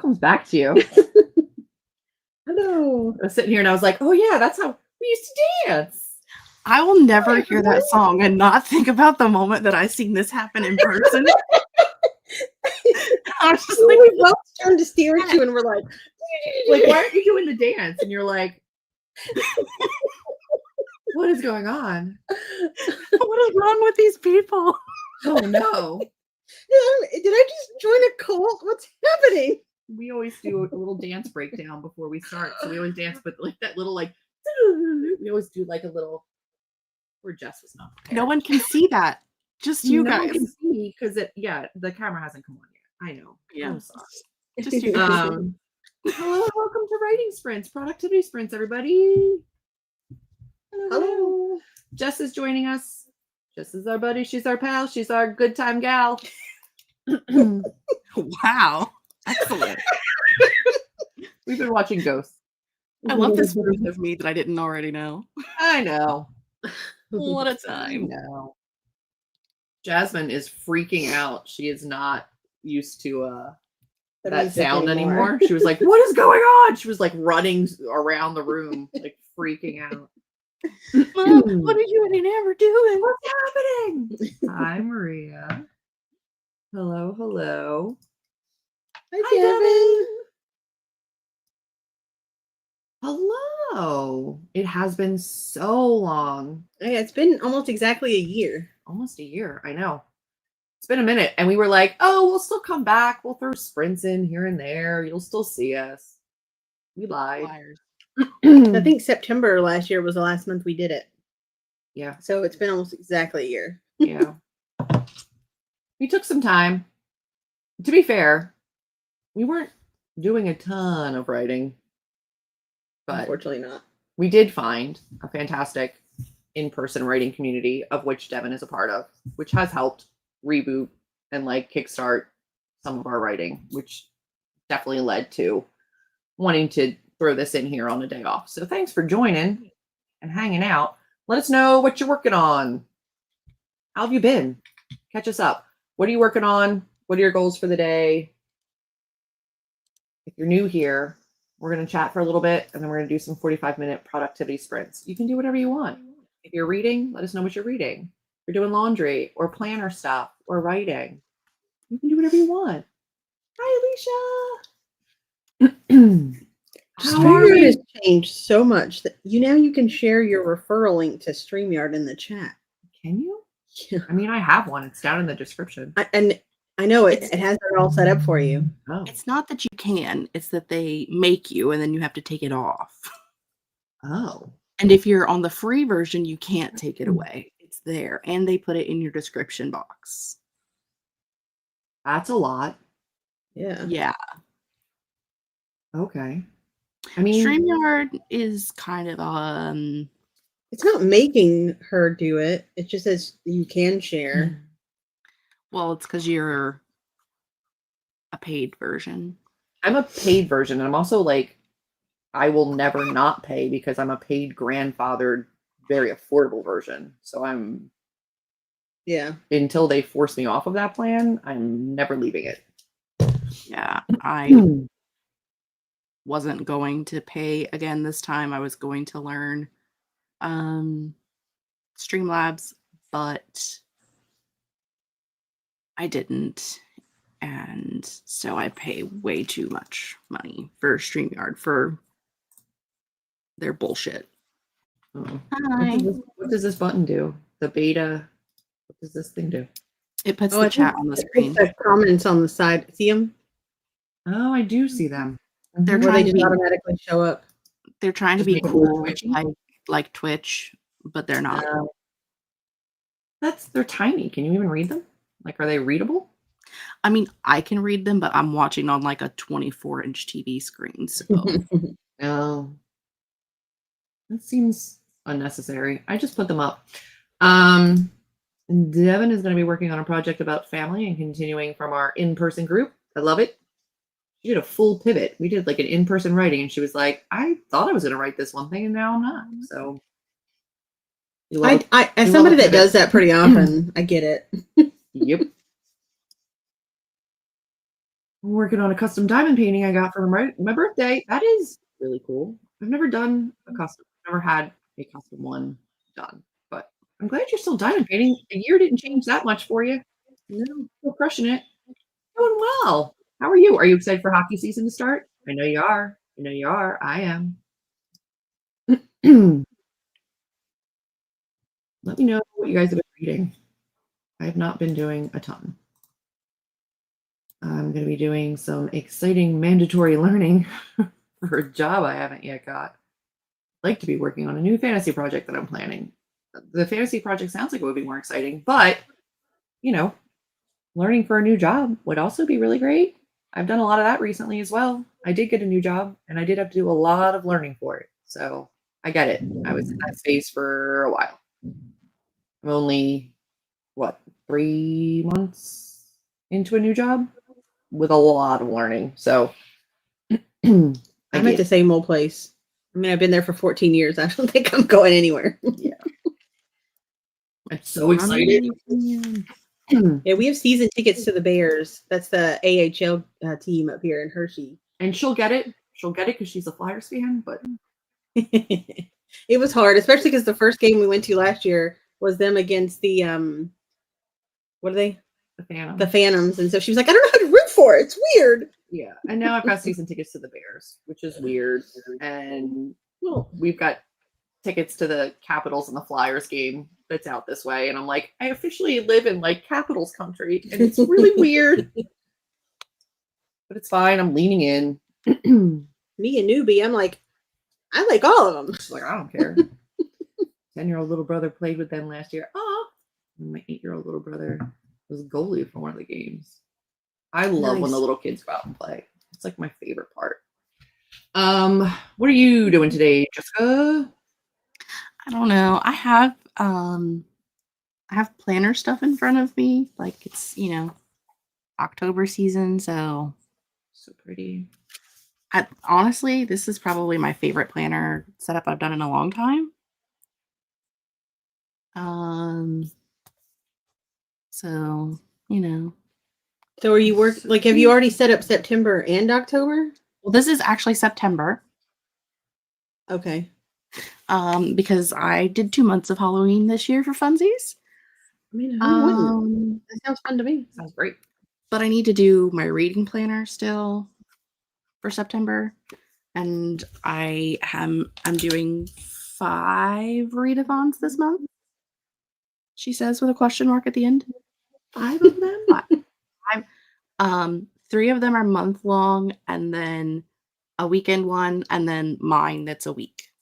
comes back to you? Hello. I was sitting here and I was like, oh yeah, that's how we used to dance. I will never hear that song and not think about the moment that I seen this happen in person. I was just like, We both turned to stare at you and we're like, why aren't you doing the dance? And you're like, what is going on? what is wrong with these people? Oh no. did I just join a cult? What's happening? We always do a little dance breakdown before we start. So we always dance with like that little we always do like a little where Jess was not prepared. No one can see that. Just you guys. One can see because the camera hasn't come on yet. I know. Yeah. I'm sorry. Just you guys. Hello, welcome to Writing Sprints, Productivity Sprints, everybody. Hello. Jess is joining us. Jess is our buddy. She's our pal. She's our good time gal. Wow. Excellent. We've been watching Ghosts. I love this version of me that I didn't already know. I know. What a time. I know. Jasmine is freaking out. She is not used to that sound anymore. She was like, what is going on? She was like running around the room, like freaking out. Mom, what are you and Amber doing? What's happening? Hi, Maria. Hello, hello. Hi, Devin. Hello. It has been so long. Yeah, it's been almost exactly a year. Almost a year. I know. It's been a minute. And we were like, oh, we'll still come back. We'll throw sprints in here and there. You'll still see us. We lied. Liars. I think September last year was the last month we did it. Yeah. So it's been almost exactly a year. Yeah. We took some time. To be fair, we weren't doing a ton of writing. But unfortunately not. We did find a fantastic in-person writing community, of which Devin is a part of, which has helped reboot and like kickstart some of our writing, which definitely led to wanting to throw this in here on a day off. So thanks for joining and hanging out. Let us know what you're working on. How have you been? Catch us up. What are you working on? What are your goals for the day? If you're new here, we're going to chat for a little bit, and then we're going to do some 45-minute productivity sprints. You can do whatever you want. If you're reading, let us know what you're reading. If you're doing laundry or planner stuff or writing, you can do whatever you want. Hi, Alicia. StreamYard has changed so much that you can share your referral link to StreamYard in the chat. Can you? Yeah. I mean, I have one. It's down in the description. And I know it has it all set up for you. Oh. It's not that you can, it's that they make you and then you have to take it off. Oh. And if you're on the free version, you can't take it away. It's there. And they put it in your description box. That's a lot. Yeah. Yeah. Okay. I mean, StreamYard is kind of it's not making her do it. It just says you can share. Well, it's because you're a paid version. I'm a paid version, and I'm also like, I will never not pay because I'm a paid grandfathered, very affordable version. So I'm, until they force me off of that plan, I'm never leaving it. Yeah, I wasn't going to pay again this time. I was going to learn Streamlabs, but I didn't. And so I pay way too much money for StreamYard for their bullshit. Oh. Hi. What does this button do? The beta. What does this thing do? It puts the chat on the screen. The comments on the side. See them? Oh, I do see them. They're Where trying they to just be automatically show up. They're trying to Just be make it more cool, twitchy? like Twitch, but they're not. They're tiny. Can you even read them? Like, are they readable? I mean, I can read them, but I'm watching on like a 24-inch TV screen. So No. That seems unnecessary. I just put them up. Devin is going to be working on a project about family and continuing from our in-person group. I love it. She did a full pivot. We did like an in-person writing, and she was like, I thought I was going to write this one thing, and now I'm not. So, as somebody that does that pretty often, I get it. Yep. I'm working on a custom diamond painting I got for my birthday. That is really cool. I've never done a custom. I've never had a custom one done, but I'm glad you're still diamond painting. A year didn't change that much for you. No. Still crushing it. Doing well. How are you? Are you excited for hockey season to start? I know you are. I know you are. I am. Let me know what you guys have been reading. I have not been doing a ton. I'm going to be doing some exciting mandatory learning for a job I haven't yet got. I'd like to be working on a new fantasy project that I'm planning. The fantasy project sounds like it would be more exciting, but you know, learning for a new job would also be really great. I've done a lot of that recently as well. I did get a new job and I did have to do a lot of learning for it. So I get it. I was in that space for a while. I'm only, 3 months into a new job with a lot of learning. So I'm at the same old place. I mean, I've been there for 14 years. I don't think I'm going anywhere. Yeah. I'm so excited. Yeah, we have season tickets to the Bears. That's the AHL team up here in Hershey. And she'll get it. She'll get it because she's a Flyers fan, but it was hard, especially because the first game we went to last year was them against the what are they? The Phantoms. The Phantoms. And so she was like, I don't know how to root for it. It's weird. Yeah. And now I've got season tickets to the Bears, which is weird. And we've got tickets to the Capitals and the Flyers game that's out this way. And I'm like, I officially live in like Capitals country. And it's really weird. But it's fine. I'm leaning in. Me, a newbie, I'm like, I like all of them. She's like, I don't care. 10-year-old little brother played with them last year. Oh, my 8-year-old little brother was goalie for one of the games. I love when the little kids go out and play. It's like my favorite part. What are you doing today, Jessica? I don't know. I have planner stuff in front of me. Like it's, October season, so pretty. Honestly, this is probably my favorite planner setup I've done in a long time. So, So are you have you already set up September and October? Well, this is actually September. Okay. Because I did 2 months of Halloween this year for funsies. I mean, who wouldn't? That sounds fun to me. Sounds great. But I need to do my reading planner still for September. And I'm doing 5 readathons this month. She says with a question mark at the end. 5 of them? 5. 3 of them are month long, and then a weekend one, and then mine that's a week.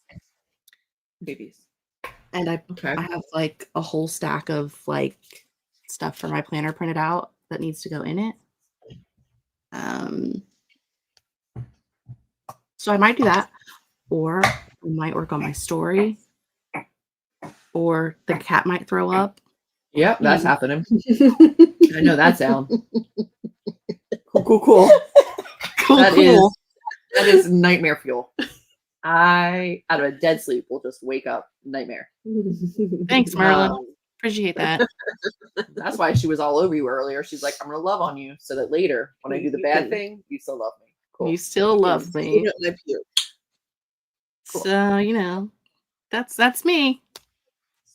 Babies. And I have like a whole stack of like stuff for my planner printed out that needs to go in it. So I might do that, or I might work on my story, or the cat might throw up. Yep, that's happening. I know that sound. Cool. That is nightmare fuel. I, out of a dead sleep, will just wake up nightmare. Thanks, Merlin. Appreciate that. That's why she was all over you earlier. She's like, I'm going to love on you so that later, when I do the bad thing, you still love me. Cool. You still love me. Cool. So, that's me.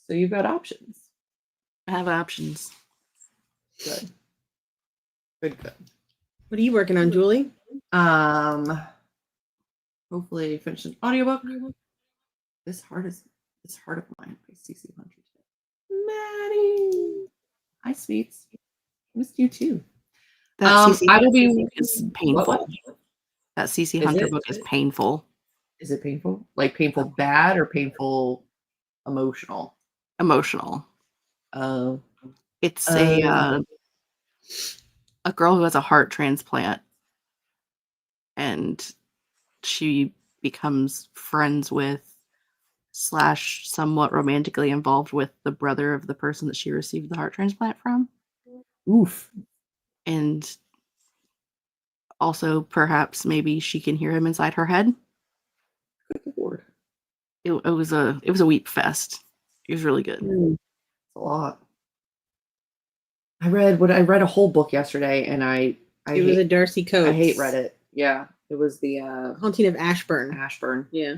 So you've got options. I have options. Good. What are you working on, Julie? Hopefully finish an audiobook. This Heart of Mine by CC Hunter. Maddie. Hi, sweets. Missed you too. That CC I will be is painful. That CC Hunter book is painful. Is it painful? Like painful bad or painful emotional? Emotional. It's a girl who has a heart transplant, and she becomes friends with / somewhat romantically involved with the brother of the person that she received the heart transplant from. Oof. And also perhaps maybe she can hear him inside her head. Good Lord. It was a weep fest. It was really good. It's a lot. I read a whole book yesterday, and I It was a Darcy Coates. I hate Reddit. Yeah, it was the Haunting of Ashburn. Ashburn. Yeah.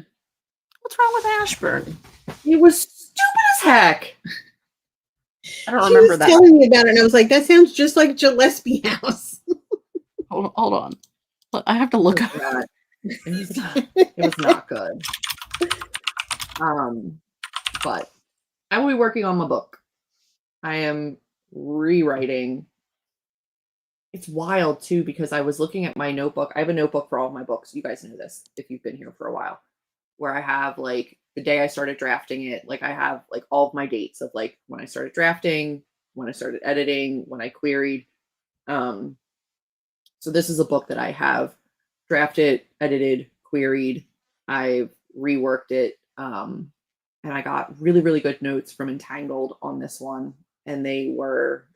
What's wrong with Ashburn? It was stupid as heck. I don't She remember was that. telling me about it, and I was like, "That sounds just like Gillespie House." Hold on. I have to look up. It was not good. But I will be working on my book. I am rewriting. It's wild too because I was looking at my notebook. I have a notebook for all of my books. You guys know this if you've been here for a while, where I have like the day I started drafting it. Like I have like all of my dates of like when I started drafting, when I started editing, when I queried. So this is a book that I have drafted, edited, queried. I've reworked it. And I got really, really good notes from Entangled on this one. And they were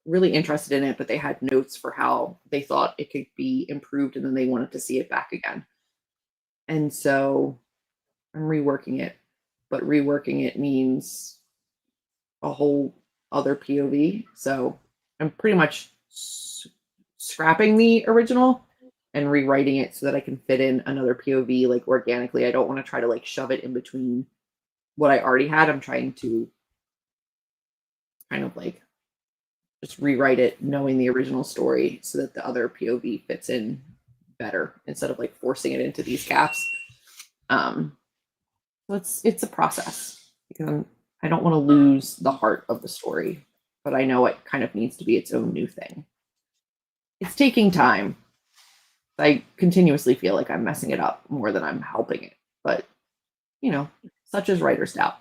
really interested in it, but they had notes for how they thought it could be improved. And then they wanted to see it back again. And so I'm reworking it. But reworking it means a whole other POV. So I'm pretty much scrapping the original and rewriting it so that I can fit in another POV like organically. I don't want to try to like shove it in between what I already had. I'm trying to kind of like just rewrite it knowing the original story so that the other POV fits in better instead of like forcing it into these gaps. So it's a process because I don't want to lose the heart of the story, but I know it kind of needs to be its own new thing. It's taking time. I continuously feel like I'm messing it up more than I'm helping it, but you know, such as writer's doubt.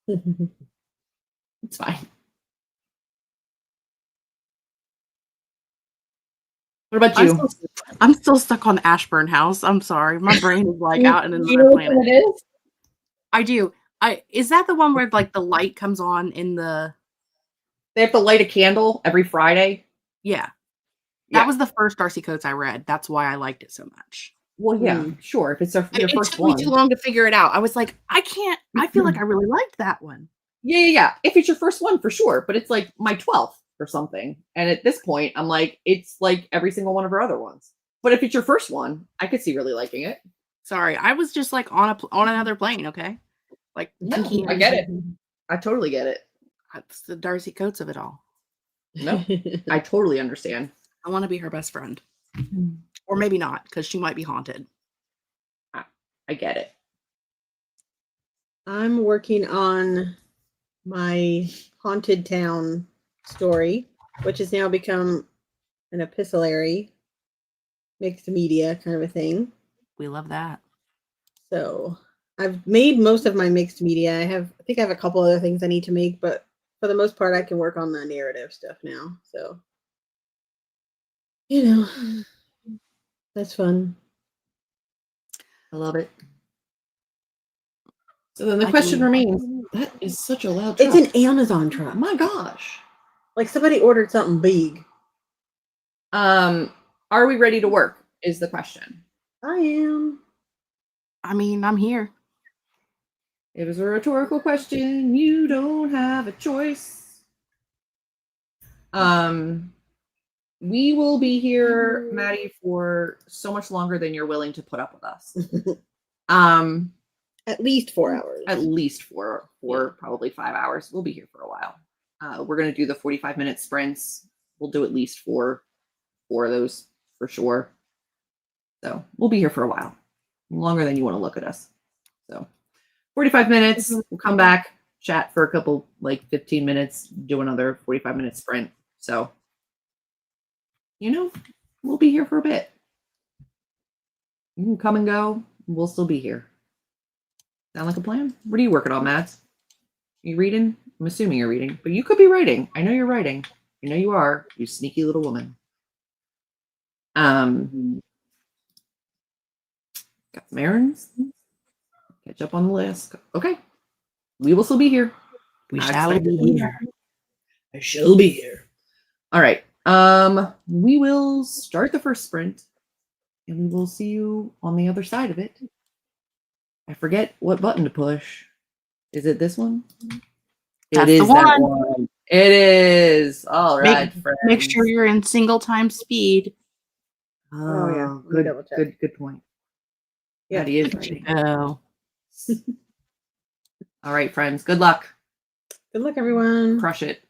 It's fine. What about you? I'm still stuck on Ashburn House. I'm sorry. My brain is like out in Do you another know planet. what it is? I do. Is that the one where like the light comes on in the They have to light a candle every Friday. Yeah. Yeah. That was the first Darcy Coates I read. That's why I liked it so much. Well, yeah, sure. If it's your It first took one. me too long to figure it out. I was like, I feel like I really liked that one. Yeah. If it's your first one, for sure. But it's like my 12th or something. And at this point, I'm like, it's like every single one of her other ones. But if it's your first one, I could see really liking it. Sorry, I was just like on another plane, okay? Like, No, I get it. I totally get it. That's the Darcy Coates of it all. No, I totally understand. I want to be her best friend. Or maybe not, because she might be haunted. I get it. I'm working on my haunted town story, which has now become an epistolary mixed media kind of a thing. We love that. So I've made most of my mixed media. I think I have a couple other things I need to make, but for the most part, I can work on the narrative stuff now. So, you know, that's fun. I love it. So then the question remains, that is such a loud truck. It's an Amazon truck. My gosh. Like somebody ordered something big. Are we ready to work is the question. I am. I mean, I'm here. It was a rhetorical question. You don't have a choice. We will be here, Maddie, for so much longer than you're willing to put up with us. At least 4 hours. At least four, probably 5 hours. We'll be here for a while. We're going to do the 45-minute sprints. We'll do at least four of those for sure. So we'll be here for a while, longer than you want to look at us. So 45 minutes, we'll come back, chat for a couple, like 15 minutes, do another 45-minute sprint. So, you know, we'll be here for a bit. You can come and go. We'll still be here. Sound like a plan? What are you working on, Mads? You reading? I'm assuming you're reading, but you could be writing. I know you're writing. I know you are, you sneaky little woman. Got some errands. Catch up on the list. Okay. We will still be here. We shall be here. I shall be here. All right. We will start the first sprint and we will see you on the other side of it. I forget what button to push. Is it this one? That's it is the one. that one. It is. All right, friends. Make sure you're in single time speed. Oh, yeah. Let me double check. Good point. Yeah. That is writing. Oh. All right, friends. Good luck. Good luck, everyone. Crush it.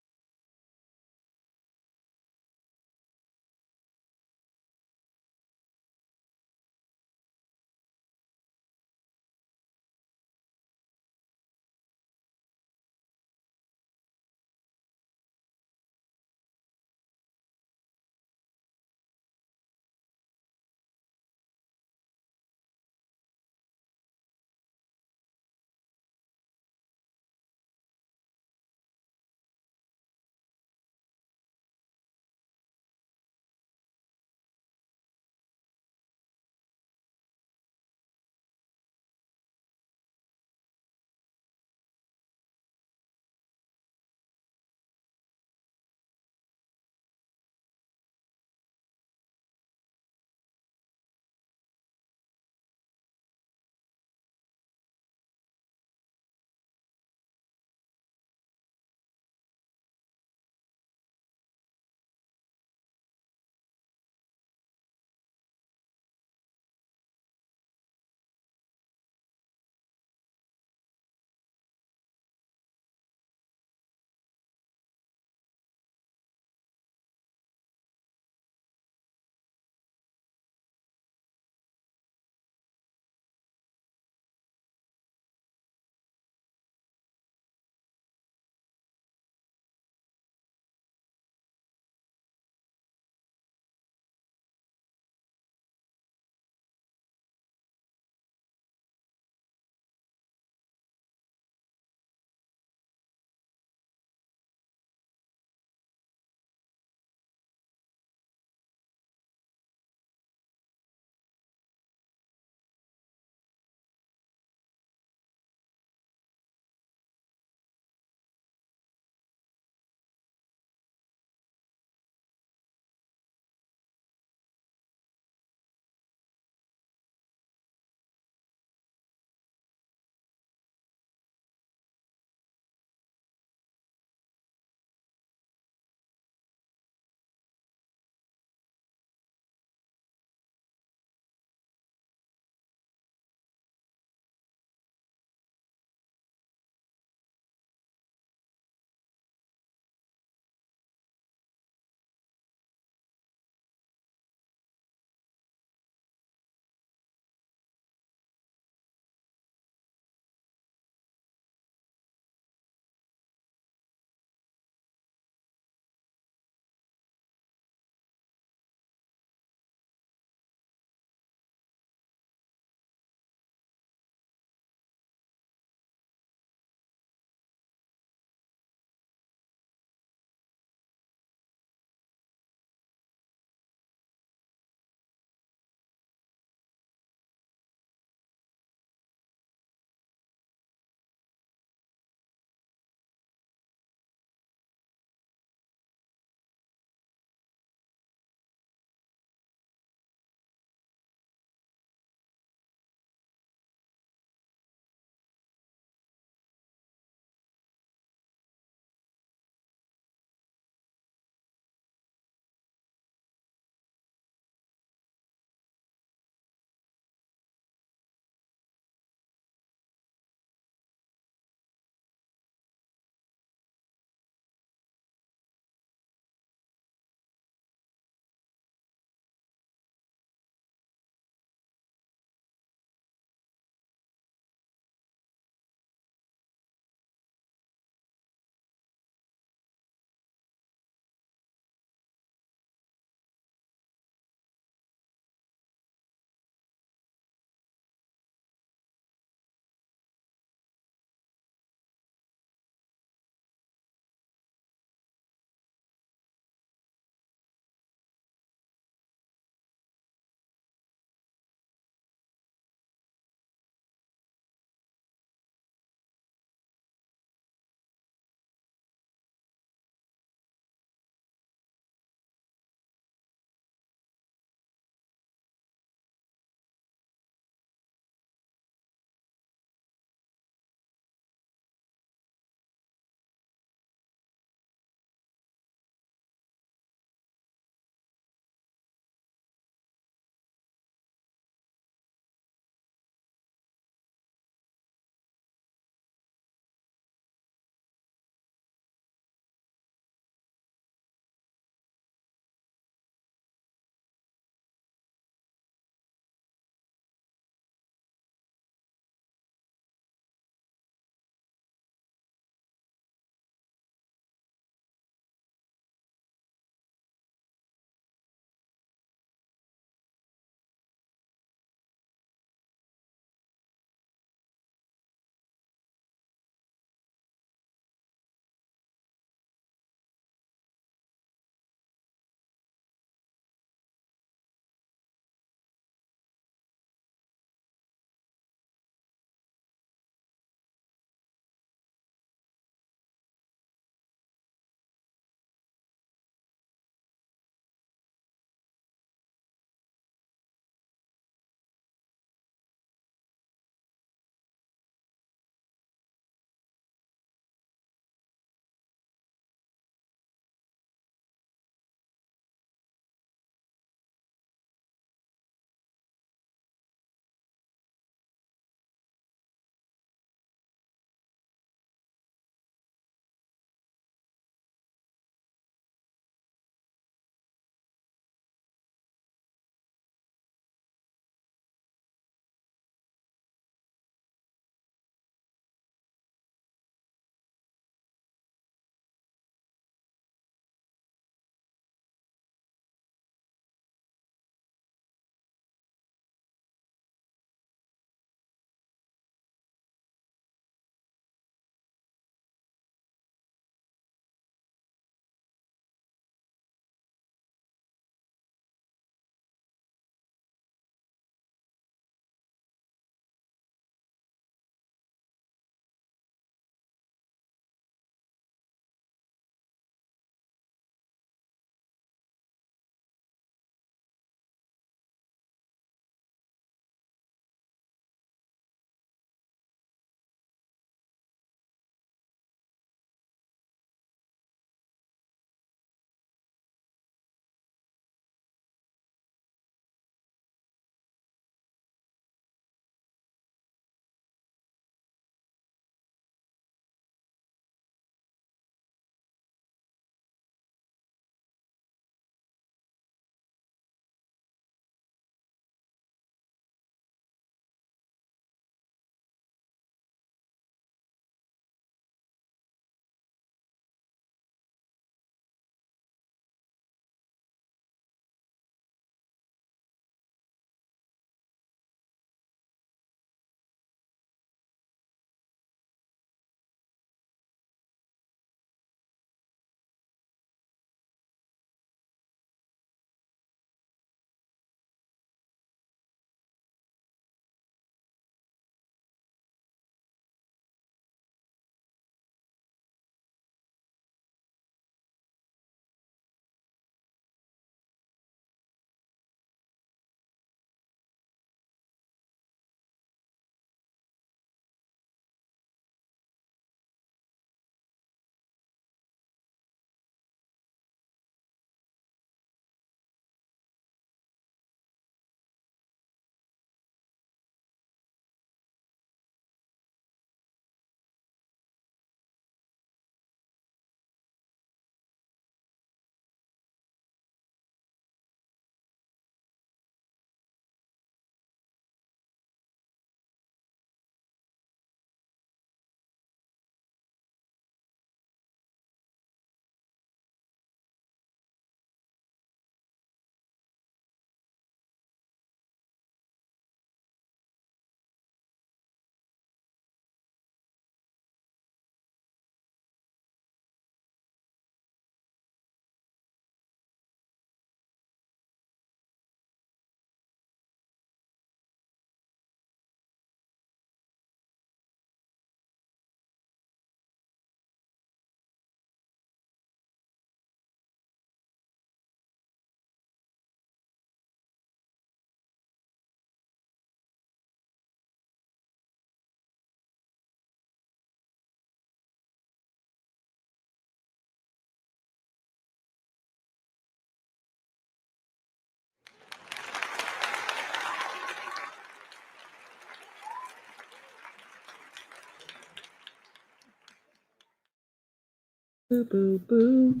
Boo, boo, boo.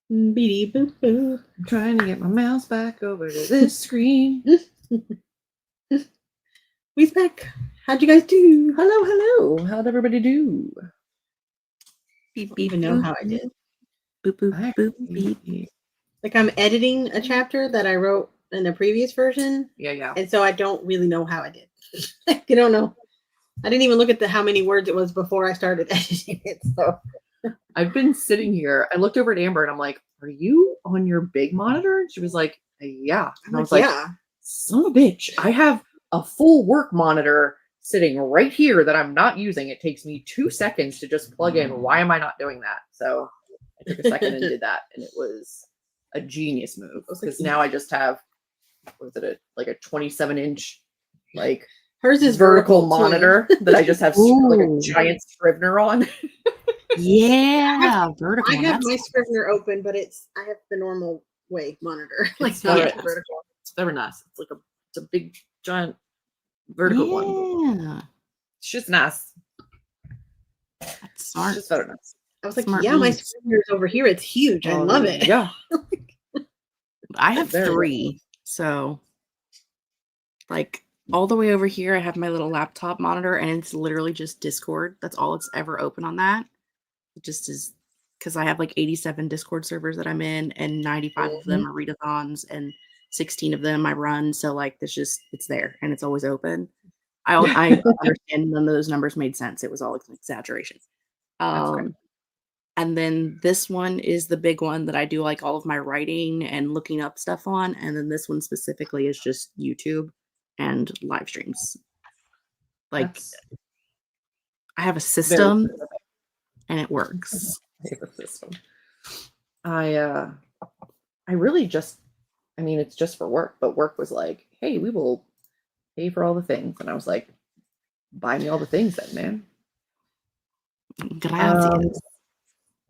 Beady boo boo. I'm trying to get my mouse back over to this screen. We's back. How'd you guys do? Hello, hello. How'd everybody do? Beep, I don't beep, even know boop, how I did. boop, boop, boop, beep. Like I'm editing a chapter that I wrote in the previous version, Yeah. and so I don't really know how I did. I don't know. I didn't even look at how many words it was before I started editing it. So I've been sitting here. I looked over at Amber and I'm like, "Are you on your big monitor?" And she was like, "Yeah." And I was like, yeah. "Son of a bitch! I have a full work monitor sitting right here that I'm not using. It takes me 2 seconds to just plug in. Why am I not doing that?" So I took a second and did that, and it was a genius move because now I just have like a 27-inch like Hers is vertical too. monitor that I just have like a Ooh. giant Scrivener on. Yeah, vertical. I have That's my Scrivener open, but I have the normal way monitor. Like It's not very, the vertical. it's very nice. It's a big giant vertical one. yeah. It's just nice. That's It's smart. just very nice. I was like, Smart yeah, my moves. Scrivener's over here. It's huge. I love it. Yeah. I have Very 3, so like all the way over here, I have my little laptop monitor, and it's literally just Discord. That's all it's ever open on that. It just is because I have like 87 Discord servers that I'm in, and 95 of them are readathons, and 16 of them I run. So like it's there and it's always open. I understand none of those numbers made sense. It was all an exaggeration. That's great. And then this one is the big one that I do like all of my writing and looking up stuff on. And then this one specifically is just YouTube and live streams. Like That's I have a very system specific. and it works. I have a system. I really just, I mean, it's just for work, but work was like, "Hey, we will pay for all the things," and I was like, "Buy me all the things, then, man." Gracias.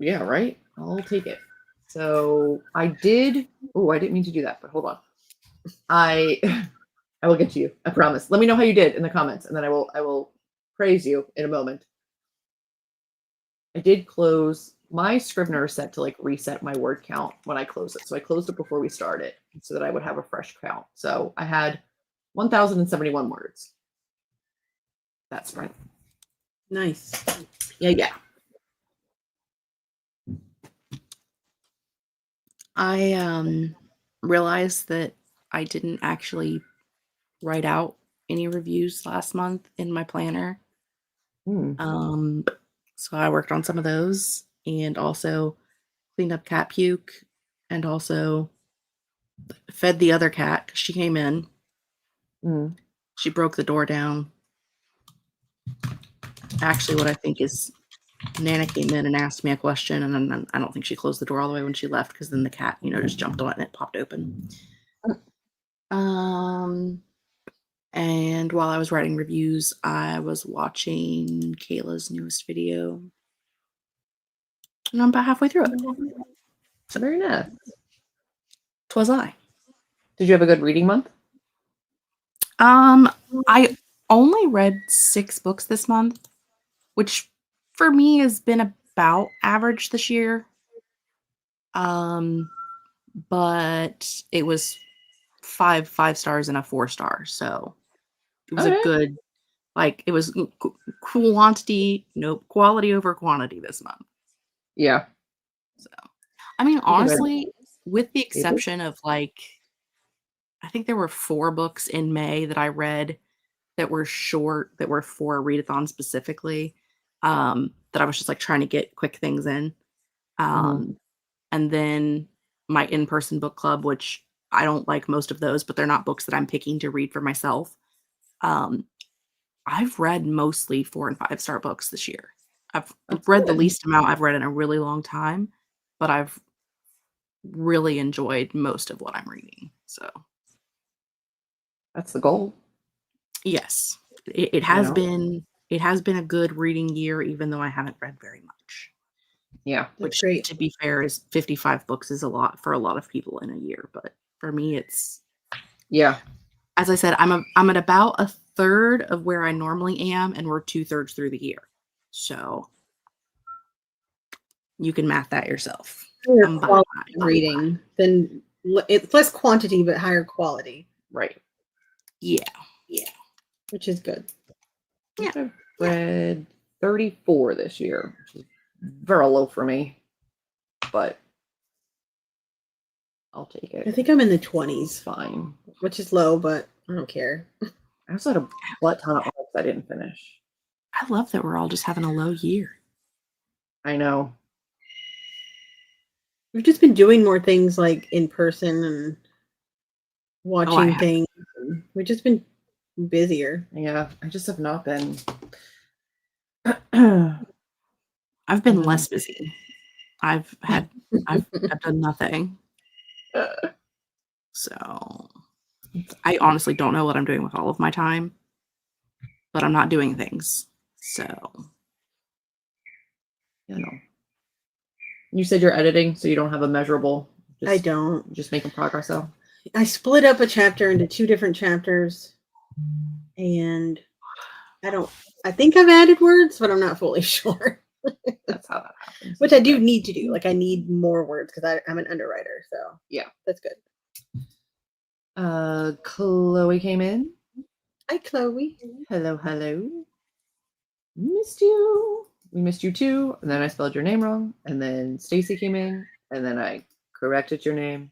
Yeah, right. I'll take it. So I did. Oh, I didn't mean to do that, but hold on. I I will get to you. I promise. Let me know how you did in the comments, and then I will praise you in a moment. I did close my Scrivener is set to like reset my word count when I close it. So I closed it before we started so that I would have a fresh count. So I had 1,071 words. That's right. Nice. Yeah. I realized that I didn't actually write out any reviews last month in my planner. Hmm. So I worked on some of those and also cleaned up cat puke and also fed the other cat because she came in. Mm. She broke the door down. Actually, what I think is Nana came in and asked me a question, and then I don't think she closed the door all the way when she left because then the cat, just jumped on it and it popped open. And while I was writing reviews, I was watching Kayla's newest video. And I'm about halfway through it. So very nice. 'Twas I. Did you have a good reading month? I only read 6 books this month, which for me has been about average this year. But it was 5 stars and a 4 star, so it was a Okay. good, like it was quality over quantity this month. Yeah. So, I mean, You can read honestly, with the Able? exception of like, I think there were 4 books in May that I read that were short, that were for readathon specifically, that I was just like trying to get quick things in. Mhm. And then my in-person book club, which I don't like most of those, but they're not books that I'm picking to read for myself. I've read mostly 4 and 5 star books this year. I've That's read the good. least amount I've read in a really long time, but I've really enjoyed most of what I'm reading. So That's the goal. yes, it has know? been a good reading year, even though I haven't read very much. Yeah. That's Which, great. to be fair, is 55 books is a lot for a lot of people in a year, but for me, it's, Yeah. as I said, I'm at about a third of where I normally am, and we're 2/3 through the year. So You can math that yourself. Higher I'm quality behind. reading than it's less quantity but higher quality, Right. Yeah. which is good. Yeah. I've read 34 this year, which is very low for me, but I'll take I it. think I'm in the It's 20s, fine. which is low, but I don't care. I also had a butt ton of arcs I didn't finish. I love that we're all just having a low year. I know. We've just been doing more things like in person and watching have. things. We've just been busier. Yeah, I just have not been. I've been less busy. I've done nothing. So I honestly don't know what I'm doing with all of my time, but I'm not doing things. So You know. You said you're editing, so you don't have a measurable. I don't. Just making progress though. I split up a chapter into 2 different chapters, and I think I've added words, but I'm not fully sure. That's how that happens. Which I do need to do. Like I need more words because I'm an underwriter, so Yeah. that's good. Chloe came in. Hi, Chloe. Hello. Missed you. We missed you too. And then I spelled your name wrong. And then Stacy came in, and then I corrected your name.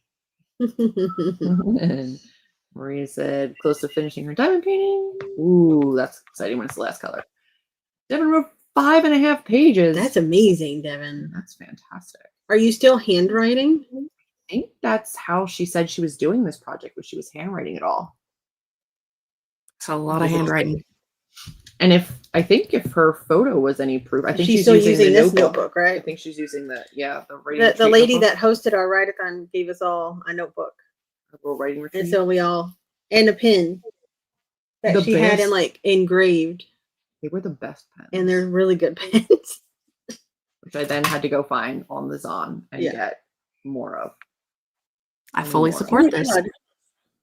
And Maria said close to finishing her diamond painting. Ooh, that's exciting when it's the last color. Devin wrote 5.5 pages. That's amazing, Devin. That's fantastic. Are you still handwriting? I think that's how she said she was doing this project, was she was handwriting it all. it's a lot of handwriting. And if her photo was any proof, I think She's she's still using using the this notebook, notebook, I right? think she's using the writing The retreat lady notebook. that hosted our write-a-thon gave us all a notebook, A little writing retreat. and so we all and a pin that The she had best. like engraved, They were the best pens. and they're really good pens. which I then had to go find on the Zon and Yeah. get more of. I fully More. support Oh my this. God.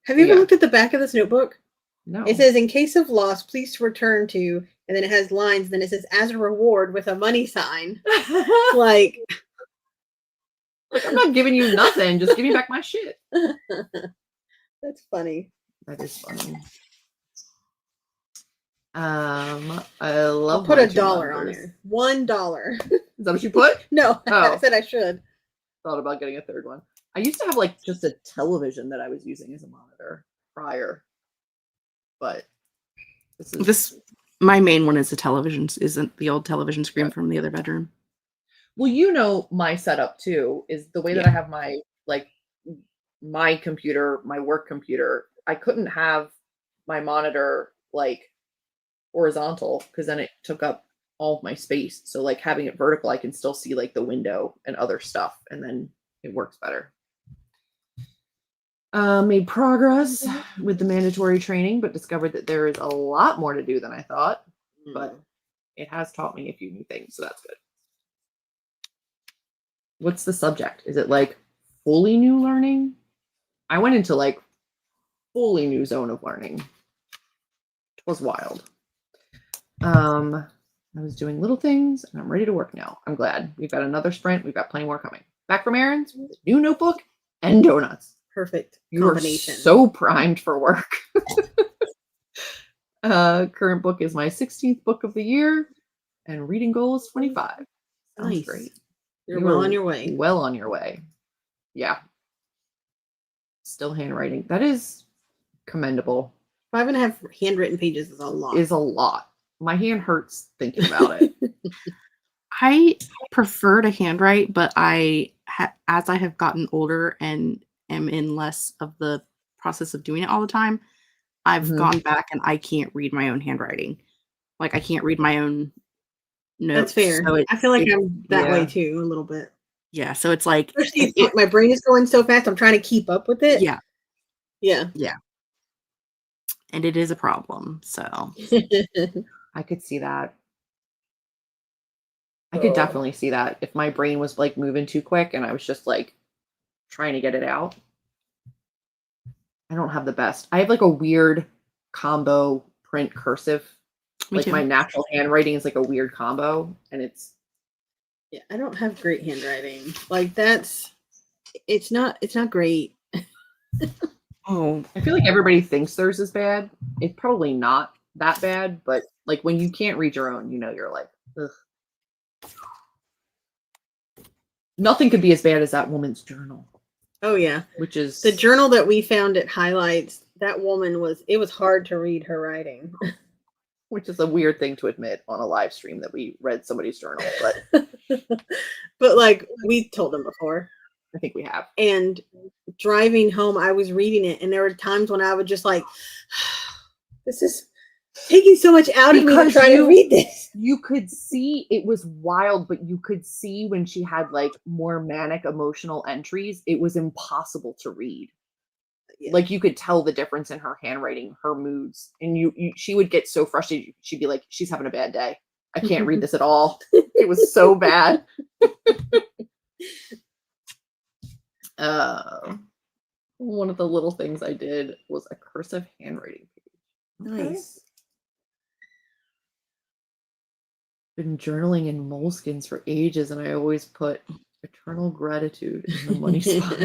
Have you ever Yeah. looked at the back of this notebook? No. It says, in case of loss, please return to, and then it has lines, then it says, as a reward with a money sign. Like, I'm not giving you nothing. Just give me back my shit. that's funny. That is funny. I love. I'll put my a two dollar on numbers. there. $1. Is that what you put? No, I Oh. said I should. Thought about getting a third one. I used to have like just a television that I was using as a monitor prior, but My main one is the television. Isn't the old television screen from the other bedroom? Well, my setup too is the way that I have my computer, my work computer. I couldn't have my monitor like horizontal because then it took up all of my space. So like having it vertical, I can still see like the window and other stuff, and then it works better. Made progress with the mandatory training, but discovered that there is a lot more to do than I thought. But it has taught me a few new things, so that's good. What's the subject? Is it like fully new learning? I went into like fully new zone of learning. It was wild. I was doing little things, and I'm ready to work now. I'm glad. We've got another sprint. We've got plenty more coming. Back from errands, with a new notebook and donuts. Perfect You are combination. so primed for work. Current book is my 16th book of the year, and reading goal is 25. Sounds Nice. great. You're You well are on your way. Well on your way. Yeah. Still handwriting. That is commendable. 5.5 handwritten pages is a lot. Is a lot. My hand hurts thinking about it. I prefer to handwrite, but as I have gotten older and am in less of the process of doing it all the time, I've gone back and I can't read my own handwriting. Like I can't read my own notes. That's fair. So I feel like I'm that way too, a little bit. Yeah. So it's like especially if my brain is going so fast, I'm trying to keep up with it. Yeah. Yeah. And it is a problem. So I could see that. I could definitely see that if my brain was like moving too quick and I was just like trying to get it out. I don't have the best. I have like a weird combo print cursive. Me like too. my natural handwriting is like a weird combo, and Yeah, I don't have great handwriting. Like it's not great. Oh, I feel like everybody thinks theirs is bad. It's probably not that bad, but like when you can't read your own, you're like, ugh. Nothing could be as bad as that woman's journal, Oh yeah. which is The journal that we found at Highlights, that woman it was hard to read her writing. which is a weird thing to admit on a live stream that we read somebody's journal, but But like we told them before. I think we have. And driving home, I was reading it, and there were times when I would just like, this is taking so much out of me to try to read this. You could see it was wild, but you could see when she had like more manic emotional entries, it was impossible to read. Yeah. Like you could tell the difference in her handwriting, her moods, and she would get so frustrated. She'd be like, "She's having a bad day. I can't read this at all." It was so bad. One of the little things I did was a cursive handwriting page. Nice. Been journaling in moleskins for ages, and I always put eternal gratitude in the money spot.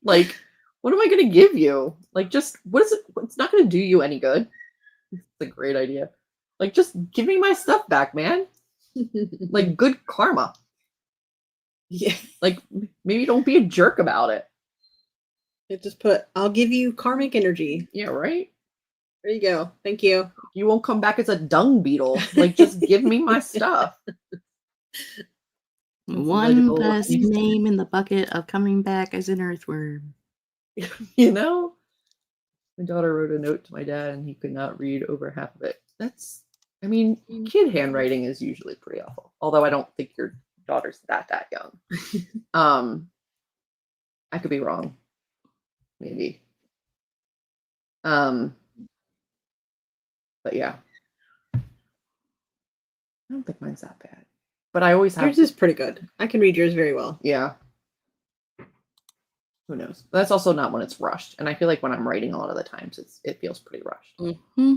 Like, what am I going to give you? Like, just what is it? It's not going to do you any good. It's a great idea. Like, just give me my stuff back, man. Like, good karma. Yeah. Like, maybe don't be a jerk about it. It just I'll give you karmic energy. Yeah, right? There you go. Thank you. You won't come back as a dung beetle. Like, just give me my stuff. one less name in the bucket of coming back as an earthworm. You know? My daughter wrote a note to my dad, and he could not read over half of it. Kid handwriting is usually pretty awful. Although I don't think your daughter's that young. I could be wrong. Maybe. But yeah. I don't think mine's that bad. But I always have. Yours is pretty good. I can read yours very well. Yeah. Who knows? But that's also not when it's rushed. And I feel like when I'm writing a lot of the times, it feels pretty rushed. Mm-hmm.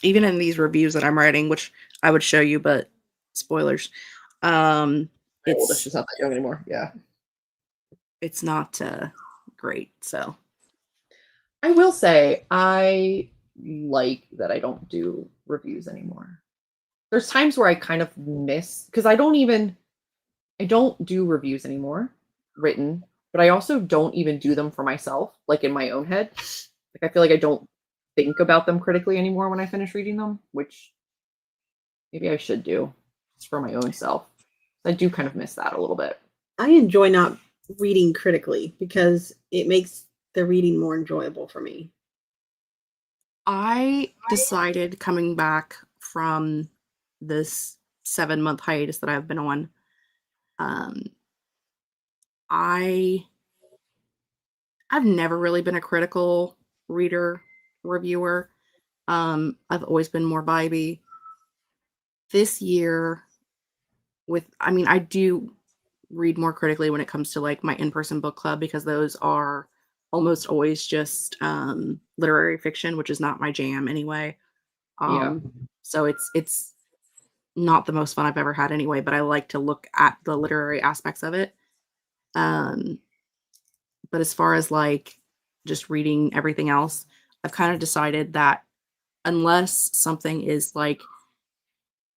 Even in these reviews that I'm writing, which I would show you, but spoilers. It's just not that young anymore. Yeah. It's not great. So I will say I like that I don't do reviews anymore. There's times where I kind of miss, because I don't do reviews anymore written, but I also don't even do them for myself, like in my own head. Like I feel like I don't think about them critically anymore when I finish reading them, which maybe I should do just for my own self. I do kind of miss that a little bit. I enjoy not reading critically because it makes the reading more enjoyable for me. I decided coming back from this 7-month hiatus that I've been on, I've never really been a critical reader, reviewer. I've always been more vibey. This year, I do read more critically when it comes to like my in-person book club, because those are almost always just literary fiction, which is not my jam anyway. So it's not the most fun I've ever had anyway, but I like to look at the literary aspects of it. But as far as like just reading everything else, I've kind of decided that unless something is like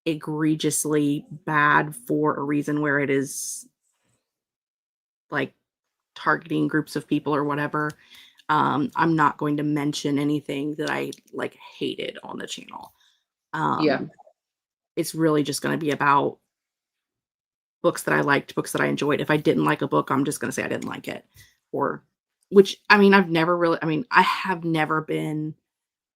egregiously bad for a reason where it is like targeting groups of people or whatever, I'm not going to mention anything that I like hated on the channel. It's really just going to be about books that I liked, books that I enjoyed. If I didn't like a book, I'm just going to say I didn't like it. I have never been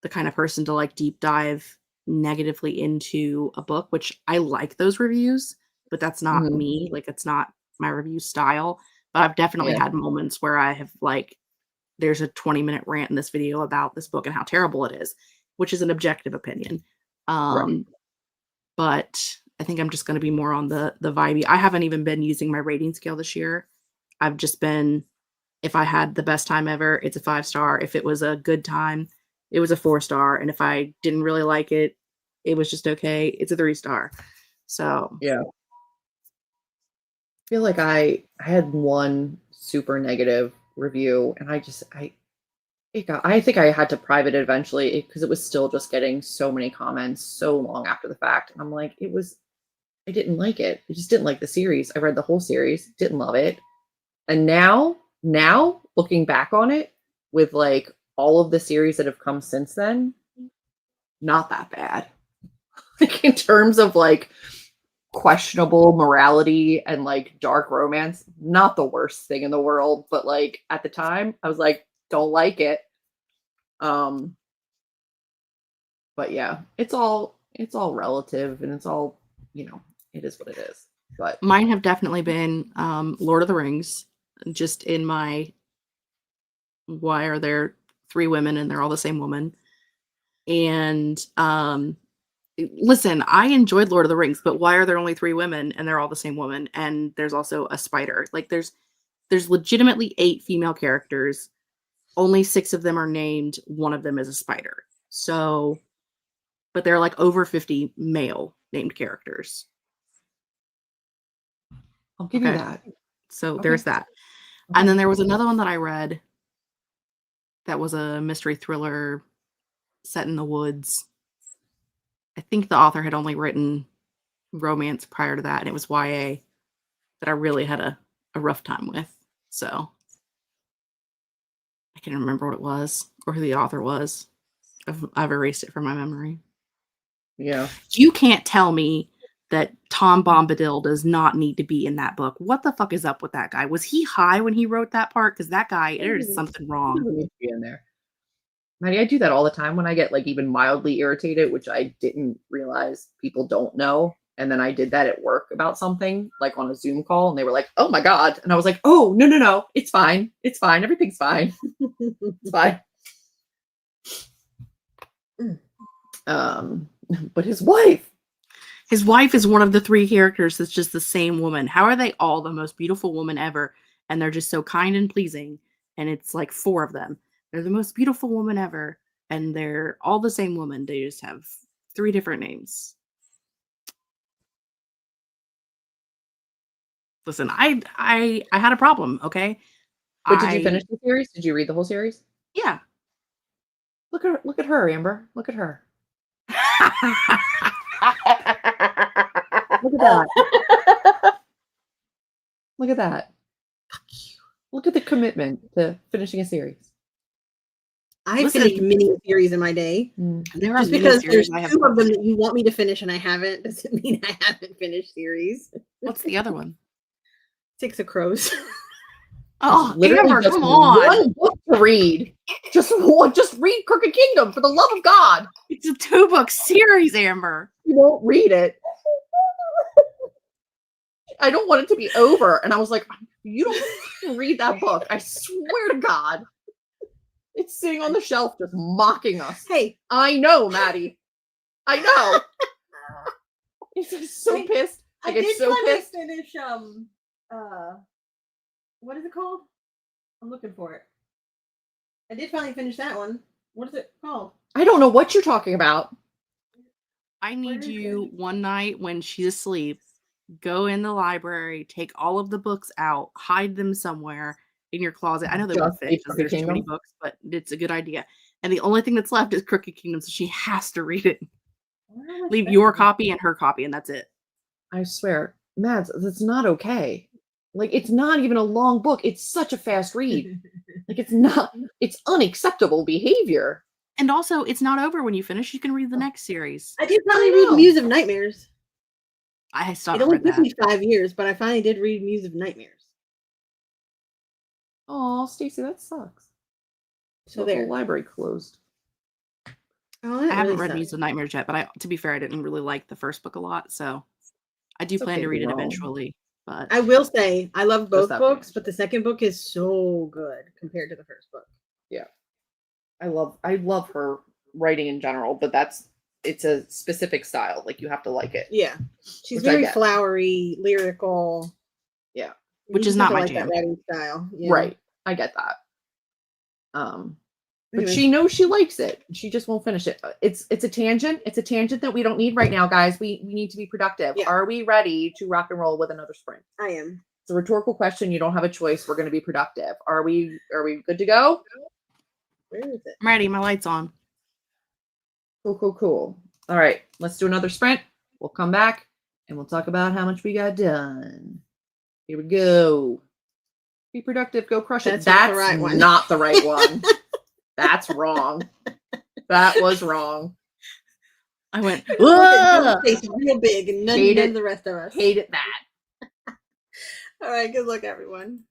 the kind of person to like deep dive negatively into a book, which I like those reviews, but that's not me. Like, it's not my review style. But I've definitely had moments where I have like, there's a 20-minute rant in this video about this book and how terrible it is, which is an objective opinion. But I think I'm just going to be more on the vibey. I haven't even been using my rating scale this year. I've just been, if I had the best time ever, it's a 5-star. If it was a good time, it was a 4-star. And if I didn't really like it, it was just okay, it's a 3-star. So yeah. feel like I had one super negative review, and I think I had to private it eventually because it was still just getting so many comments so long after the fact. And I'm like, I didn't like it. I just didn't like the series. I read the whole series, didn't love it. And now looking back on it with like all of the series that have come since then, not that bad. Like in terms of like questionable morality and like dark romance, not the worst thing in the world, but like at the time I was like, don't like it. But yeah, it's all relative, and it's all, it is what it is. But Mine have definitely been Lord of the Rings, just in my why are there three women and they're all the same woman? And listen, I enjoyed Lord of the Rings, but why are there only three women and they're all the same woman? And there's also a spider. Like there's legitimately 8 female characters. Only 6 of them are named. One of them is a spider. So, but there are like over 50 male named characters. I'll give you that. So Okay. there's that. And then there was another one that I read that was a mystery thriller set in the woods. I think the author had only written romance prior to that, and it was YA that I really had a rough time with. So I can't remember what it was or who the author was. I've erased it from my memory. Yeah. You can't tell me that Tom Bombadil does not need to be in that book. What the fuck is up with that guy? Was he high when he wrote that part? Because that guy, there's something wrong. He doesn't need to be in there. Maddie, I do that all the time when I get like even mildly irritated, which I didn't realize people don't know. And then I did that at work about something, like on a Zoom call, and they were like, "Oh my God." And I was like, "Oh, no. It's fine. It's fine. Everything's fine. It's fine." But his wife is one of the 3 characters that's just the same woman. How are they all the most beautiful woman ever? And they're just so kind and pleasing. And it's like 4 of them. They're the most beautiful woman ever. And they're all the same woman. They just have 3 different names. Listen, I had a problem, okay? But did you finish the series? Did you read the whole series? Yeah. Look at her, Amber. Look at her. Look at that. Look at that. Look at the commitment to finishing a series. I finished mini series in my day. There Just because there's 2 of them that you want me to finish and I haven't doesn't mean I haven't finished series. What's the other one? 6 of Crows. Oh, Amber, come on. One book to read. Just read Crooked Kingdom, for the love of God. It's a 2-book series, Amber. You won't read it. I don't want it to be over. And I was like, you don't read that book. I swear to God. It's sitting on the shelf just mocking us. Hey. I know, Maddie. I know. He's so pissed. I did finish what is it called? I'm looking for it. I did finally finish that one. What is it called? I don't know what you're talking about. I need you one night when she's asleep, go in the library, take all of the books out, hide them somewhere in your closet. I know they won't fit because there's too many books, but it's a good idea. And the only thing that's left is Crooked Kingdom, so she has to read it. Leave your copy and her copy, and that's it. I swear, Mads, that's not okay. Like, it's not even a long book. It's such a fast read. Like, it's unacceptable behavior. And also, it's not over when you finish. You can read the next series. I did finally read Muse of Nightmares. I stopped. It only took me 5 years, but I finally did read Muse of Nightmares. Oh, Stacey, that sucks. So the library closed. Oh, I haven't read Muse of Nightmares yet, but to be fair, I didn't really like the first book a lot, so I do plan to read it eventually. But I will say I love both books, but the second book is so good compared to the first book. Yeah. I love her writing in general, but it's a specific style. Like, you have to like it. Yeah. She's very flowery, lyrical. Yeah. Which is not my jam. That writing style. Yeah. Right. I get that. But she knows she likes it. She just won't finish it. It's a tangent. It's a tangent that we don't need right now, guys. We need to be productive. Yeah. Are we ready to rock and roll with another sprint? I am. It's a rhetorical question. You don't have a choice. We're going to be productive. Are we good to go? Where is it? I'm ready. My light's on. Cool. All right, let's do another sprint. We'll come back and we'll talk about how much we got done. Here we go. Be productive. Go crush it. That's not the That's right one. not the right one. That's wrong. That was wrong. I went, Look at Joe's face real big and none Hate of it. the rest of us. Hated that. All right, good luck, everyone.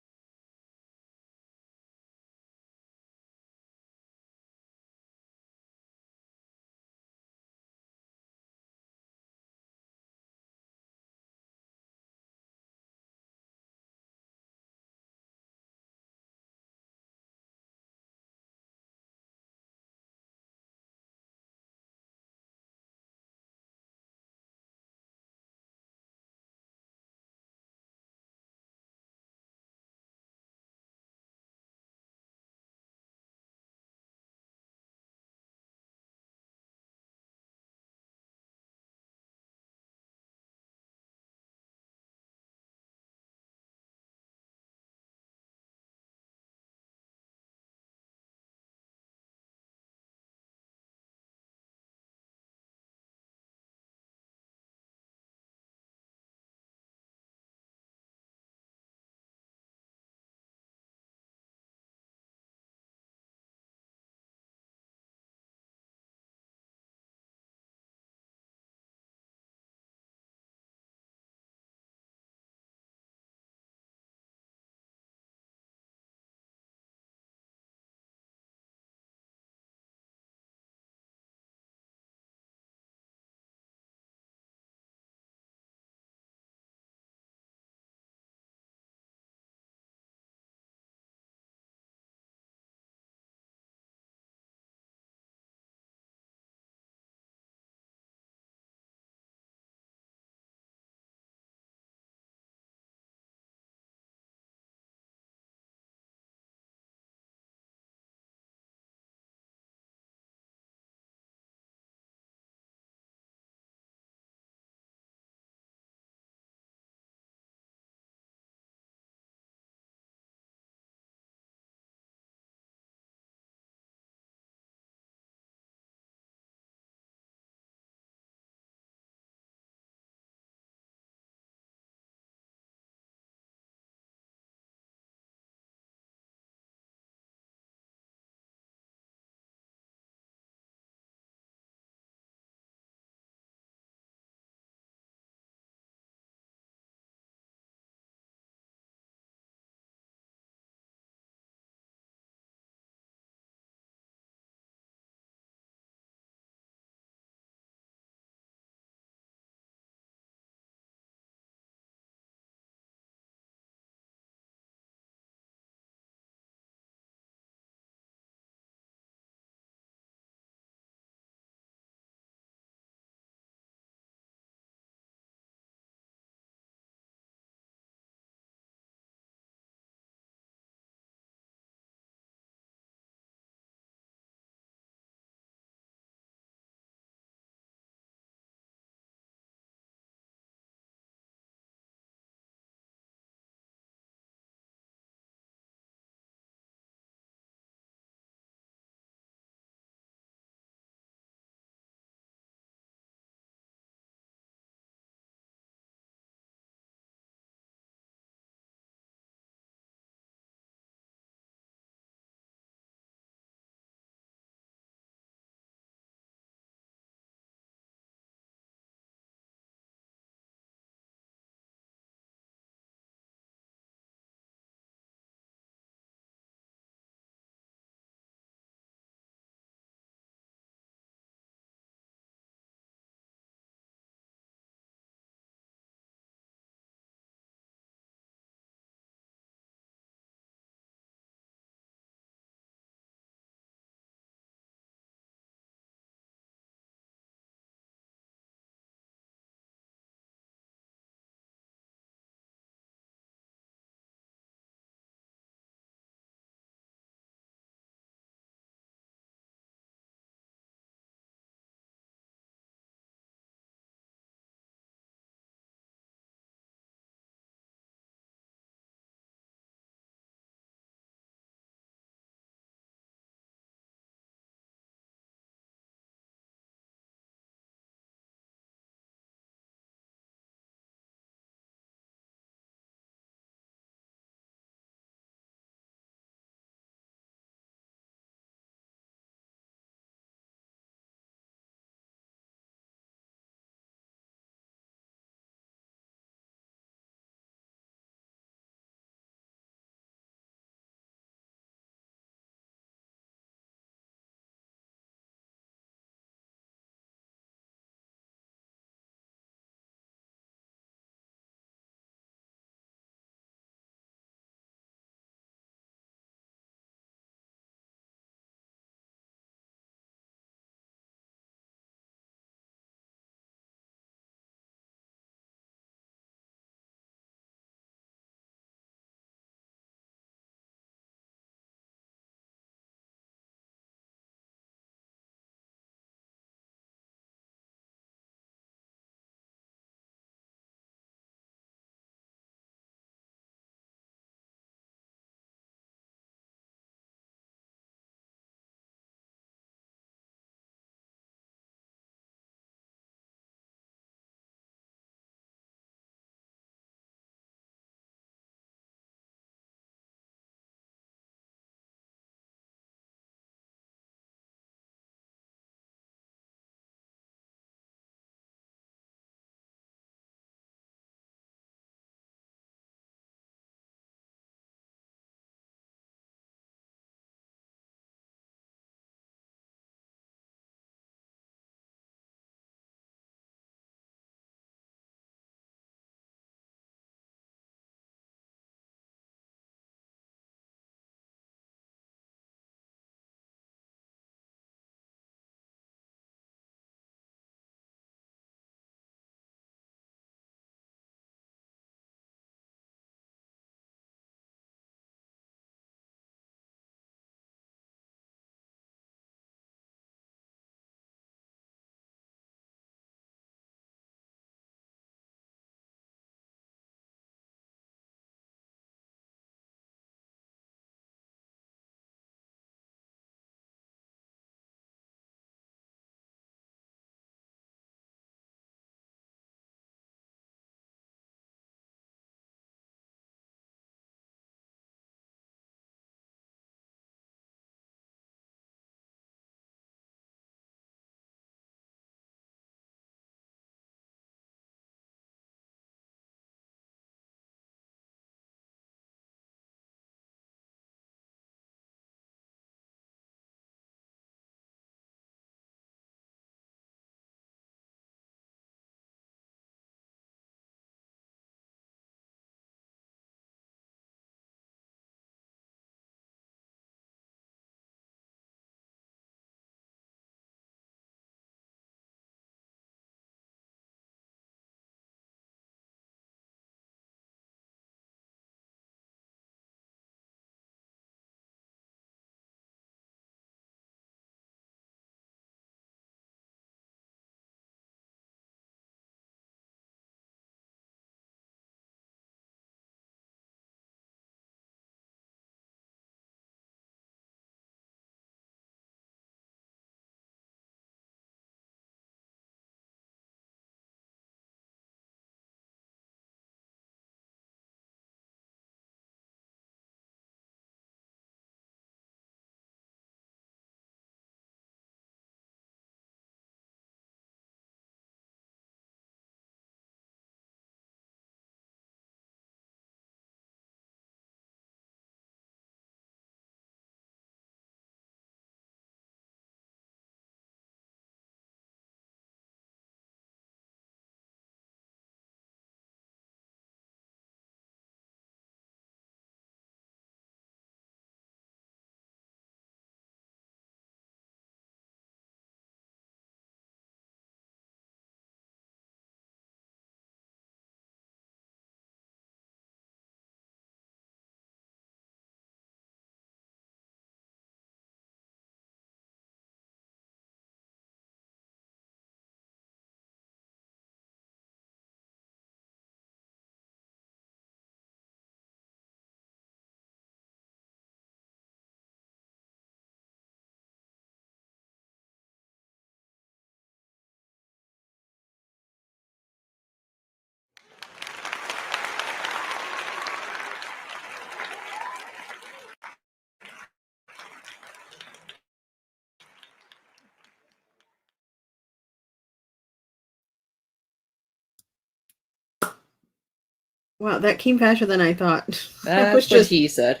Wow, that came faster than I thought. That was That's what just. he said.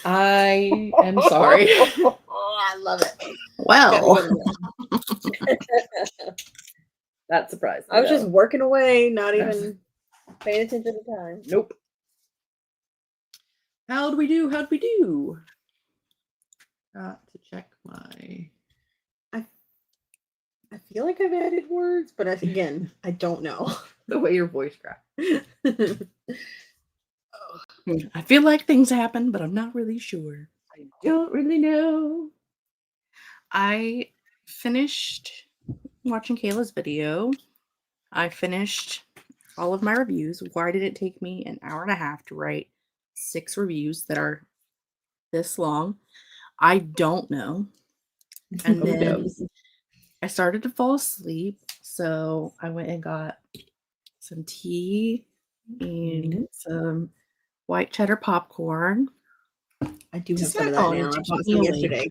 I am sorry. Oh, I love it. Well, That surprised me. I was just though. working away, not even paying attention to time. Nope. How'd we do? How'd we do? Got to check my. I feel like I've added words, but again, I don't know. The way your voice cracked. I feel like things happen, but I'm not really sure. I don't really know. I finished watching Kayla's video. I finished all of my reviews. Why did it take me an hour and a half to write 6 reviews that are this long? I don't know. And Who then knows? I started to fall asleep, so I went and got some tea and some white cheddar popcorn. I do have Just some of not that on now. to I keep bought me some awake. yesterday.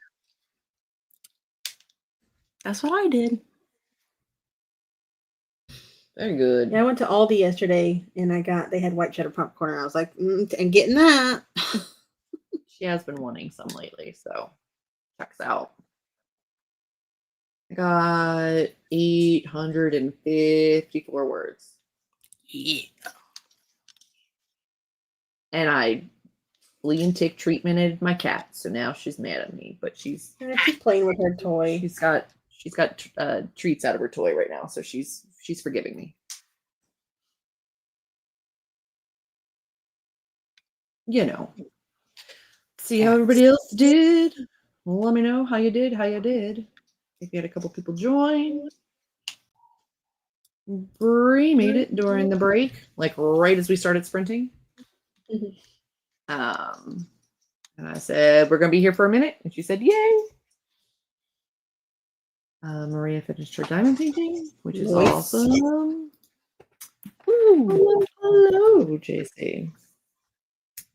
That's what I did. Very good. Yeah, I went to Aldi yesterday and they had white cheddar popcorn, and I was like, I'm getting that. She has been wanting some lately, so checks out. I got 854 words. Yeah. And I flea and tick treatmented my cat, so now she's mad at me. But she's playing with her toy. She's got treats out of her toy right now, so she's forgiving me. You know. See how everybody else did. Let me know how you did. If you had a couple people join. Bree made it during the break, like right as we started sprinting. And I said, we're going to be here for a minute. And she said, yay. Maria finished her diamond painting, which is awesome. Ooh, hello, JC.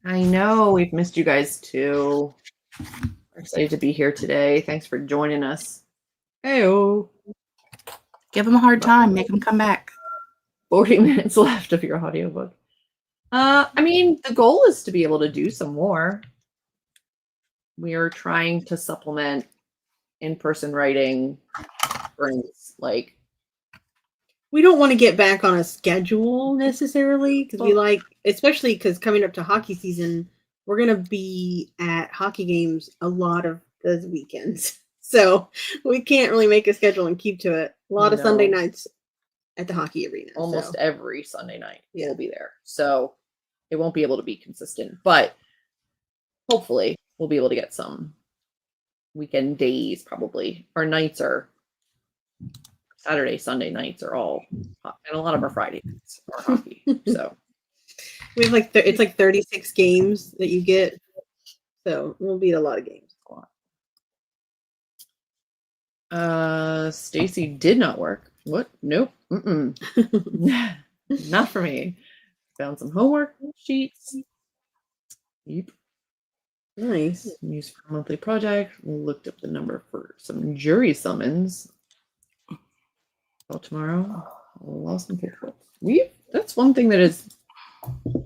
I know we've missed you guys too. We're excited to be here today. Thanks for joining us. Heyo. Give them a hard time. Make them come back. 40 minutes left of your audiobook. I mean, the goal is to be able to do some more. We are trying to supplement in-person writing. Like, we don't want to get back on a schedule necessarily because we like, especially because coming up to hockey season, we're going to be at hockey games a lot of those weekends. So we can't really make a schedule and keep to it. A lot of Sunday nights at the hockey arena. Almost every Sunday night we'll be there. So it won't be able to be consistent, but hopefully we'll be able to get some weekend days probably. Our nights are Saturday, Sunday nights are all, and a lot of our Friday nights are hockey. So we have like, it's like 36 games that you get. So we'll be at a lot of games. Stacy did not work. What? Nope. Not for me. Found some homework sheets. Yep. Nice. Used for a monthly project. Looked up the number for some jury summons. Well, tomorrow. Lost some paper. That's one thing that has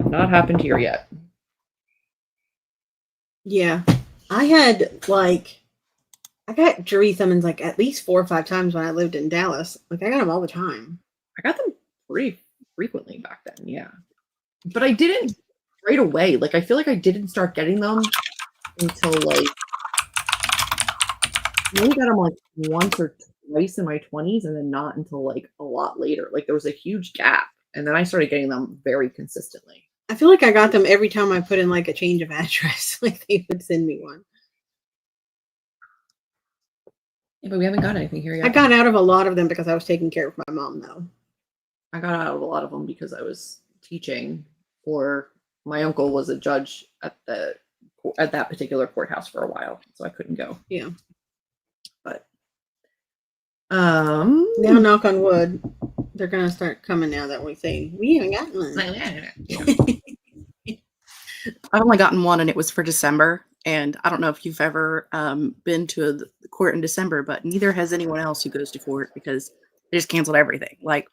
not happened here yet. Yeah. I got jury summons like at least 4 or 5 times when I lived in Dallas. Like I got them all the time. I got them pretty frequently back then, yeah. But I didn't right away. Like I feel like I didn't start getting them until like I only got them like once or twice in my 20s, and then not until like a lot later. Like there was a huge gap, and then I started getting them very consistently. I feel like I got them every time I put in like a change of address. Like they would send me one. Yeah, but we haven't got anything here yet. I got out of a lot of them because I was taking care of my mom, though. I got out of a lot of them because I was teaching, or my uncle was a judge at that particular courthouse for a while, so I couldn't go. Yeah. But now, knock on wood, they're gonna start coming now that we say we haven't gotten one. I've only gotten one, and it was for December. And I don't know if you've ever been to the court in December, but neither has anyone else who goes to court because they just canceled everything. Like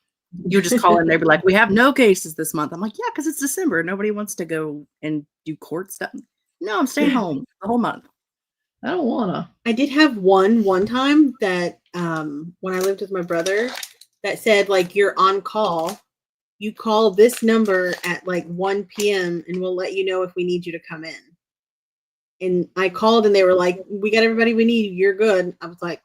You just call in, they'd be like, we have no cases this month. I'm like, yeah, because it's December. Nobody wants to go and do court stuff. No, I'm staying home the whole month. I don't wanna. I did have one time that when I lived with my brother that said like you're on call. You call this number at like 1 p.m. and we'll let you know if we need you to come in. And I called and they were like, we got everybody we need. You're good. I was like,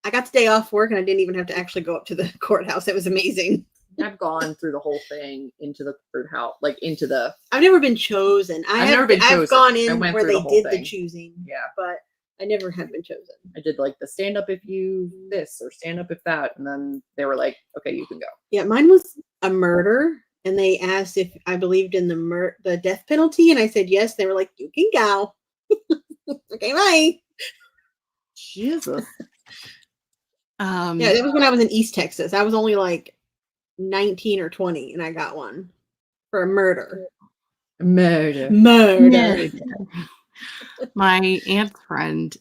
I got the day off work and I didn't even have to actually go up to the courthouse. It was amazing. I've gone through the whole thing into the courthouse, like into the. I've never been chosen. I've gone in where they did the choosing. Yeah. But I never have been chosen. I did like the stand up if you this or stand up if that. And then they were like, okay, you can go. Yeah, mine was a murder. And they asked if I believed in the death penalty. And I said yes. They were like, you can go. Okay, bye. Jesus. Yeah, that was when I was in East Texas. I was only like 19 or 20 and I got one for a murder. Murder. My aunt's friend,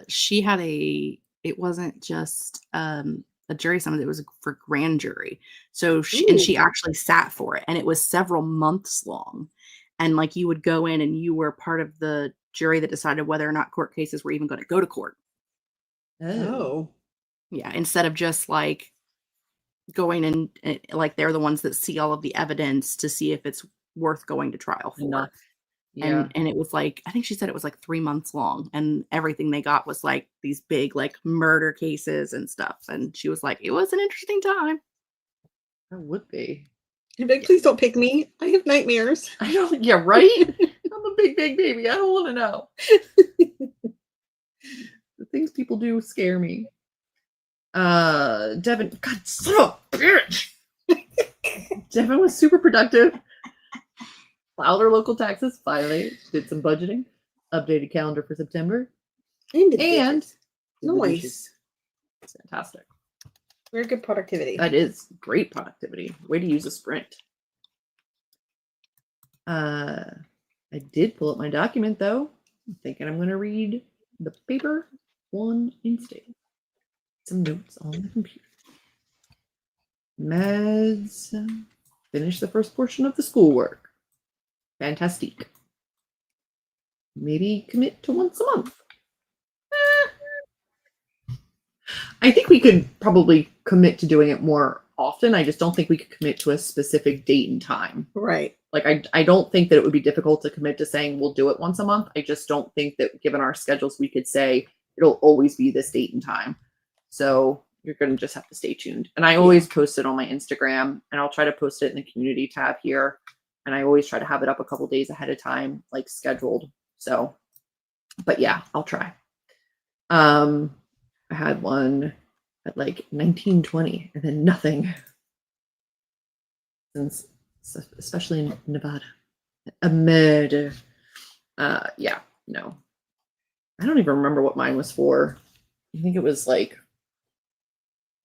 she had it wasn't just a jury summons, it was for grand jury. So she actually sat for it and it was several months long. And like you would go in and you were part of the jury that decided whether or not court cases were even going to go to court. Oh. Yeah, instead of just like going and like they're the ones that see all of the evidence to see if it's worth going to trial for. Yeah. And it was like, I think she said it was like 3 months long and everything they got was like these big like murder cases and stuff. And she was like, it was an interesting time. That would be. Like, please don't pick me. I have nightmares. I don't. Yeah, right. I'm a big baby. I don't want to know. The things people do scare me. Devin, God, son of a bitch. Devin was super productive. Filed her local taxes, finally did some budgeting, updated calendar for September, and noise. It's fantastic. Very good productivity. That is great productivity. Way to use a sprint. I did pull up my document though. I'm thinking I'm going to read the paper one instead. Some notes on the computer. Meds. Finish the first portion of the schoolwork. Fantastic. Maybe commit to once a month. I think we could probably commit to doing it more often. I just don't think we could commit to a specific date and time. Right. Like, I don't think that it would be difficult to commit to saying we'll do it once a month. I just don't think that given our schedules, we could say it'll always be this date and time. So you're going to just have to stay tuned. And I always post it on my Instagram, and I'll try to post it in the community tab here. And I always try to have it up a couple days ahead of time, like scheduled. So, but yeah, I'll try. I had one at like 1920 and then nothing. Since, especially in Nevada. A murder. Yeah, no. I don't even remember what mine was for. I think it was like,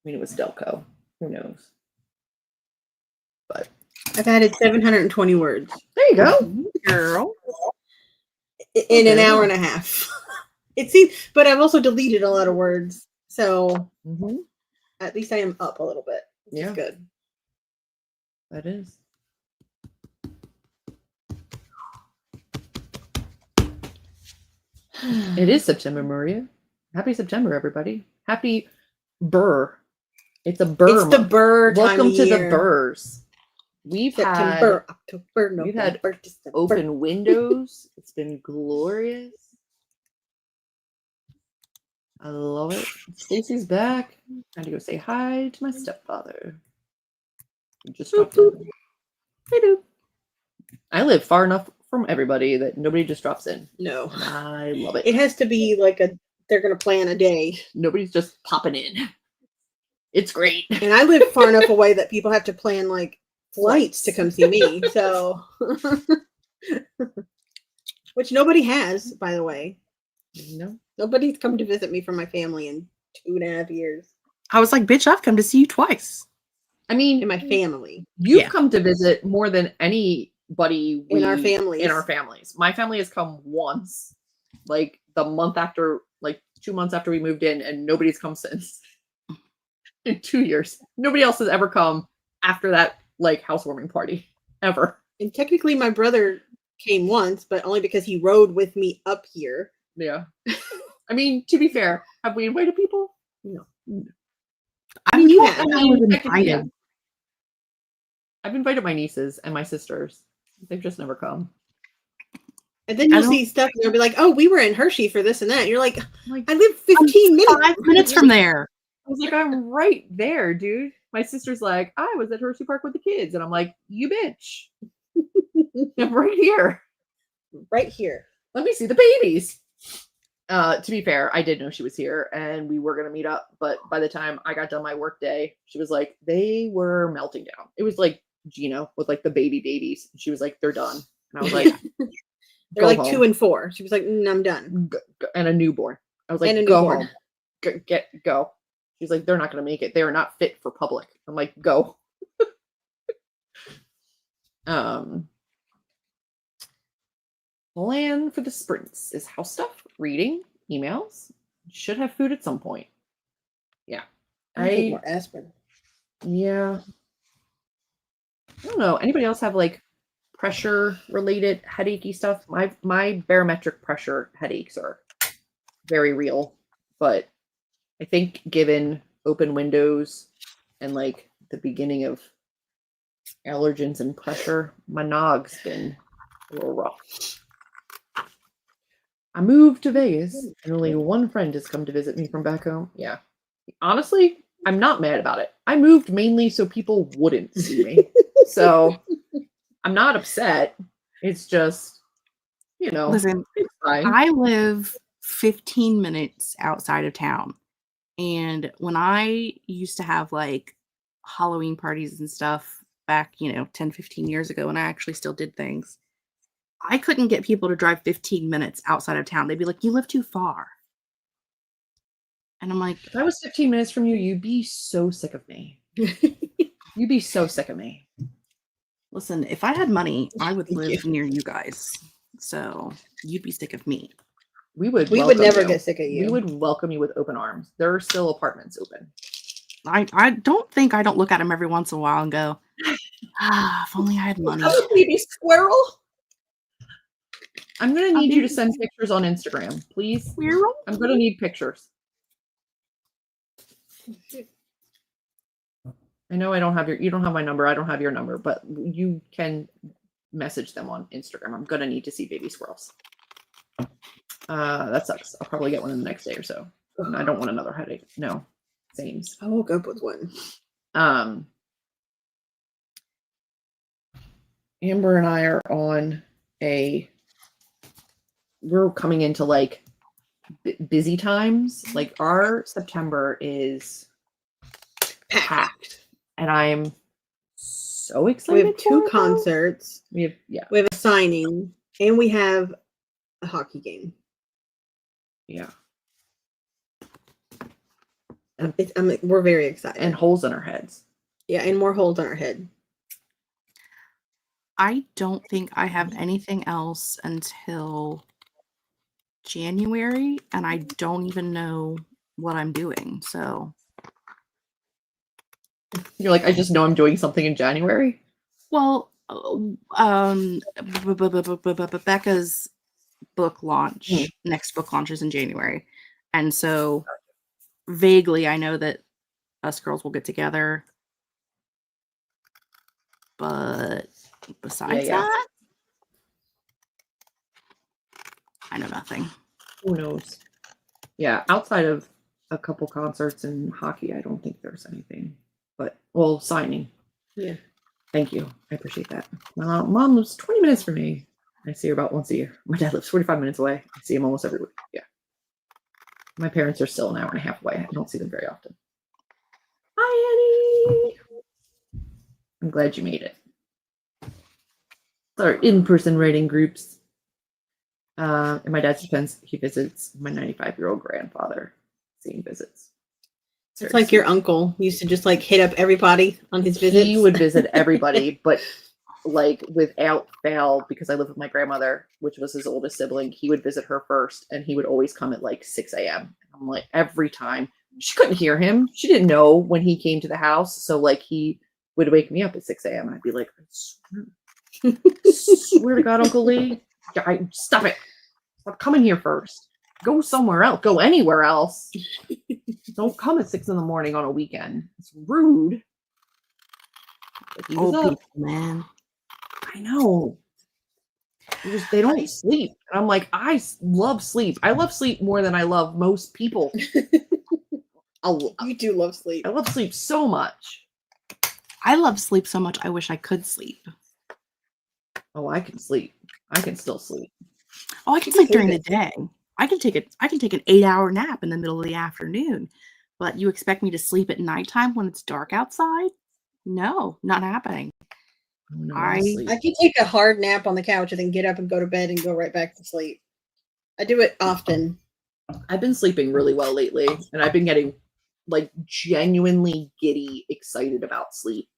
it was Delco. Who knows? But I've added 720 words. There you go, girl. In an hour and a half. It seems, but I've also deleted a lot of words. So at least I am up a little bit. Which is good. That is. It is September, Maria. Happy September, everybody. Happy Burr. It's a Burr. It's the Burr time Welcome of to year. the Burrs. We've September, had October, November, we've had December. open windows. It's been glorious. I love it. Stacy's back. Time to go say hi to my stepfather. He just dropped in. Hey, dude. I live far enough from everybody that nobody just drops in. No. I love it. It has to be like they're going to plan a day. Nobody's just popping in. It's great. And I live far enough away that people have to plan like flights to come see me. So, which nobody has, by the way. No. Nobody's come to visit me from my family in 2.5 years. I was like, bitch, I've come to see you twice. I mean, In my family. you've come to visit more than anybody In our families. In our families. My family has come once, like the month after, like 2 months after we moved in, and nobody's come since. in 2 years. Nobody else has ever come after that like housewarming party ever. And technically, my brother came once, but only because he rode with me up here. Yeah. I mean, to be fair, have we invited people? No. I mean, you don't have. think I I mean, was technically, yeah. invited. I've invited my nieces and my sisters. They've just never come. And then I you'll don't- see stuff and they'll be like, oh, we were in Hershey for this and that. And you're like, Like, I live 15 minutes. 5 minutes from there. I was like, I'm right there, dude. My sister's like, I was at Hershey Park with the kids. And I'm like, you bitch. I'm right here. Right here. Let me see the babies. To be fair, I did know she was here and we were going to meet up. But by the time I got done my work day, she was like, they were melting down. It was like Gino with like the babies. She was like, they're done. And I was like, They're like 2 and 4. She was like, I'm done. And a newborn. I was like, And a go newborn. home. Go. She's like, they're not going to make it. They are not fit for public. I'm like, go. Plan for the sprints is house stuff, reading, emails. Should have food at some point. Yeah. I need more aspirin. Yeah. I don't know. Anybody else have like pressure related headachy stuff? My barometric pressure headaches are very real, but I think given open windows and like the beginning of allergens and pressure, my nog's been a little rough. I moved to Vegas and only one friend has come to visit me from back home. Yeah. Honestly, I'm not mad about it. I moved mainly so people wouldn't see me. So I'm not upset. It's just, Listen, it's fine. I live 15 minutes outside of town. And when I used to have like Halloween parties and stuff back, 10, 15 years ago, when I actually still did things, I couldn't get people to drive 15 minutes outside of town. They'd be like, you live too far. And I'm like, If I was 15 minutes from you, you'd be so sick of me. You'd be so sick of me. listen, if I had money, I would Thank live near you guys. So you'd be sick of me. We would never you. get sick of you. We would welcome you with open arms. There are still apartments open. I don't think I don't look at them every once in a while and go, if only I had money. Oh, baby squirrel. I'm gonna need you to send pictures on Instagram, please. Squirrel? I'm gonna need pictures. I know I don't have you don't have my number. I don't have your number, but you can message them on Instagram. I'm gonna need to see baby squirrels. That sucks. I'll probably get one in the next day or so. And I don't want another headache. No. Same. I woke up with one. Amber and I are on we're coming into like busy times. Like our September is packed, and I'm so excited. We have 2 concerts. We have We have a signing, and we have a hockey game. Yeah. We're very excited. And holes in our heads. Yeah, and more holes in our head. I don't think I have anything else until January, and I don't even know what I'm doing. So, You're like, I just know I'm doing something in January. well, Becca's book launch, next book launches in January, and so vaguely I know that us girls will get together, but besides that, I know nothing. Who knows? Yeah, outside of a couple concerts and hockey, I don't think there's anything. But signing. Yeah. Thank you. I appreciate that. My mom lives 20 minutes from me. I see her about once a year. My dad lives 45 minutes away. I see him almost every week. Yeah. My parents are still an hour and a half away. I don't see them very often. Hi, Annie. I'm glad you made it. Our in-person writing groups. In my dad's defense, he visits my 95-year-old grandfather. Seeing visits. It's like your uncle used to just like hit up everybody on his visits. He would visit everybody, but like without fail, because I live with my grandmother, which was his oldest sibling, he would visit her first, and he would always come at like 6 a.m. I'm like, every time, she couldn't hear him. She didn't know when he came to the house. So like he would wake me up at 6 a.m. and I'd be like, swear to God, Uncle Lee, stop it. Stop coming here first. Go somewhere else. Go anywhere else. Don't come at 6 in the morning on a weekend. It's rude. But he was Old up. people, man. I know. They don't sleep. And I'm like, I love sleep. I love sleep more than I love most people. You do love sleep. I love sleep so much. I love sleep so much. I wish I could sleep. Oh, I can sleep. I can still sleep. Oh, I can sleep during the day. I can take an 8-hour nap in the middle of the afternoon. But you expect me to sleep at nighttime when it's dark outside? No, not happening. Oh, no, I can take a hard nap on the couch and then get up and go to bed and go right back to sleep. I do it often. I've been sleeping really well lately, and I've been getting like genuinely giddy excited about sleep.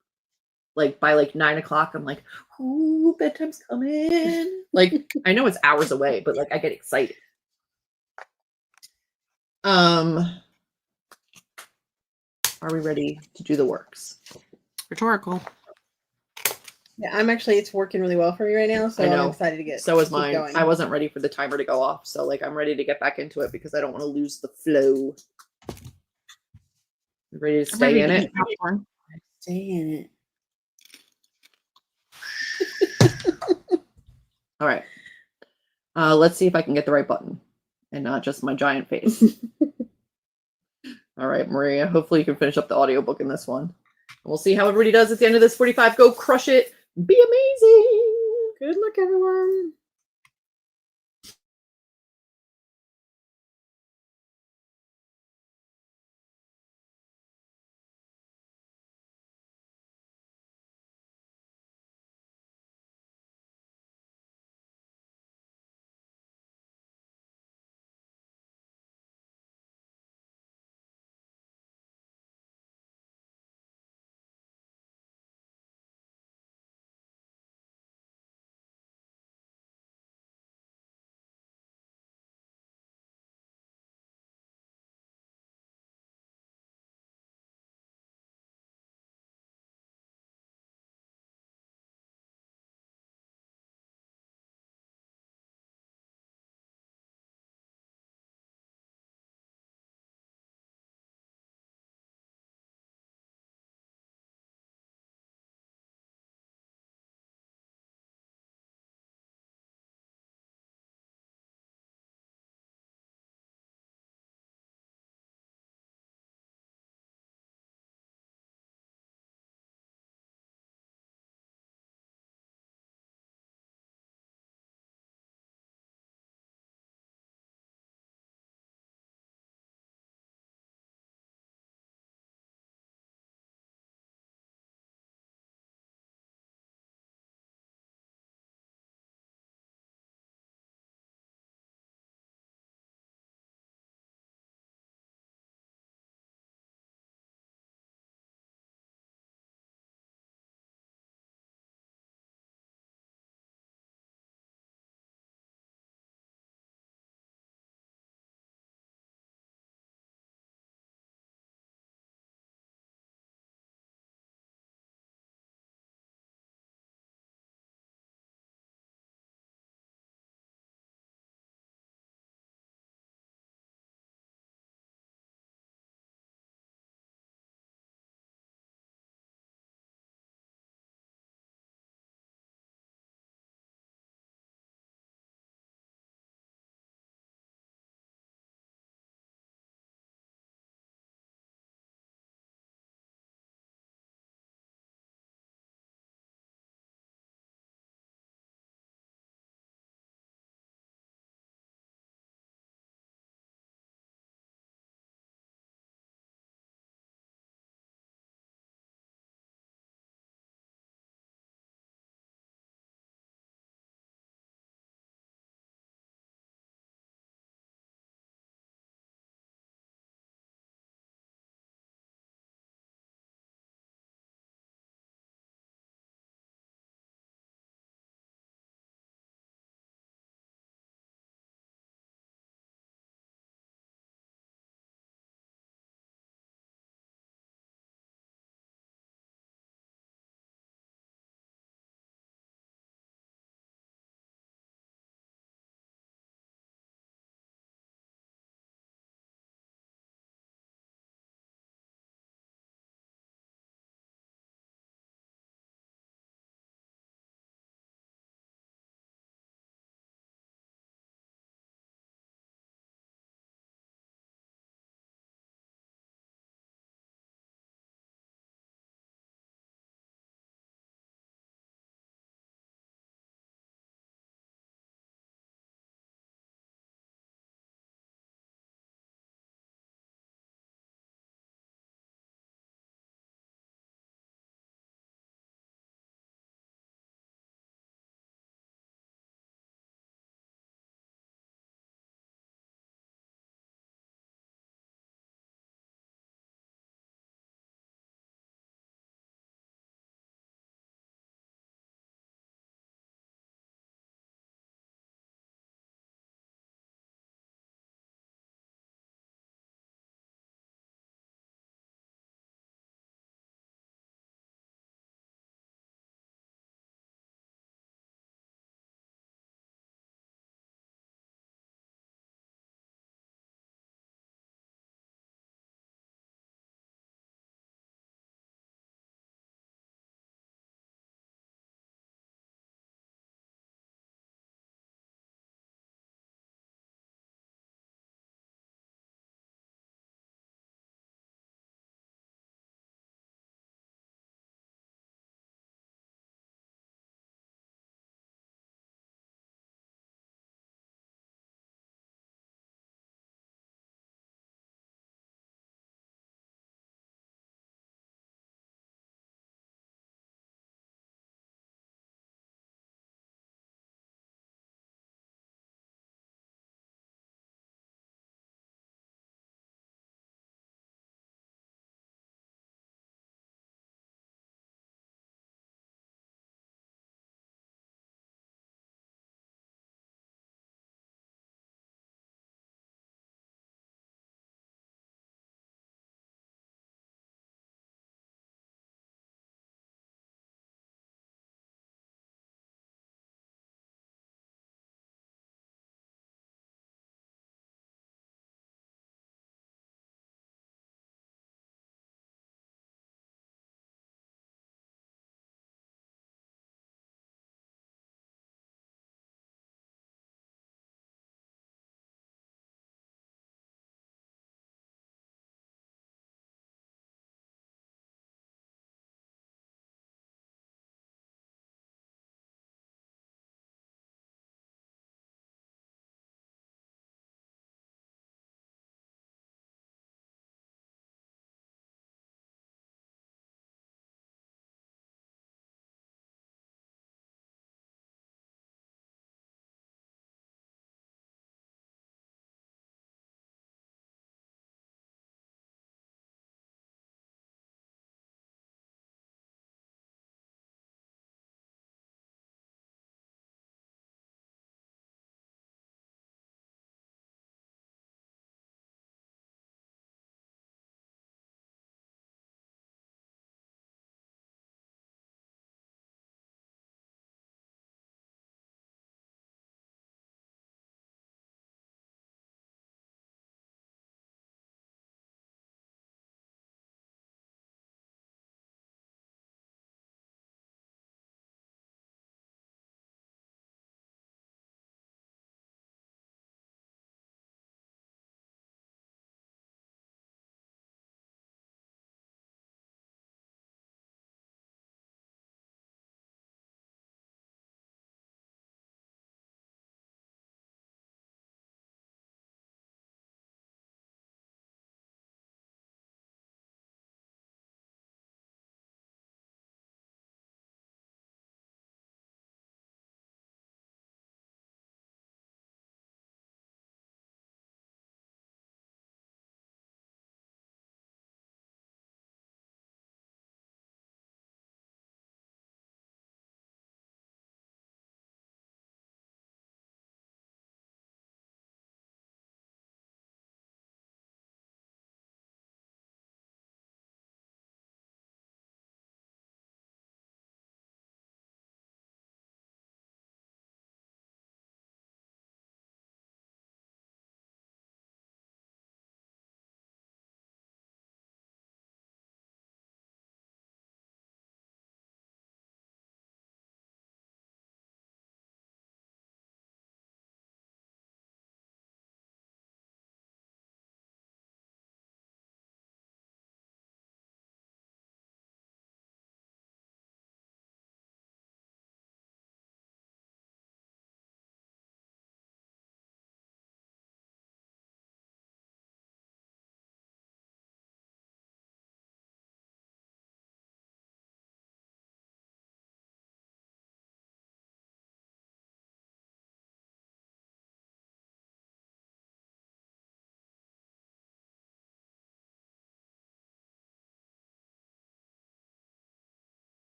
Like by like 9 o'clock, I'm like, ooh, bedtime's coming. Like I know it's hours away, but like I get excited. Are we ready to do the works? rhetorical. Yeah, it's working really well for me right now, so I'm excited to get. So is mine. Going. I wasn't ready for the timer to go off, so like I'm ready to get back into it because I don't want to lose the flow. You ready to stay in it? Popcorn. Stay in it. All right. Let's see if I can get the right button and not just my giant face. All right, Maria, hopefully you can finish up the audiobook in this one. We'll see how everybody does at the end of this 45. Go crush it. Be amazing. Good luck, everyone.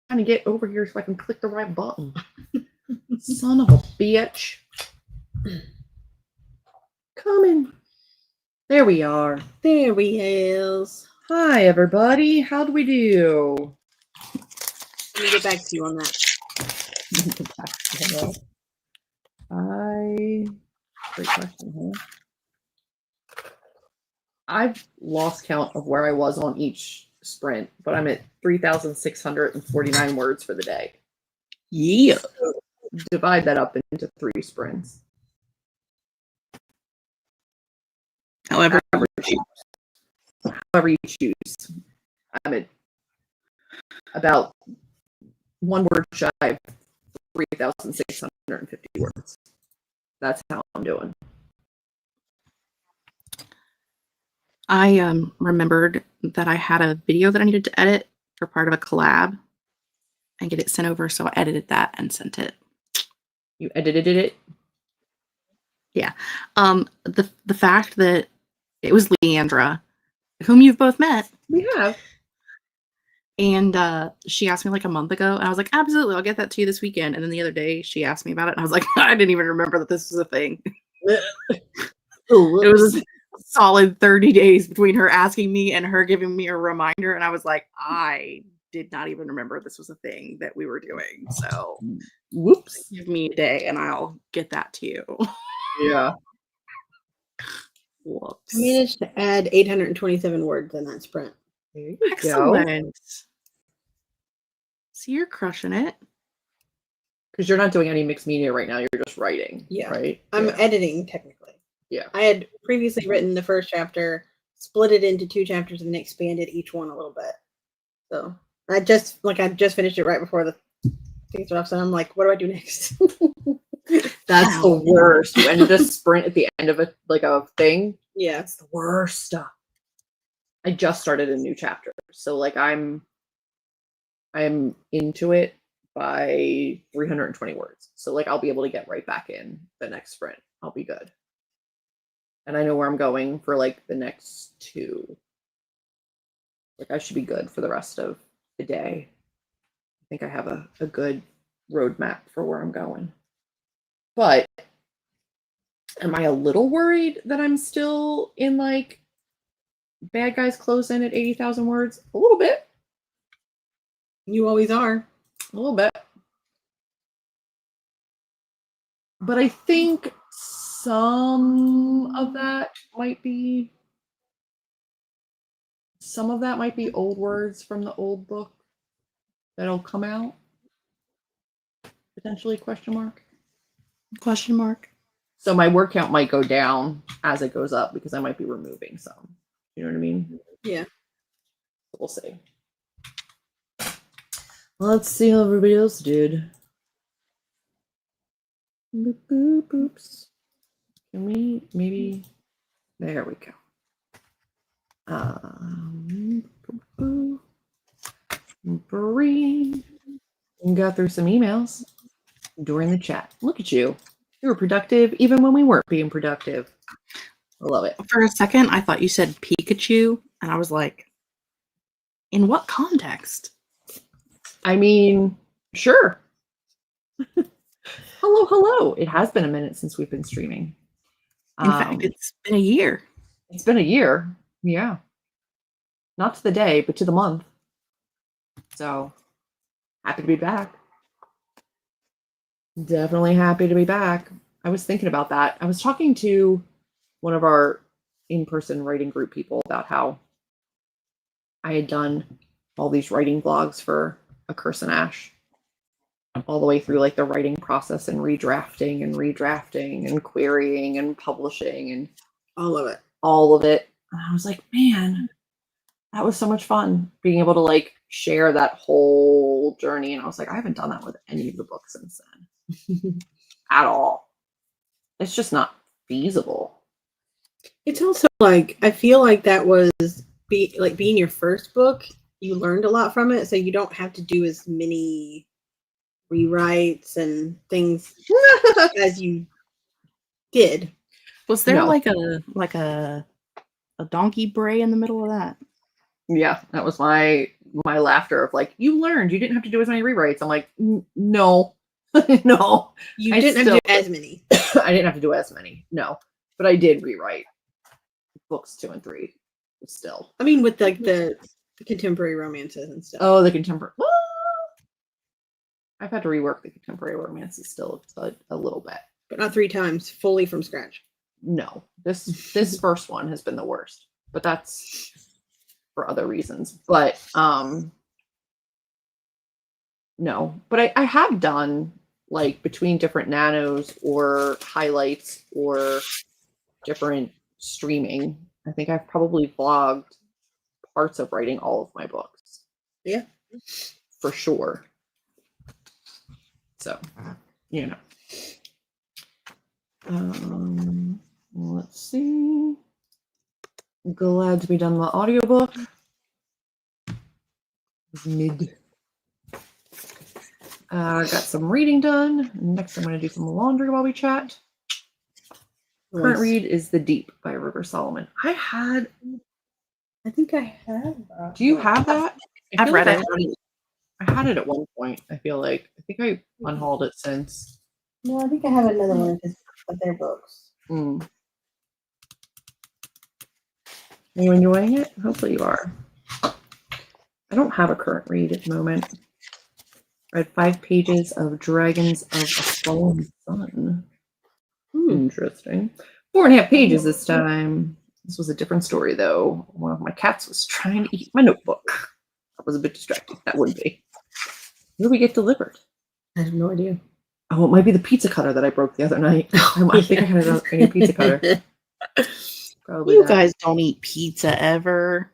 trying to get over here so I can click the right button. Son of a bitch. Coming. There we are. There we is. Hi, everybody. How'd we do? Let me get back to you on that. Great question, huh? I've lost count of where I was on each sprint, but I'm at 3,649 words for the day. Yeah. So divide that up into 3 sprints. However you choose. I'm at about 1 word shy of 3,650 words. That's how I'm doing. I remembered that I had a video that I needed to edit for part of a collab and get it sent over, so I edited that and sent it. You edited it? Yeah. The fact that it was Leandra, whom you've both met. We have. And she asked me like a month ago, and I was like, absolutely, I'll get that to you this weekend. And then the other day she asked me about it, and I was like, I didn't even remember that this was a thing. It was a solid 30 days between her asking me and her giving me a reminder, and I was like, I did not even remember this was a thing that we were doing. So whoops. Give me a day and I'll get that to you. Yeah. Whoops. I managed to add 827 words in that sprint. There you Excellent. go. So you're crushing it. Because you're not doing any mixed media right now. You're just writing. Yeah. Right? I'm Yeah. editing technically. Yeah. I had previously written the first chapter, split it into 2 chapters, and then expanded each one a little bit. So I just finished it right before the things were off. So I'm like, what do I do next? That's the worst. You ended a sprint at the end of a thing. Yeah. That's the worst. I just started a new chapter. So like I'm into it by 320 words. So like I'll be able to get right back in the next sprint. I'll be good. And I know where I'm going for like the next 2. Like I should be good for the rest of the day. I think I have a good roadmap for where I'm going. But am I a little worried that I'm still in like bad guys close in at 80,000 words? A little bit. You always are. A little bit. But I think some of that might be old words from the old book that'll come out. Potentially ? Question mark. So my word count might go down as it goes up because I might be removing some. You know what I mean? Yeah. We'll see. Let's see how everybody else did. Boop, boop, boops. Can we maybe? There we go. Bree got through some emails during the chat. Look at you. You were productive even when we weren't being productive. I love it. For a second, I thought you said Pikachu, and I was like, in what context? I mean, sure. Hello. It has been a minute since we've been streaming. In fact, it's been a year. It's been a year. Yeah. Not to the day, but to the month. So, happy to be back. Definitely happy to be back. I was thinking about that. I was talking to one of our in-person writing group people about how I had done all these writing vlogs for A Curse and Ash, all the way through like the writing process and redrafting and querying and publishing and All of it. And I was like, man, that was so much fun being able to like share that whole journey. And I was like, I haven't done that with any of the books since then at all. It's just not feasible. It's also like, I feel like that was being your first book, you learned a lot from it. So you don't have to do as many rewrites and things as you did. Was there like a donkey bray in the middle of that? Yeah, that was my my laughter of like, you learned you didn't have to do as many rewrites. I'm like, no, no, You I didn't have to do as many. I didn't have to do as many. No, but I did rewrite books 2 and 3. Still, I mean, with like the contemporary romances and stuff. oh, the contemporary. Well, I've had to rework the contemporary romances still a little bit, but not 3 times fully from scratch. No, this first one has been the worst, but that's for other reasons. But no, but I have done like between different nanos or highlights or different streaming. I think I've probably vlogged parts of writing all of my books. Yeah, for sure. So, you know. Let's see. Glad to be done the audiobook. Mid. Got some reading done. Next, I'm going to do some laundry while we chat. Current read is The Deep by River Solomon. I think I have that. Do you have that? I've read it. I had it at one point. I feel like. I think I unhauled it since. No, I think I have another one of their books. Are you enjoying it? Hopefully you are. I don't have a current read at the moment. Read 5 pages of Dragons of a Fallen Sun. Interesting. 4.5 pages this time. This was a different story, though. One of my cats was trying to eat my notebook. I was a bit distracted. That wouldn't be. When did we get delivered? I have no idea. Oh, it might be the pizza cutter that I broke the other night. I think I had a new pizza cutter. Probably you that. guys don't eat pizza ever.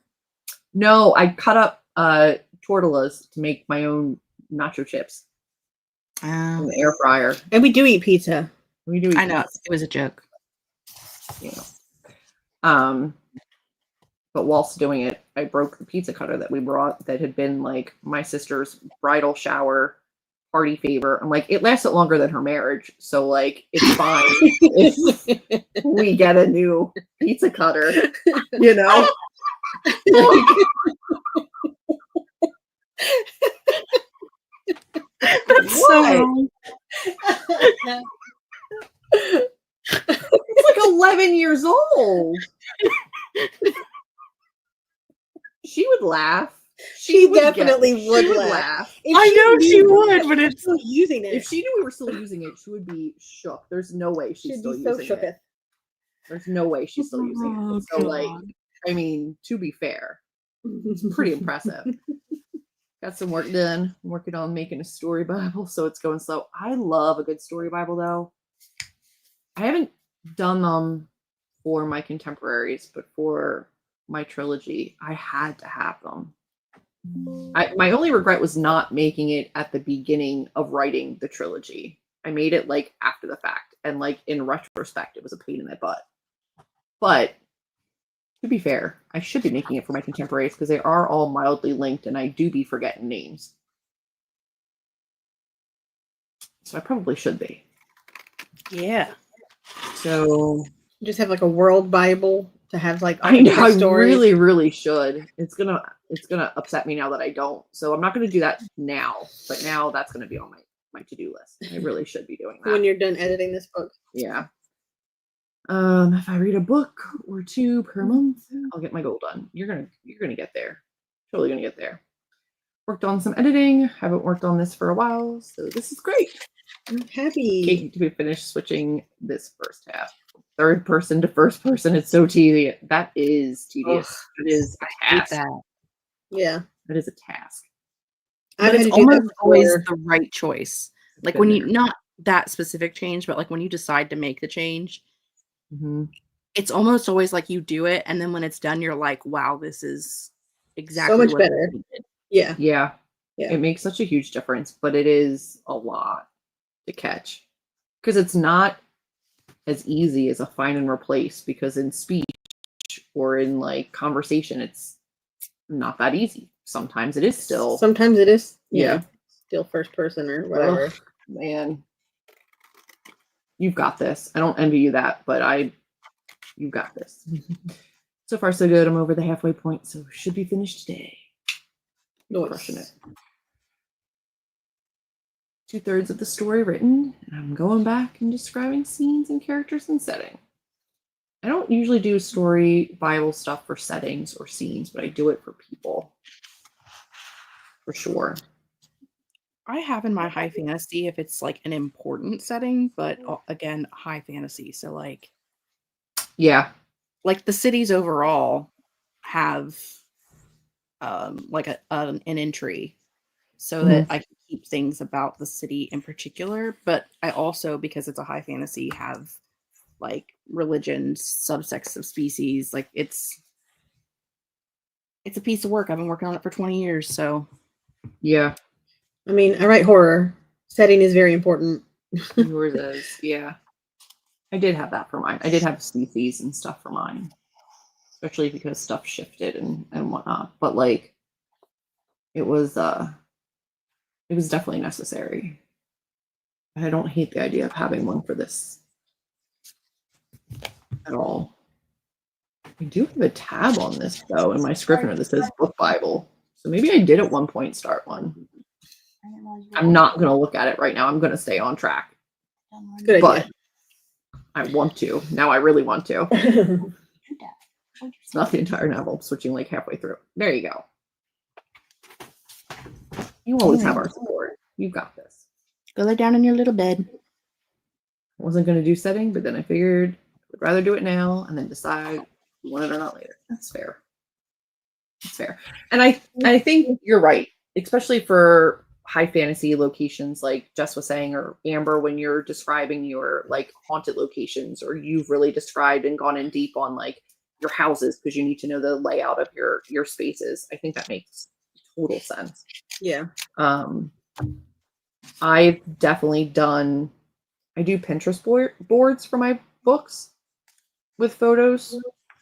No, I cut up tortillas to make my own nacho chips in the air fryer. And we do eat pizza. We do. Eat I know pizza. it was a joke. Yeah. But whilst doing it, I broke the pizza cutter that we brought that had been like my sister's bridal shower party favor. I'm like, it lasted longer than her marriage, so like it's fine if we get a new pizza cutter, you know. That's so wrong. It's like 11 years old. She would laugh. She definitely would laugh. I know she would, but it's still using it. If she knew we were still using it, she would be shook. There's no way she's still using it. There's no way she's still using it. So, like, I mean, to be fair, it's pretty impressive. Got some work done. I'm working on making a story Bible, so it's going slow. I love a good story Bible, though. I haven't done them for my contemporaries, but for my trilogy, I had to have them. My only regret was not making it at the beginning of writing the trilogy. I made it like after the fact, and like in retrospect, it was a pain in the butt. But to be fair, I should be making it for my contemporaries because they are all mildly linked, and I do be forgetting names. So I probably should be. Yeah. So just have like a world Bible to have like all I know, I stories. really should. It's gonna upset me now that I don't. So I'm not gonna do that now. But now that's gonna be on my to-do list. I really should be doing that when you're done editing this book. Yeah. If I read a book or 2 per month, I'll get my goal done. You're gonna get there. Totally gonna get there. Worked on some editing. Haven't worked on this for a while, so this is great. I'm happy. Kate, we finished switching this first half. Third person to first person. It's so tedious. That is tedious. Ugh, it is a task. Yeah. That is a task. But it's almost always the right choice. Like when you, not that specific change, but like when you decide to make the change, it's almost always like you do it. And then when it's done, you're like, wow, this is exactly so much better. Yeah. Yeah. It makes such a huge difference, but it is a lot to catch because it's not as easy as a find and replace, because in speech or in like conversation, it's not that easy. Sometimes it is still. Sometimes it is. Yeah. Still first person or whatever. Ugh, man. You've got this. I don't envy you that, but you've got this. So far, so good. I'm over the halfway point, so should be finished today. Crushing it. 2/3 of the story written, and I'm going back and describing scenes and characters and setting. I don't usually do story Bible stuff for settings or scenes, but I do it for people. For sure. I have in my high fantasy if it's like an important setting, but again, high fantasy. So Yeah. like the cities overall have like an entry so that I can keep things about the city in particular. But I also, because it's a high fantasy, have like religions, subsects of species. Like it's a piece of work. I've been working on it for 20 years. So Yeah. I mean, I write horror. Setting is very important. Yours is, yeah. I did have that for mine. I did have species and stuff for mine. Especially because stuff shifted and whatnot. But like it was definitely necessary. I don't hate the idea of having one for this at all. I do have a tab on this though in my Scrivener that says Book Bible. So maybe I did at one point start one. I'm not going to look at it right now. I'm going to stay on track. Good But idea. I want to. Now I really want to. It's not the entire novel. I'm switching like halfway through. There you go. You always have our support. You've got this. go lay down in your little bed. I wasn't going to do setting, but then I figured I would rather do it now and then decide if you want it or not later. That's fair. That's fair. And I think you're right, especially for high fantasy locations like Jess was saying, or Amber, when you're describing your like haunted locations, or you've really described and gone in deep on like your houses because you need to know the layout of your spaces. I think that makes total sense. Yeah. I've definitely I do Pinterest boards for my books with photos,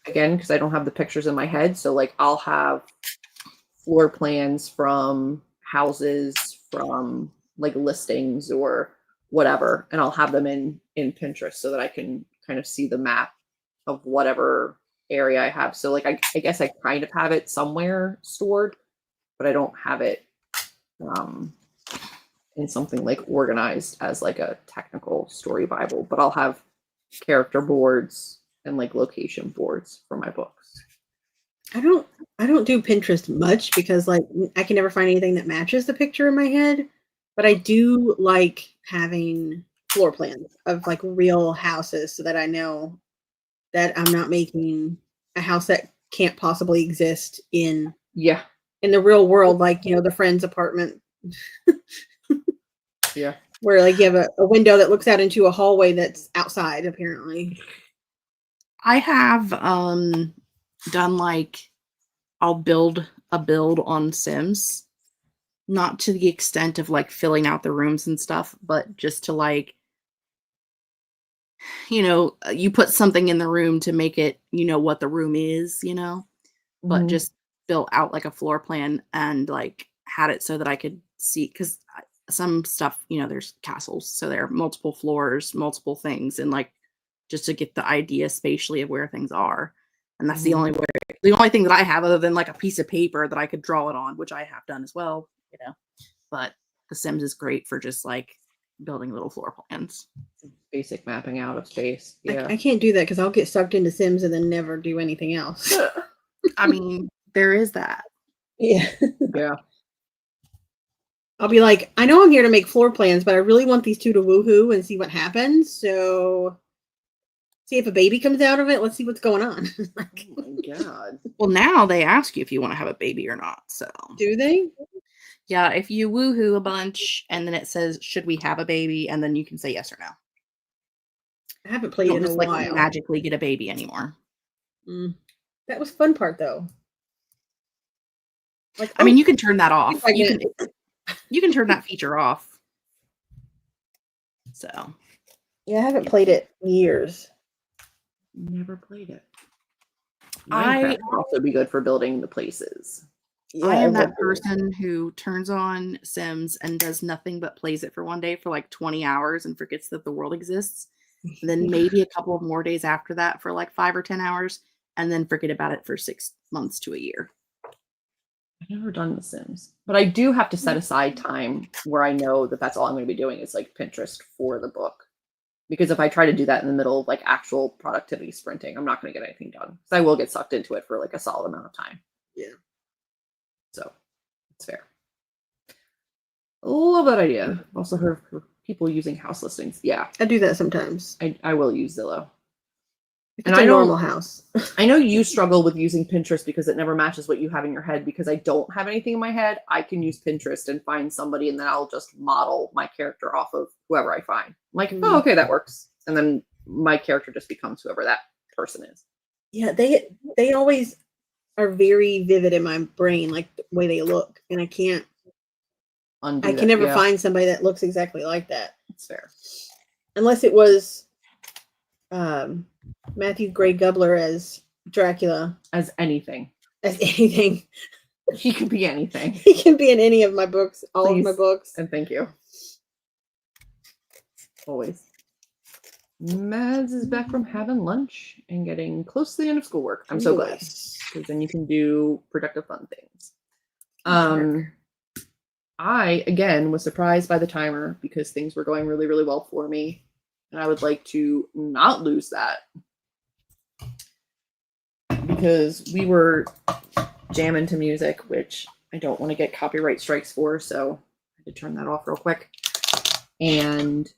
again, because I don't have the pictures in my head. So like I'll have floor plans from houses, from like listings or whatever, and I'll have them in Pinterest so that I can kind of see the map of whatever area I have. So like I guess I kind of have it somewhere stored, but I don't have it in something like organized as like a technical story Bible. But I'll have character boards and like location boards for my books. I don't do Pinterest much because like I can never find anything that matches the picture in my head, but I do like having floor plans of like real houses so that I know that I'm not making a house that can't possibly exist in the real world, like, you know, the friend's apartment. Yeah. Where like you have a window that looks out into a hallway that's outside, apparently. I have done like I'll build a build on Sims, not to the extent of like filling out the rooms and stuff, but just to like, you know, you put something in the room to make it, you know, what the room is, you know, but just built out like a floor plan and like had it so that I could see, because some stuff, you know, there's castles, so there are multiple floors, multiple things, and like just to get the idea spatially of where things are. And that's the only thing that I have other than like a piece of paper that I could draw it on, which I have done as well, you know. But The Sims is great for just like building little floor plans. Basic mapping out of space. Yeah. I can't do that because I'll get sucked into Sims and then never do anything else. I mean, there is that. Yeah. Yeah. I'll be like, I know I'm here to make floor plans, but I really want these two to woohoo and see what happens. So see if a baby comes out of it. Let's see what's going on. Oh my God. Well, now they ask you if you want to have a baby or not. So do they? Yeah, if you woohoo a bunch and then it says, should we have a baby? And then you can say yes or no. I haven't played You it don't in a just while. like magically get a baby anymore. That was fun part though. Like, I mean, you can turn that off. You can turn that feature off. So yeah, I haven't played it in years. Never played it. I Minecraft would also be good for building the places. Yeah, I am that person who turns on Sims and does nothing but plays it for one day for like 20 hours and forgets that the world exists. And then maybe a couple of more days after that for like 5 or 10 hours, and then forget about it for 6 months to a year. I never done The Sims, but I do have to set aside time where I know that that's all I'm going to be doing is like Pinterest for the book. Because if I try to do that in the middle of like actual productivity sprinting, I'm not going to get anything done. Because I will get sucked into it for like a solid amount of time. Yeah. So it's fair. Love that idea. I've also heard of people using house listings. Yeah, I do that sometimes. I will use Zillow. If And it's I a know- normal house. I know you struggle with using Pinterest because it never matches what you have in your head. Because I don't have anything in my head, I can use Pinterest and find somebody, and then I'll just model my character off of whoever I find. I'm like, oh, okay, that works. And then my character just becomes whoever that person is. Yeah, they always are very vivid in my brain, like the way they look, and I can never find somebody that looks exactly like that. It's fair. Unless it was Matthew Gray Gubler as Dracula. As anything. As anything. He could be anything. He can be in any of my books, all of my books. And thank you. Always. Mads is back from having lunch and getting close to the end of schoolwork. I'm so glad. Because then you can do productive, fun things. I, again, was surprised by the timer because things were going really, really well for me. And I would like to not lose that. Because we were jamming to music, which I don't want to get copyright strikes for. So I had to turn that off real quick. And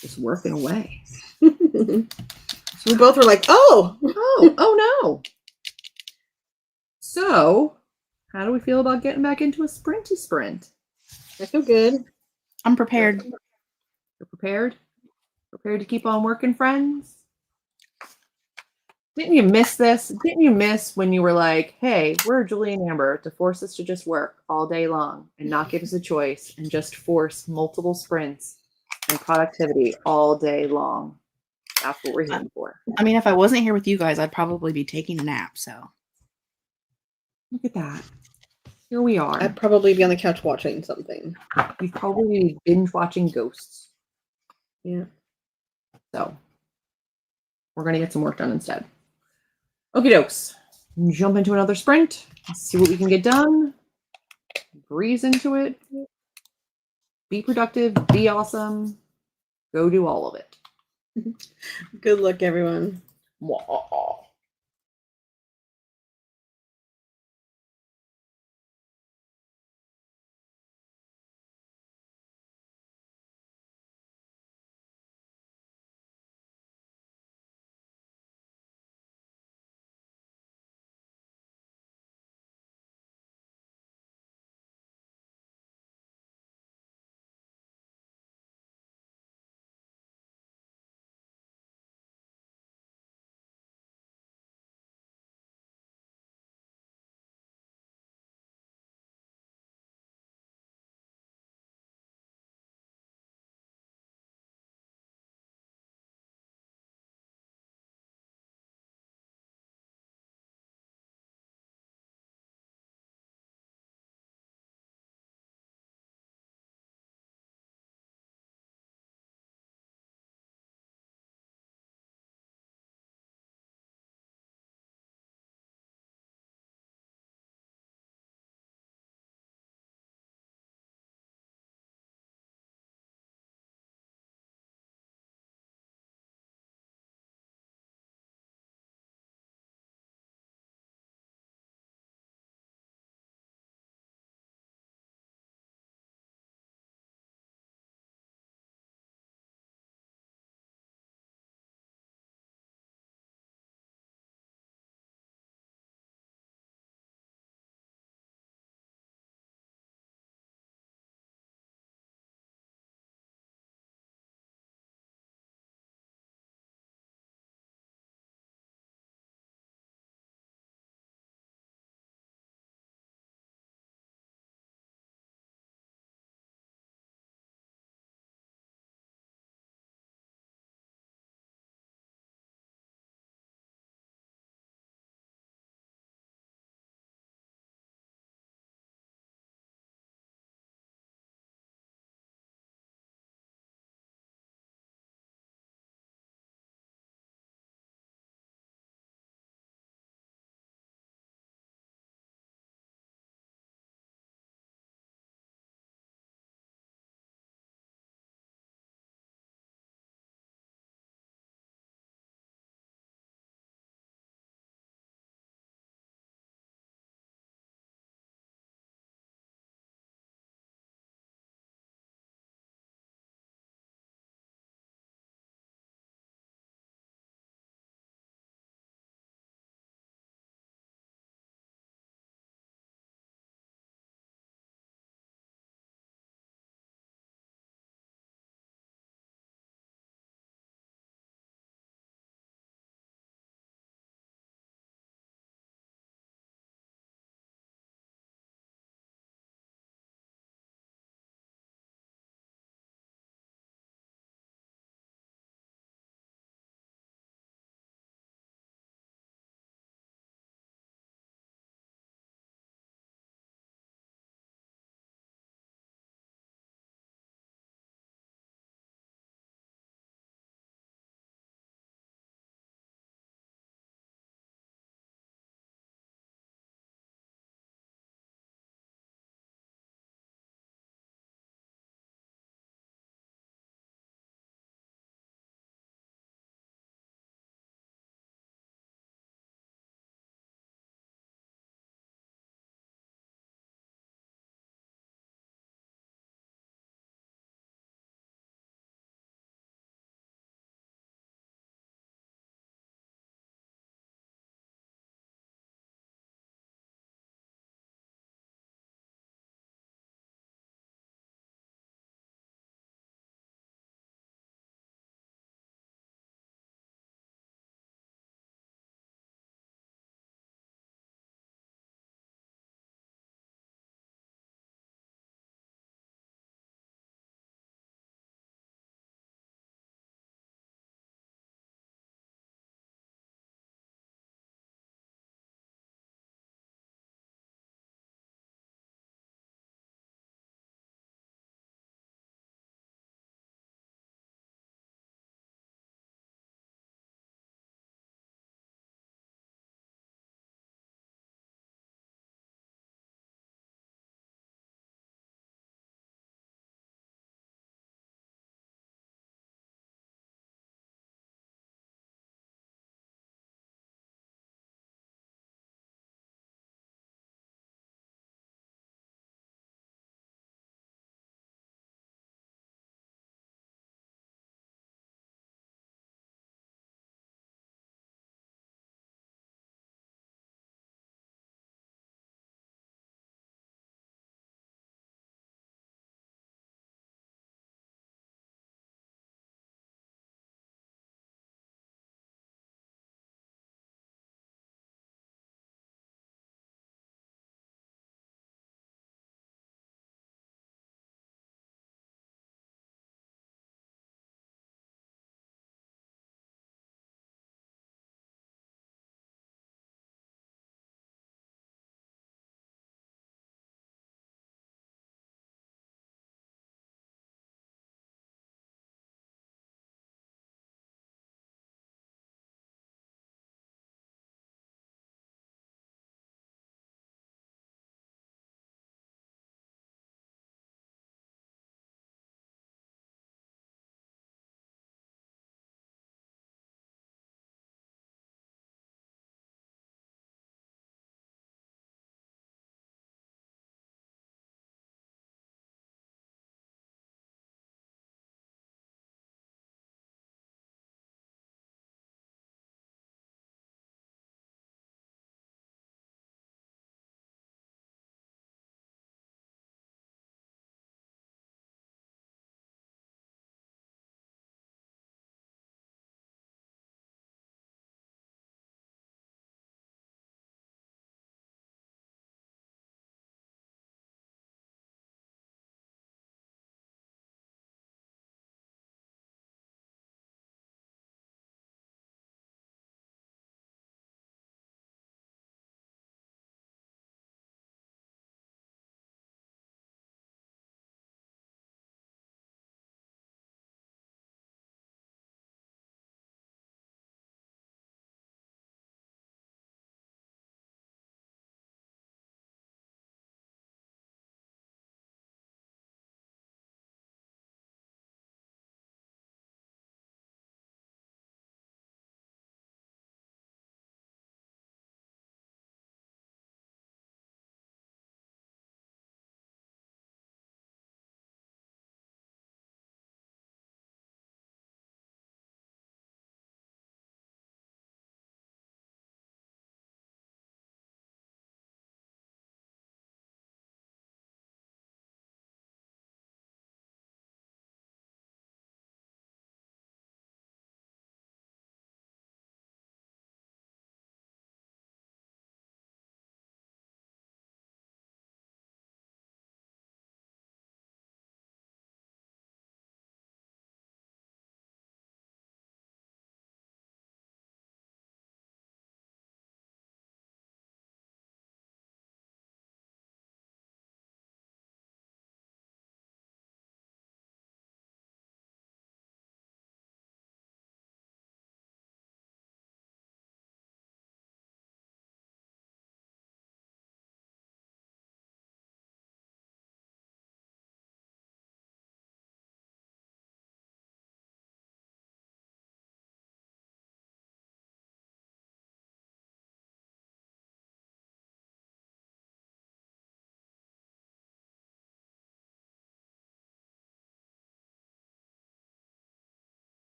just working away. So we both were like, oh no. So, how do we feel about getting back into a sprinty sprint? I feel good. I'm prepared. You're prepared? Prepared to keep on working, friends? Didn't you miss this? Didn't you miss when you were like, hey, we're Julie and Amber to force us to just work all day long and not give us a choice and just force multiple sprints and productivity all day long? That's what we're here for. I mean, if I wasn't here with you guys, I'd probably be taking a nap. So look at that. Here we are. I'd probably be on the couch watching something. We'd probably be binge watching Ghosts. Yeah. So we're going to get some work done instead. Okie dokes. Jump into another sprint. See what we can get done. Breeze into it. Be productive. Be awesome. Go do all of it. Good luck, everyone. Mwah.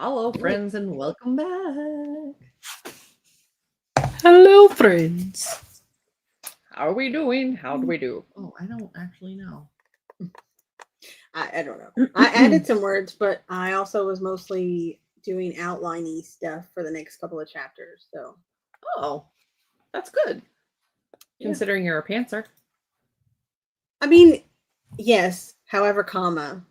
Hello, friends, and welcome back. Hello, friends. How are we doing? How do we do? Oh, I don't actually know. I don't know. I added some words, but I also was mostly doing outliney stuff for the next couple of chapters. So, Oh, that's good. Yeah. Considering you're a pantser. I mean, yes. However, comma,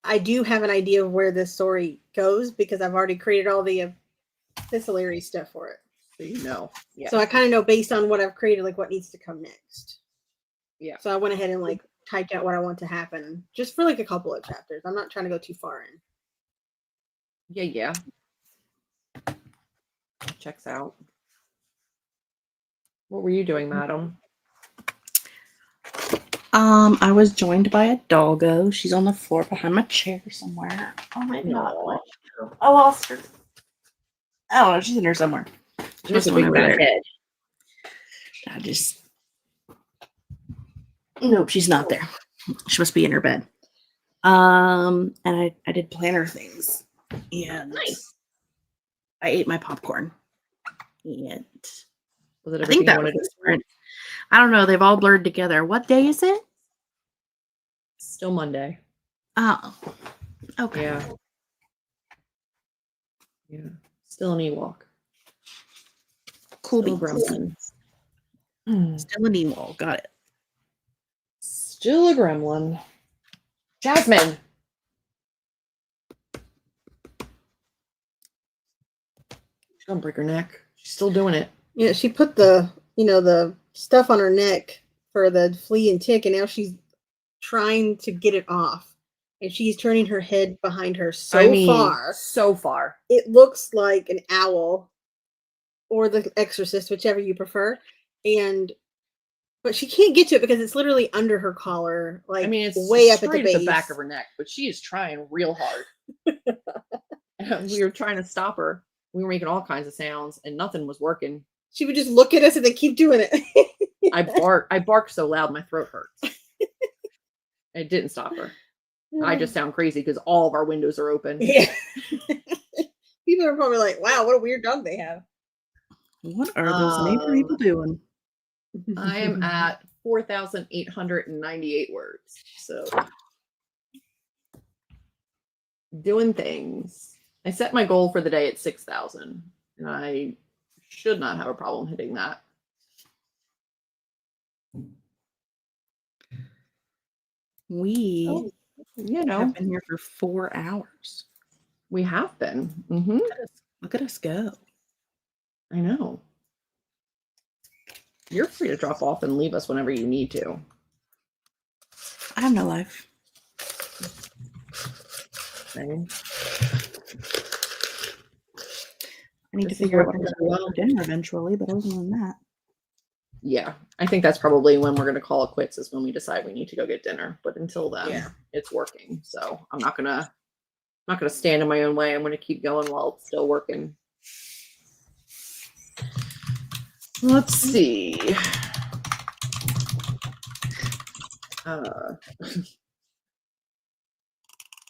I do have an idea of where this story goes because I've already created all the epistolary stuff for it. So you know. Yeah. So I kind of know based on what I've created, like what needs to come next. Yeah. So I went ahead and like typed out what I want to happen just for like a couple of chapters. I'm not trying to go too far in. Yeah. Checks out. What were you doing, madam? I was joined by a doggo. She's on the floor behind my chair somewhere. Oh my god. Aw. I lost her. I don't know. She's in there somewhere. She must Just a have went big over fat there. head. I just. Nope, she's not there. She must be in her bed. And I did planner things. And Nice. I ate my popcorn. And Was it I think everything you that wanted was to do? different. I don't know. They've all blurred together. What day is it? Still Monday. Oh. Okay. Yeah. Still an Ewok. Cool Still a beans. gremlin. Still an emo. Got it. Still a gremlin. Jasmine. She's gonna break her neck. She's still doing it. Yeah, she put the stuff on her neck for the flea and tick, and now she's trying to get it off. And she's turning her head behind her so far. So far. It looks like an owl or the exorcist, whichever you prefer. But she can't get to it because it's literally under her collar, like It's way up at the straight base. at the back of her neck, but she is trying real hard. And we were trying to stop her. We were making all kinds of sounds, and nothing was working. She would just look at us and then keep doing it. I barked so loud my throat hurts. It didn't stop her. I just sound crazy because all of our windows are open. Yeah. People are probably like, "Wow, what a weird dog they have." What are those neighbor people doing? I am at 4,898 words. So doing things. I set my goal for the day at 6,000, and I should not have a problem hitting that. We have been here for 4 hours. We have been. Mm-hmm. Look at us go. I know. You're free to drop off and leave us whenever you need to. I have no life. Same. I need to This is figure out what I'm working going to well. do for dinner eventually, but other than that. Yeah, I think that's probably when we're going to call it quits, is when we decide we need to go get dinner. But until then, it's working. So I'm not gonna stand in my own way. I'm gonna keep going while it's still working. Let's see.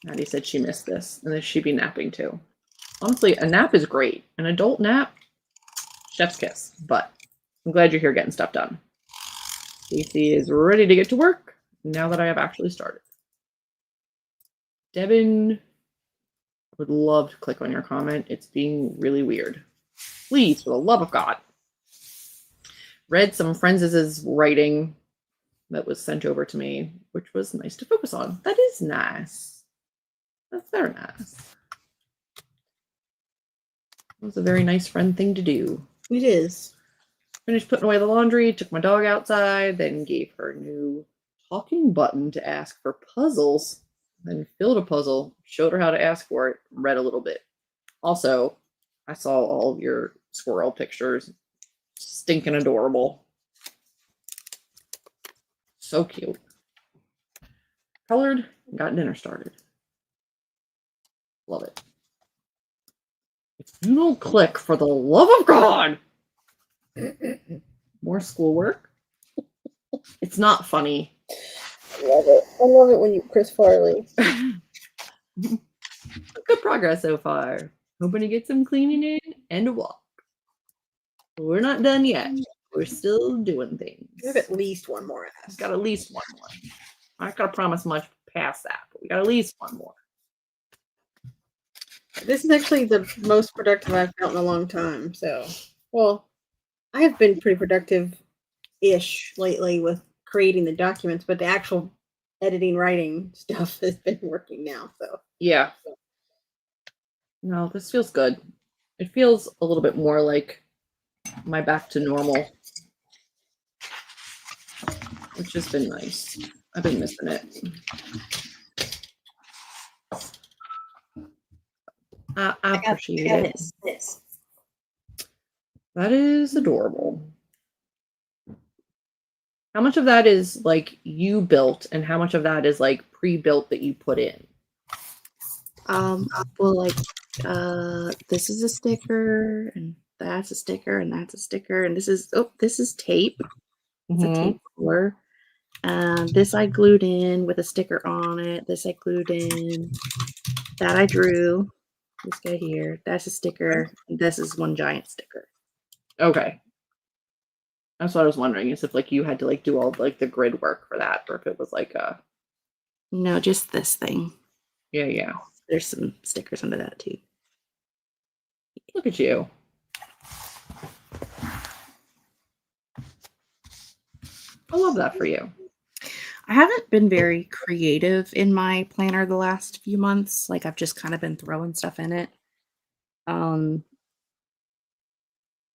Maddie said she missed this, and then she'd be napping too. Honestly, a nap is great. An adult nap, chef's kiss. But I'm glad you're here getting stuff done. Casey is ready to get to work now that I have actually started. Devin, would love to click on your comment. It's being really weird. Please, for the love of God. Read some friends' writing that was sent over to me, which was nice to focus on. That is nice. That's very nice. It was a very nice friend thing to do. It is. Finished putting away the laundry, took my dog outside, then gave her a new talking button to ask for puzzles, then filled a puzzle, showed her how to ask for it, read a little bit. Also, I saw all of your squirrel pictures. Stinking adorable. So cute. Colored, got dinner started. Love it. If you don't click, for the love of God! More schoolwork? It's not funny. I love it. I love it when you Chris Farley. Look at good progress so far. Hoping to get some cleaning in and a walk. We're not done yet. We're still doing things. We have at least one more We've ask. got at least one more. I'm not gonna promise much past that, but we got at least one more. This is actually the most productive I've felt in a long time. So, well, I have been pretty productive-ish lately with creating the documents, but the actual editing, writing stuff has been working now. So, Yeah. No, this feels good. It feels a little bit more like my back to normal, which has been nice. I've been missing it. I appreciate it. This. That is adorable. How much of that is like you built and how much of that is like pre-built that you put in? Well, like, this is a sticker, and that's a sticker, and that's a sticker, and this is tape. It's a tape core. This I glued in with a sticker on it. This I glued in. That I drew. This guy here. That's a sticker. This is one giant sticker. Okay. That's what I was wondering, is if like you had to like do all like the grid work for that, or if it was like a No, just this thing. yeah. There's some stickers under that too. Look at you. I love that for you. I haven't been very creative in my planner the last few months. Like I've just kind of been throwing stuff in it. Are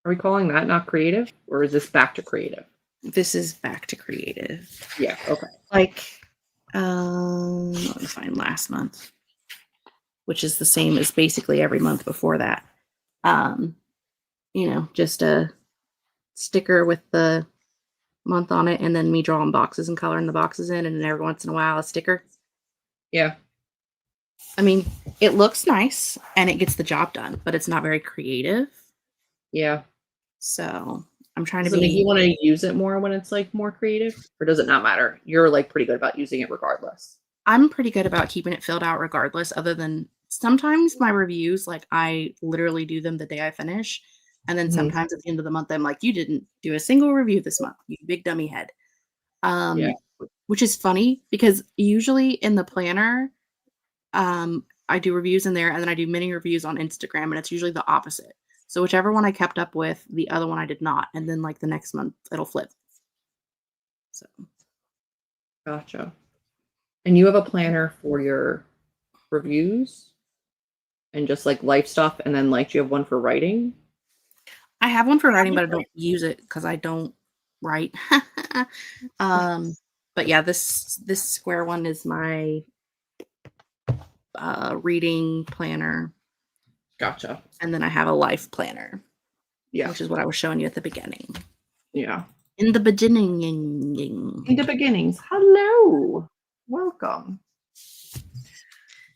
we calling that not creative, or is this back to creative? This is back to creative. Yeah. Okay. Like, let me find last month, which is the same as basically every month before that. Just a sticker with the month on it, and then me drawing boxes and coloring the boxes in, and then every once in a while a sticker. Yeah. I mean, it looks nice and it gets the job done, but it's not very creative. Yeah. So I'm trying Does to it be. make you want to use it more when it's like more creative, or does it not matter? You're like pretty good about using it regardless. I'm pretty good about keeping it filled out regardless, other than sometimes my reviews, like I literally do them the day I finish. And then sometimes at the end of the month, I'm like, you didn't do a single review this month, you big dummy head. Yeah. Which is funny because usually in the planner, I do reviews in there and then I do mini reviews on Instagram, and it's usually the opposite. So whichever one I kept up with, the other one I did not. And then like the next month it'll flip. So Gotcha. And you have a planner for your reviews and just like life stuff, and then like do you have one for writing? I have one for writing, but I don't use it because I don't write. But yeah, this square one is my reading planner. Gotcha. And then I have a life planner. Yeah. Which is what I was showing you at the beginning. Yeah. In the beginning. In the beginnings. Hello. Welcome.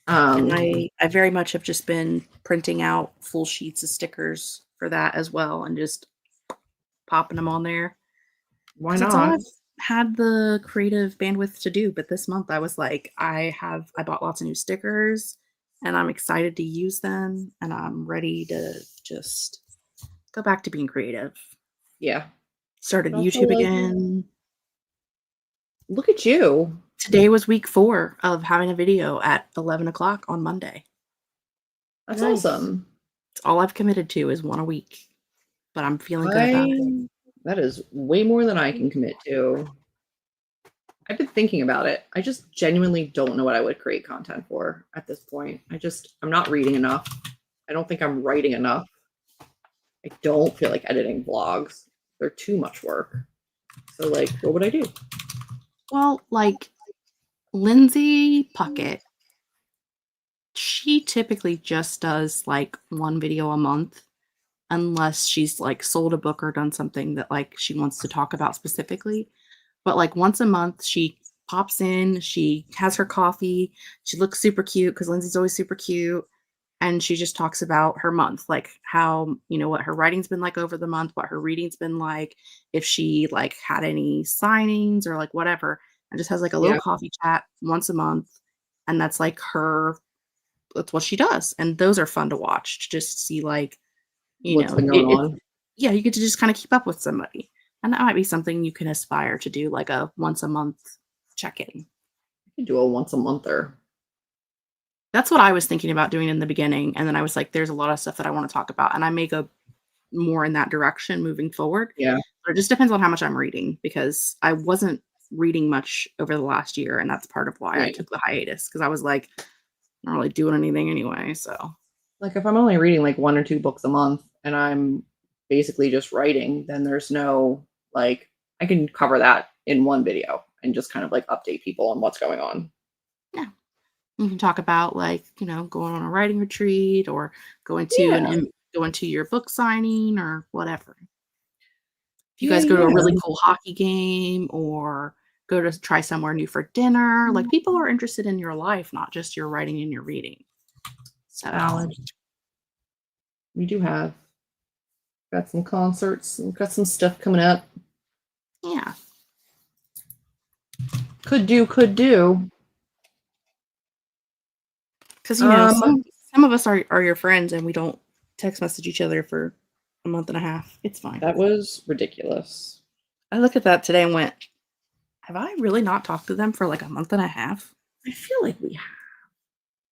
And I very much have just been printing out full sheets of stickers for that as well, and just popping them on there. Why not? That's all I've had the creative bandwidth to do. But this month I was like, I bought lots of new stickers and I'm excited to use them, and I'm ready to just go back to being creative. Yeah. Started YouTube again. Look at you. Today was week 4 of having a video at 11 o'clock on Monday. That's awesome. It's all I've committed to is one a week, but I'm feeling good about it. That is way more than I can commit to. I've been thinking about it. I just genuinely don't know what I would create content for at this point. I'm not reading enough. I don't think I'm writing enough. I don't feel like editing vlogs. They're too much work. So like, what would I do? Well, like Lindsay Puckett, she typically just does like one video a month, unless she's like sold a book or done something that like she wants to talk about specifically. But like once a month, she pops in, she has her coffee, she looks super cute because Lindsay's always super cute. And she just talks about her month, like how, what her writing's been like over the month, what her reading's been like, if she like had any signings or like whatever, and just has like a little coffee chat once a month. And that's like her that's what she does, and those are fun to watch to just see, like, What's been going on? yeah, you get to just kind of keep up with somebody, and that might be something you can aspire to do, like a once a month check-in. You can do a once a monther. That's what I was thinking about doing in the beginning, and then I was like, there's a lot of stuff that I want to talk about, and I may go more in that direction moving forward. Yeah. But it just depends on how much I'm reading, because I wasn't reading much over the last year, and that's part of why I Right. took the hiatus, because I was like, not really doing anything anyway. So Like if I'm only reading like 1 or 2 books a month and I'm basically just writing, then there's no like I can cover that in one video and just kind of like update people on what's going on. yeah, you can talk about, like, going on a writing retreat, or going to Yeah. going to your book signing, or whatever. If you Yeah, guys go to a yeah. really cool hockey game, or go to try somewhere new for dinner, like, people are interested in your life, not just your writing and your reading. So Valid. We do have got some concerts and got some stuff coming up. yeah, Could do. because Um, some of us are your friends, and we don't text message each other for a month and a half. It's fine. That was ridiculous. I looked at that today and went, have I really not talked to them for like a month and a half? I feel like we have.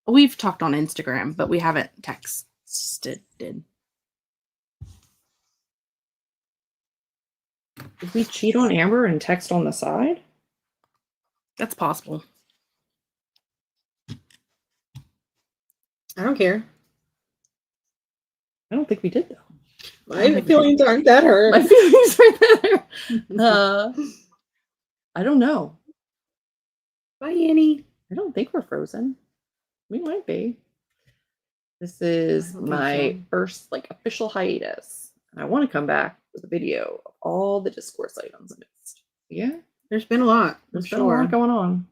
We've talked on Instagram, but we haven't texted. Did we cheat on Amber and text on the side? That's possible. I don't care. I don't think we did though. My feelings aren't that hurt. My feelings are there. I don't know. Bye, Annie. I don't think we're frozen. We might be. This is I don't think my so. first like official hiatus. And I want to come back with a video of all the discourse items I missed. Yeah, There's been a lot. there's been a lot going on.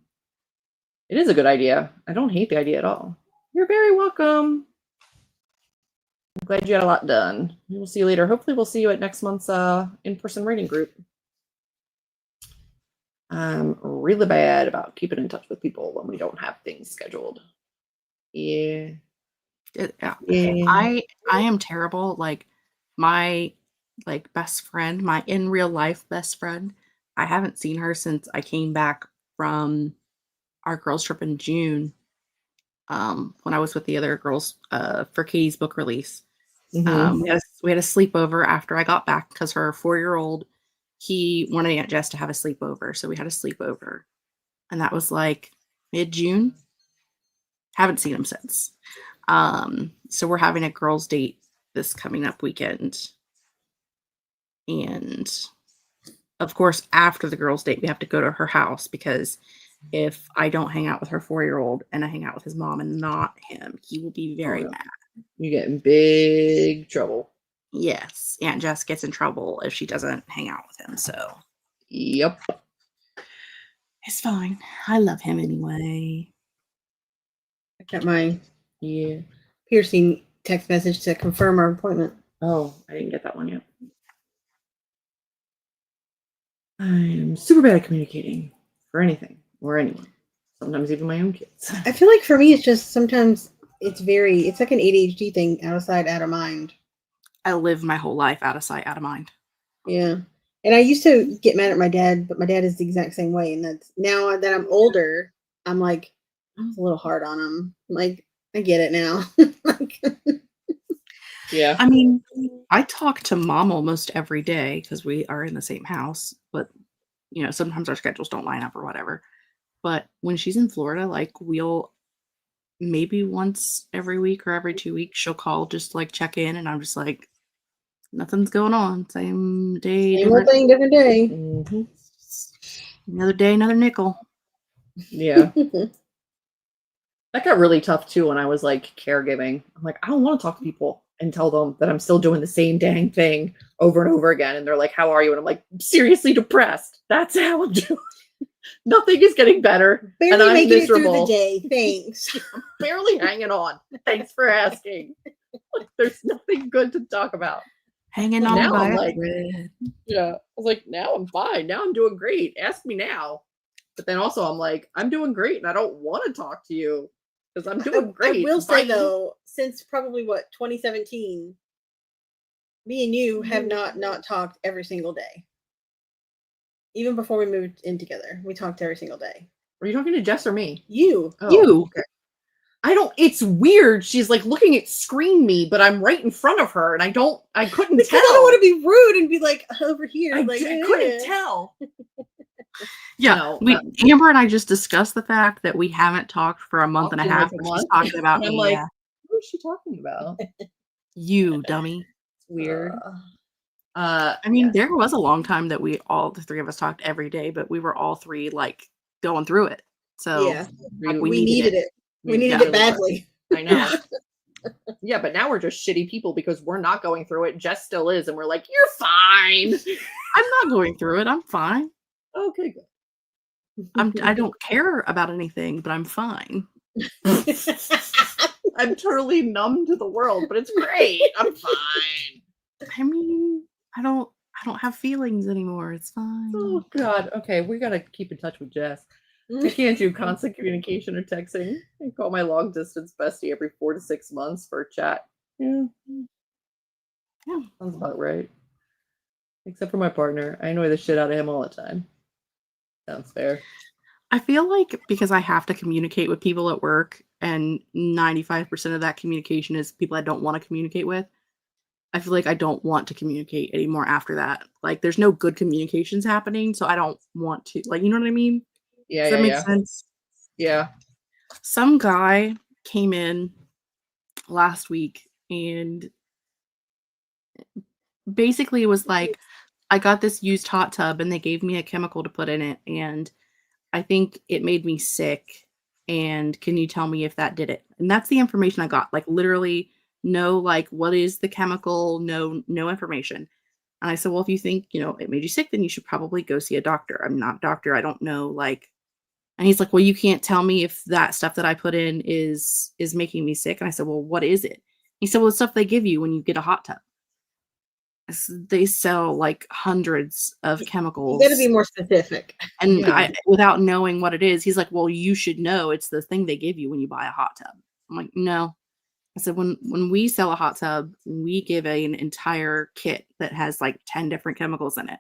It is a good idea. I don't hate the idea at all. You're very welcome. I'm glad you got a lot done. We will see you later. Hopefully we'll see you at next month's in-person reading group. I'm really bad about keeping in touch with people when we don't have things scheduled. Yeah. Yeah. Yeah. I am terrible. Like, my best friend, my in real life best friend, I haven't seen her since I came back from our girls trip in June. When I was with the other girls for Katie's book release. Mhm. We had a sleepover after I got back, because her 4-year-old, he wanted Aunt Jess to have a sleepover, so we had a sleepover, and that was like mid-June. Haven't seen him since. So we're having a girls' date this coming up weekend, and of course, after the girls' date, we have to go to her house, because if I don't hang out with her 4-year-old and I hang out with his mom and not him, he will be very yeah. mad. You get in big trouble. Yes, Aunt Jess gets in trouble if she doesn't hang out with him, so Yep. it's fine. I love him anyway. I got my Yeah. piercing text message to confirm our appointment. Oh, I didn't get that one yet. I am super bad at communicating for anything or anyone. Sometimes even my own kids. I feel like for me, it's just sometimes it's like an ADHD thing, out of sight, out of mind. I lived my whole life out of sight, out of mind. Yeah. And I used to get mad at my dad, but my dad is the exact same way. And that's now that I'm older, I'm like, I was a little hard on him. Like, I get it now. Like, Yeah. I mean, I talk to mom almost every day because we are in the same house, but sometimes our schedules don't line up or whatever. But when she's in Florida, like, we'll maybe once every week or every 2 weeks, she'll call just like check in, and I'm just like, nothing's going on. Same day, same old thing, different day. Mm-hmm. another day, another nickel. Yeah. That got really tough too when I was like caregiving. I'm like, I don't want to talk to people and tell them that I'm still doing the same dang thing over and over again. And they're like, how are you? And I'm like, seriously depressed. That's how I'm doing. Nothing is getting better. Barely and I'm making miserable. it through the day. Thanks. Barely hanging on. Thanks for asking. There's nothing good to talk about. Hanging on Now by I'm a like- thread. Yeah. I was like, now I'm fine. Now I'm doing great. Ask me now. But then also I'm like, I'm doing great and I don't want to talk to you. because I'm doing I great. will say Bye. though, since probably 2017, me and you have not talked every single day. Even before we moved in together, we talked every single day. Are you talking to Jess or me? You. Oh, You. okay. I don't. It's weird. She's like looking at screen me, but I'm right in front of her, and I couldn't Because tell. I don't want to be rude and be like over here. I like couldn't tell. Yeah, No, Amber and I just discussed the fact that we haven't talked for a month and a in half. like a But she's month. talking about And I'm me. like, Yeah. what is she talking about? You dummy. It's weird. I mean, yeah. there was a long time that the three of us talked every day, but we were all three like going through it. So yeah, like, we needed it. We needed it badly. I know. Yeah, but now we're just shitty people because we're not going through it. Jess still is, and we're like, you're fine. I'm not going through it. I'm fine. Okay, good. I don't care about anything, but I'm fine. I'm totally numb to the world, but it's great. I'm fine. I mean, I don't have feelings anymore. It's fine. Oh God. Okay, we gotta keep in touch with Jess. I can't do constant communication or texting. I call my long distance bestie every 4 to 6 months for a chat. Yeah. Yeah. Sounds about right. Except for my partner. I annoy the shit out of him all the time. Sounds fair. I feel like because I have to communicate with people at work and 95% of that communication is people I don't want to communicate with, I feel like I don't want to communicate anymore after that. Like there's no good communications happening, so I don't want to. Like, you know what I mean? Yeah, Does that make sense? Yeah. Some guy came in last week and basically it was like, I got this used hot tub and they gave me a chemical to put in it and I think it made me sick. And can you tell me if that did it? And that's the information I got. Like literally no, like what is the chemical? No information. And I said, well, if you think, it made you sick, then you should probably go see a doctor. I'm not a doctor. I don't know. Like, and he's like, well, you can't tell me if that stuff that I put in is making me sick. And I said, well, what is it? He said, well, the stuff they give you when you get a hot tub. They sell like hundreds of chemicals. You got to be more specific. And Yeah. without knowing what it is, he's like, well, you should know it's the thing they give you when you buy a hot tub. I'm like, no. I said, when we sell a hot tub, we give an entire kit that has like 10 different chemicals in it.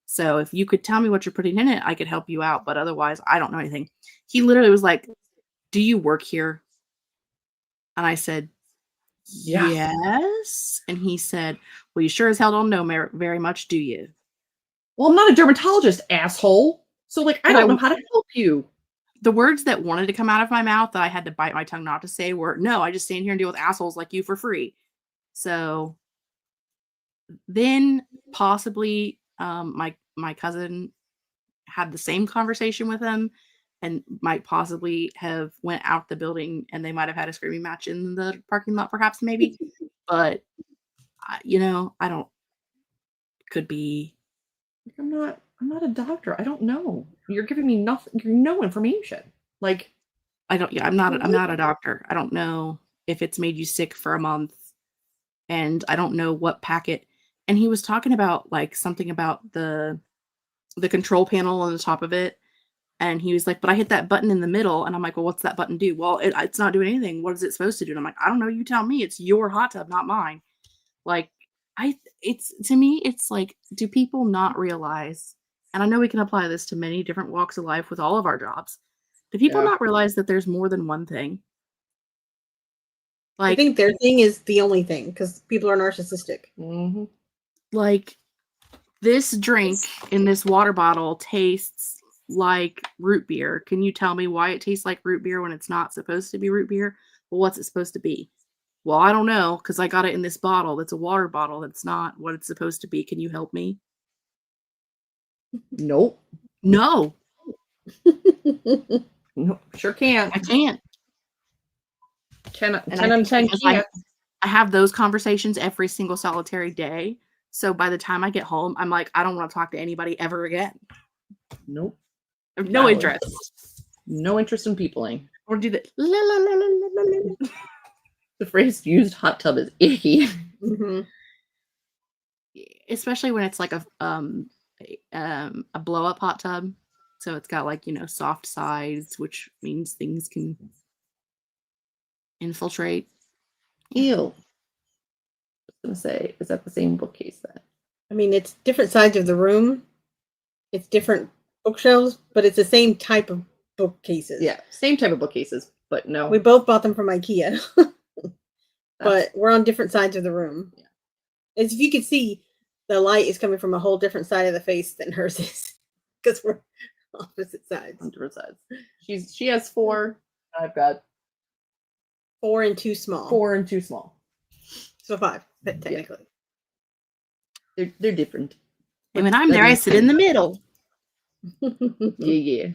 So if you could tell me what you're putting in it, I could help you out. But otherwise, I don't know anything. He literally was like, do you work here? And I said, Yeah. yes. And he said, well, you sure as hell don't know very much, do you? Well, I'm not a dermatologist, asshole. So like I don't know how to help you. The words that wanted to come out of my mouth that I had to bite my tongue not to say were, no, I just stand here and deal with assholes like you for free. So then possibly my cousin had the same conversation with him and might possibly have went out the building and they might have had a screaming match in the parking lot, perhaps, maybe. But, I don't, could be. I'm not a doctor. I don't know. You're giving me nothing. No information. Like I'm not a doctor. I don't know if it's made you sick for a month and I don't know what packet. And he was talking about like something about the control panel on the top of it. And he was like, but I hit that button in the middle. And I'm like, well, what's that button do? Well, it's not doing anything. What is it supposed to do? And I'm like, I don't know. You tell me. It's your hot tub, not mine. Like, to me, it's like, do people not realize, and I know we can apply this to many different walks of life with all of our jobs. Do people not realize that there's more than one thing? I Like, think their thing is the only thing because people are narcissistic. mhm. like this drink in this water bottle tastes like root beer. Can you tell me why it tastes like root beer when it's not supposed to be root beer? Well, what's it supposed to be? Well, I don't know because I got it in this bottle. That's a water bottle. That's not what it's supposed to be. Can you help me? Nope. No, No, sure can't. I can't. 10 And 10 on 10 because can't. I have those conversations every single solitary day. So by the time I get home, I'm like, I don't want to talk to anybody ever again. Nope. I have no Valid. interest. No interest in peopling. Or do the la, la, la, la, la, la, la. The phrase used hot tub is icky. Mm-hmm. Especially when it's like a blow up hot tub. So it's got like, soft sides, which means things can infiltrate. Ew. I was gonna say, is that the same bookcase then? I mean, it's different sides of the room. It's different bookshelves, but it's the same type of bookcases. Yeah, same type of bookcases, but no. We both bought them from IKEA, that's- but we're on different sides of the room. Yeah. As if you can see, the light is coming from a whole different side of the face than hers is, because we're opposite sides. on different sides. She has 4. I've got 4 and 2 small. 4 and 2 small. So 5, technically. They're different. And when I'm there, I sit in the middle. Yeah.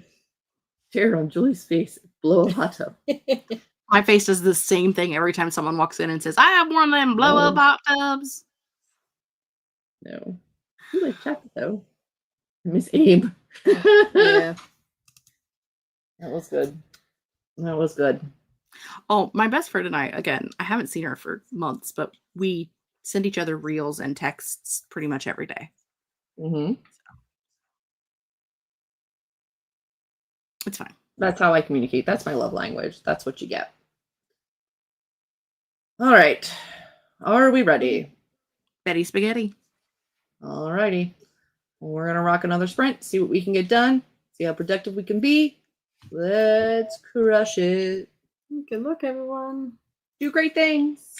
Tear on Julie's face. Blow a hot tub. My face does the same thing every time someone walks in and says, I have one of them blow up hot tubs. No. You like chocolate though. Miss Abe. Yeah. That was good. That was good. Oh, my best friend and I, again, I haven't seen her for months, but we send each other reels and texts pretty much every day. Mm-hmm. It's fine. That's how I communicate. That's my love language. That's what you get. All right. Are we ready? Betty Spaghetti. All righty. We're going to rock another sprint, see what we can get done, see how productive we can be. Let's crush it. Good luck, everyone. Do great things.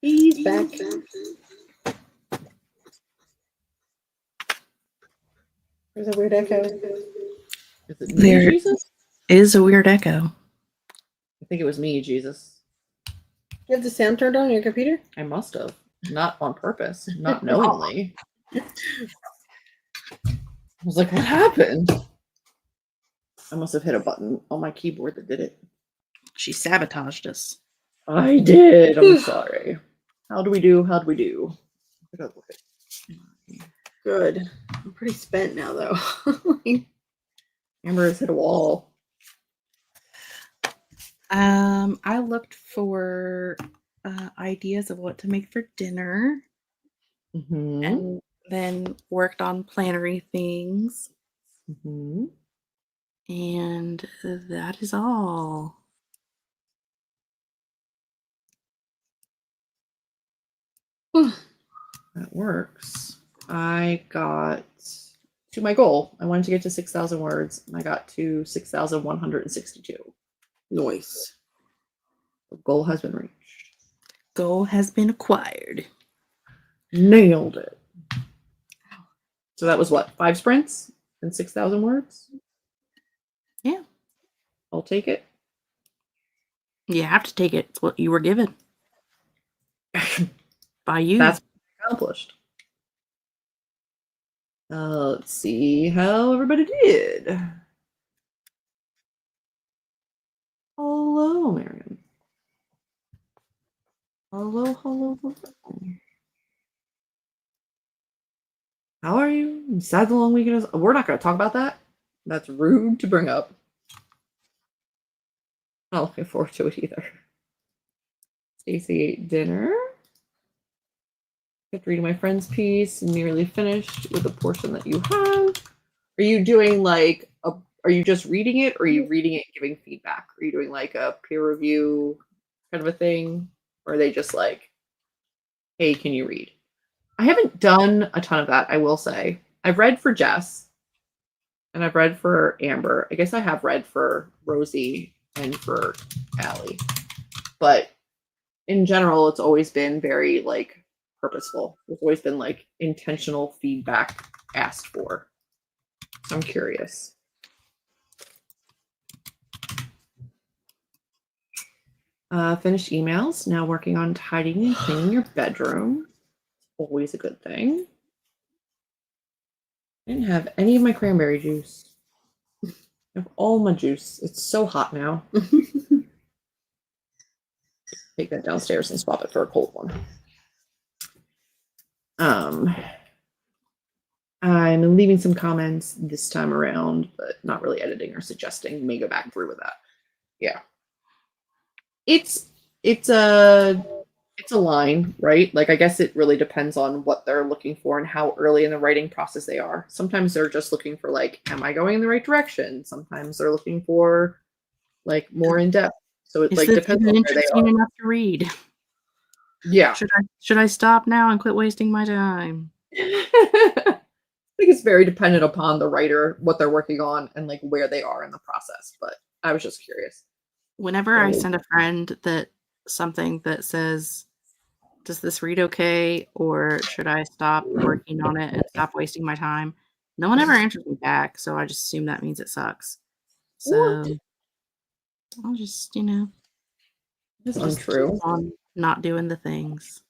He's back. There's a weird echo. Is it me, There Jesus? is a weird echo. I think it was me, Jesus. You have the sound turned on your computer? I must have. Not on purpose. Not knowingly. I was like, what happened? I must have hit a button on my keyboard that did it. She sabotaged us. I did. I'm sorry. How do we do? How do we do? I gotta look at Good. I'm pretty spent now, though. Amber has hit a wall. I looked for ideas of what to make for dinner, Mm-hmm. and then worked on plannery things, Mm-hmm. and that is all. That works. I got to my goal. I wanted to get to 6,000 words, and I got to 6,162. Nice. The goal has been reached. Goal has been acquired. Nailed it. So that was what? 5 sprints and 6,000 words? Yeah. I'll take it. You have to take it. It's what you were given by you. That's accomplished. Let's see how everybody did. Hello, Marion. Hello, hello, hello. How are you? I'm sad the long weekend is. We're not going to talk about that. That's rude to bring up. Not looking forward to it either. Stacy ate dinner. Kept reading my friend's piece. Nearly finished with a portion that you have. Are you doing like a? Are you just reading it, or are you reading it and giving feedback? Are you doing like a peer review kind of a thing, or are they just like, "Hey, can you read?" I haven't done a ton of that. I will say I've read for Jess, and I've read for Amber. I guess I have read for Rosie and for Allie, but in general, it's always been very like purposeful. It's always been like intentional feedback asked for. So I'm curious. Finished emails. Now working on tidying and cleaning your bedroom. Always a good thing. I didn't have any of my cranberry juice. I have all my juice. It's so hot now. Take that downstairs and swap it for a cold one. I'm leaving some comments this time around, but not really editing or suggesting. May go back through with that. Yeah. It's a line, right? Like I guess it really depends on what they're looking for and how early in the writing process they are. Sometimes they're just looking for like, am I going in the right direction? Sometimes they're looking for like more in depth. So it like depends on where they interesting are. enough to read. Yeah. Should I stop now and quit wasting my time? I think it's very dependent upon the writer, what they're working on, and like where they are in the process. But I was just curious. Whenever I send a friend that something that says, does this read okay, or should I stop working on it and stop wasting my time? No one ever answers me back, so I just assume that means it sucks. So I'll just, It's just untrue. keep on not doing the things.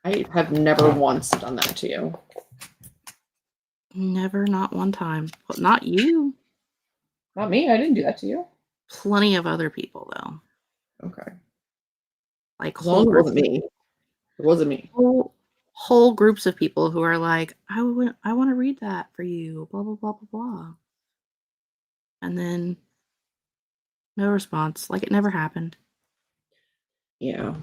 I have never once done that to you. Never, not one time. Well, not you. Not me. I didn't do that to you. Plenty of other people, though. Okay. Like As long as it wasn't me. It wasn't me. Whole groups of people who are like, I want to read that for you, blah, blah, blah, blah, blah. And then no response, like it never happened. Yeah.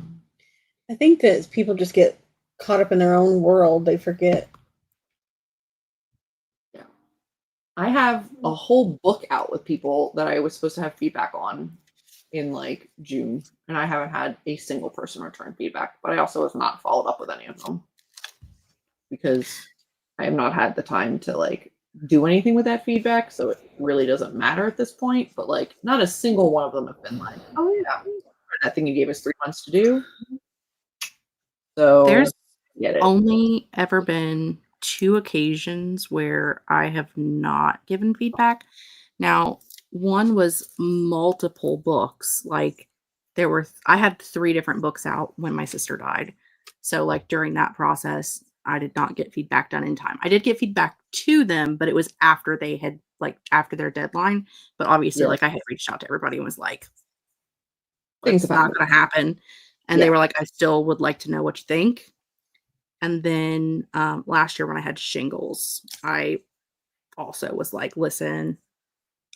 I think that people just get caught up in their own world. They forget. Yeah. I have a whole book out with people that I was supposed to have feedback on in like June, and I haven't had a single person return feedback, but I also have not followed up with any of them because I have not had the time to like do anything with that feedback, so it really doesn't matter at this point. But like not a single one of them have been like, oh yeah, that thing you gave us 3 months to do. So There's get it. only ever been 2 occasions where I have not given feedback. Now, one was multiple books. Like I had 3 different books out when my sister died. So like during that process, I did not get feedback done in time. I did get feedback to them, but it was after they had after their deadline. But obviously, Yeah. like I had reached out to everybody and was like, Things it's have not happened. gonna happen. And Yeah. they were like, I still would like to know what you think. And then last year when I had shingles, I also was like, listen,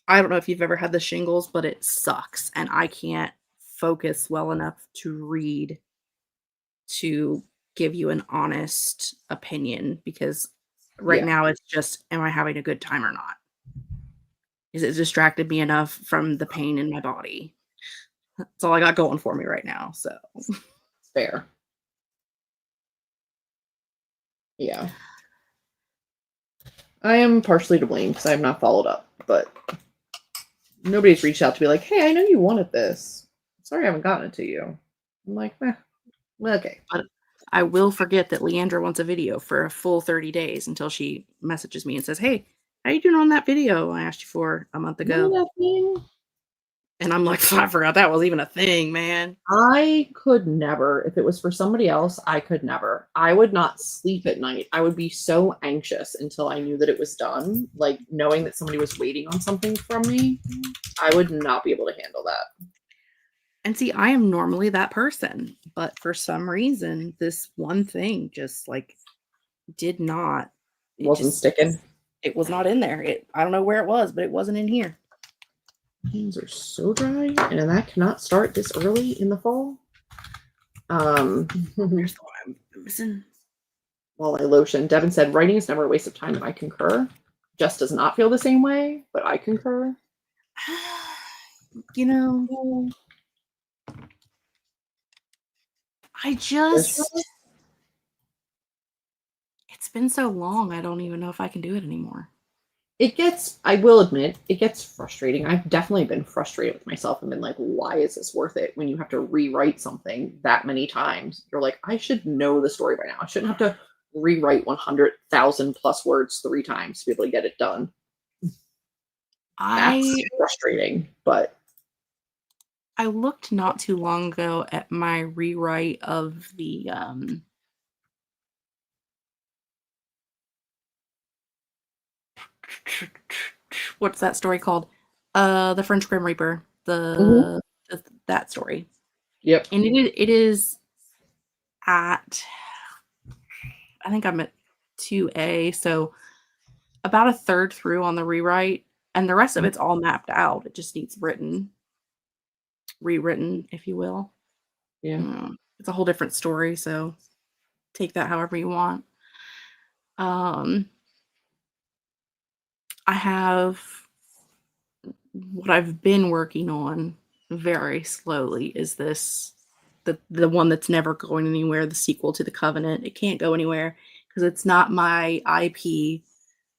I don't know if you've ever had the shingles, but it sucks. And I can't focus well enough to read to give you an honest opinion because right Yeah. now it's just, am I having a good time or not? Is it distracted me enough from the pain in my body? That's all I got going for me right now. So Fair. Yeah. I am partially to blame because I have not followed up, but nobody's reached out to be like, hey, I know you wanted this. Sorry I haven't gotten it to you. I'm like, okay. but I will forget that Leandra wants a video for a full 30 days until she messages me and says, hey, how you doing on that video I asked you for a month ago? Remember that thing? And I'm like, I forgot that was even a thing, man. I could never, if it was for somebody else, I could never. I would not sleep at night. I would be so anxious until I knew that it was done. Like knowing that somebody was waiting on something from me, I would not be able to handle that. And see, I am normally that person, but for some reason, this one thing just like did not. It wasn't sticking. It was not in there. I don't know where it was, but it wasn't in here. Hands are so dry, and that cannot start this early in the fall. Here's the one I'm missing. While I lotion, Devin said, writing is never a waste of time, and I concur. Jess does not feel the same way, but I concur. You know, it's been so long, I don't even know if I can do it anymore. I will admit, it gets frustrating. I've definitely been frustrated with myself and been like, why is this worth it when you have to rewrite something that many times? You're like, I should know the story by now. I shouldn't have to rewrite 100,000 plus words 3 times to be able to get it done. That's frustrating, but I looked not too long ago at my rewrite of the what's that story called? The French Grim Reaper. That story. Yep. And it is at, I think I'm at 2A, so about a third through on the rewrite, and the rest of it's all mapped out. It just needs rewritten, if you will. Yeah. It's a whole different story, so take that however you want. I have what I've been working on very slowly is the one that's never going anywhere, the sequel to The Covenant. It can't go anywhere because it's not my IP,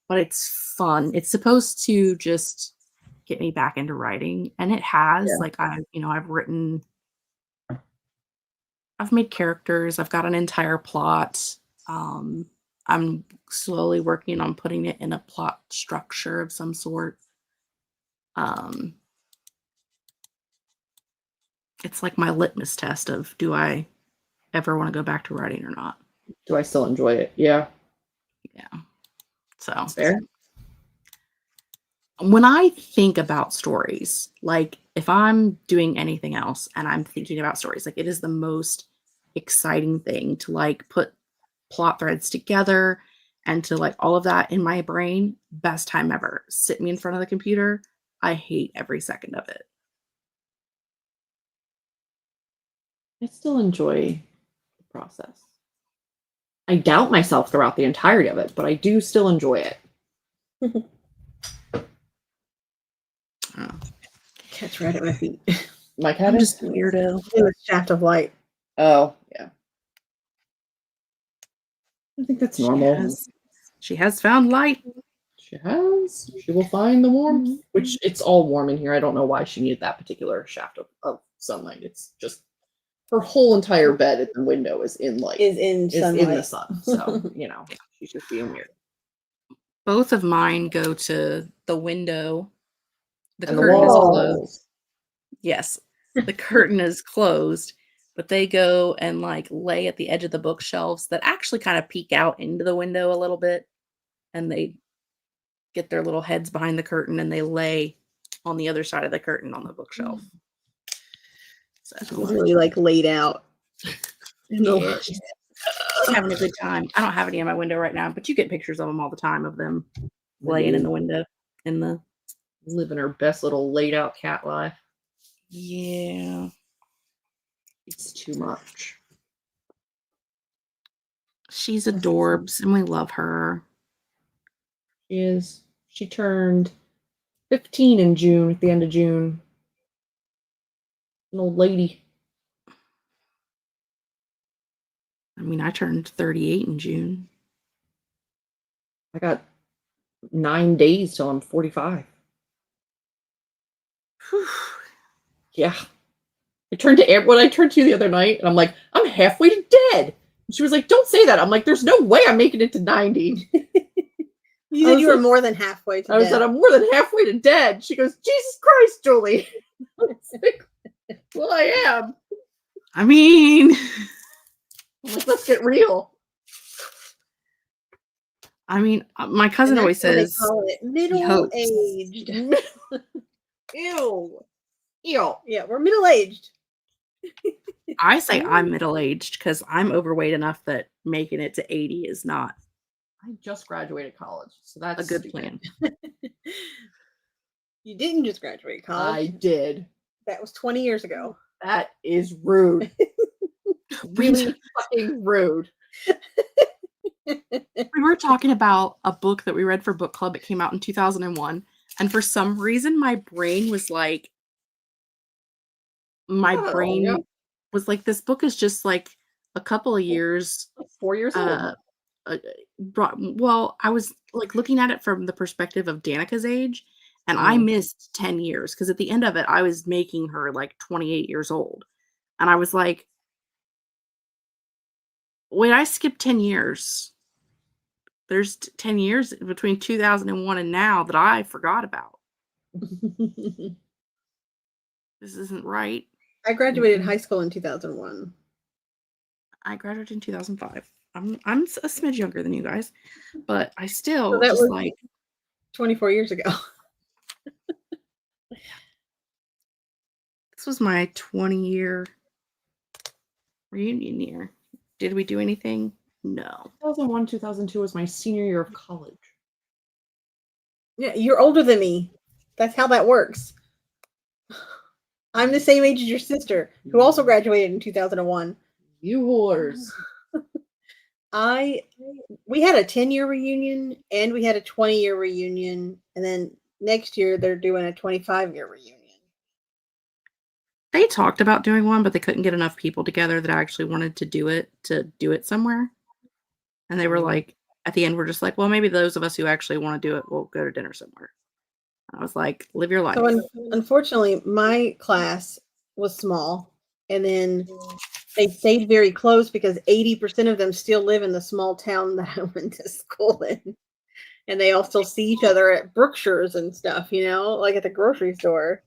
but it's fun. It's supposed to just get me back into writing, and it has. Yeah. Like I've made characters. I've got an entire plot. I'm slowly working on putting it in a plot structure of some sort. It's like my litmus test of, do I ever want to go back to writing or not? Do I still enjoy it? Yeah. Yeah. So fair. When I think about stories, like if I'm doing anything else and I'm thinking about stories, like it is the most exciting thing to like put plot threads together and to like all of that in my brain. Best time ever. Sit me in front of the computer. I hate every second of it. I still enjoy the process. I doubt myself throughout the entirety of it, but I do still enjoy it. Cat's right at my feet. My cat I'm is just a weirdo. In a shaft of light. Oh, yeah. I think that's normal. She has found light. She has. She will find the warmth, which it's all warm in here. I don't know why she needed that particular shaft of sunlight. It's just her whole entire bed at the window is in light. Is in Is sunlight. in the sun. So, you know, she's just being weird. Both of mine go to the window. The And the curtain is closed. walls. Yes, the curtain is closed, but they go and like lay at the edge of the bookshelves that actually kind of peek out into the window a little bit, and they get their little heads behind the curtain and they lay on the other side of the curtain on the bookshelf. So She's really like laid out. yeah, she's having a good time. I don't have any in my window right now, but you get pictures of them all the time of them laying in the window in the Living her best little laid out cat life. yeah. It's too much. She's adorbs and we love her. She turned 15 in June, at the end of June. An old lady. I mean, I turned 38 in June. I got 9 days till I'm 45. Whew. Yeah. I turned to when I turned to you the other night, and I'm like, I'm halfway to dead. And she was like, don't say that. I'm like, there's no way I'm making it to 90. You said you were more than halfway to I death. said, I'm more than halfway to dead. She goes, Jesus Christ, Julie. I was like, well, I am. I mean, I'm like, let's get real. My cousin And always that's what they says call it, middle-aged. Ew. Ew. Yeah, we're middle-aged. I say I'm middle-aged because I'm overweight enough that making it to 80 is not I just graduated college, so that's a good stupid. plan. You didn't just graduate college. I did. That was 20 years ago. That is rude. Really fucking rude. We were talking about a book that we read for book club. It came out in 2001. And for some reason, my brain was like, this book is just like a couple of years. 4 years old. Well, I was like looking at it from the perspective of Danica's age, and I missed 10 years because at the end of it, I was making her like 28 years old. And I was like, wait, I skipped 10 years. There's 10 years between 2001 and now that I forgot about. This isn't right. I graduated high school in 2001. I graduated in 2005. I'm a smidge younger than you guys, but I still So that just was like 24 years ago. this was my 20-year reunion year. Did we do anything? No. 2001, 2002 was my senior year of college. Yeah, you're older than me. That's how that works. I'm the same age as your sister, who also graduated in 2001. You whores. We had a 10-year reunion and we had a 20-year reunion, and then next year they're doing a 25-year reunion. They talked about doing one, but they couldn't get enough people together that actually wanted to do it somewhere. And they were like, at the end, we're just like, well, maybe those of us who actually want to do it will go to dinner somewhere. And I was like, live your life. So unfortunately, my class was small, and then they stayed very close because 80% of them still live in the small town that I went to school in. And they all still see each other at Brookshire's and stuff, like at the grocery store.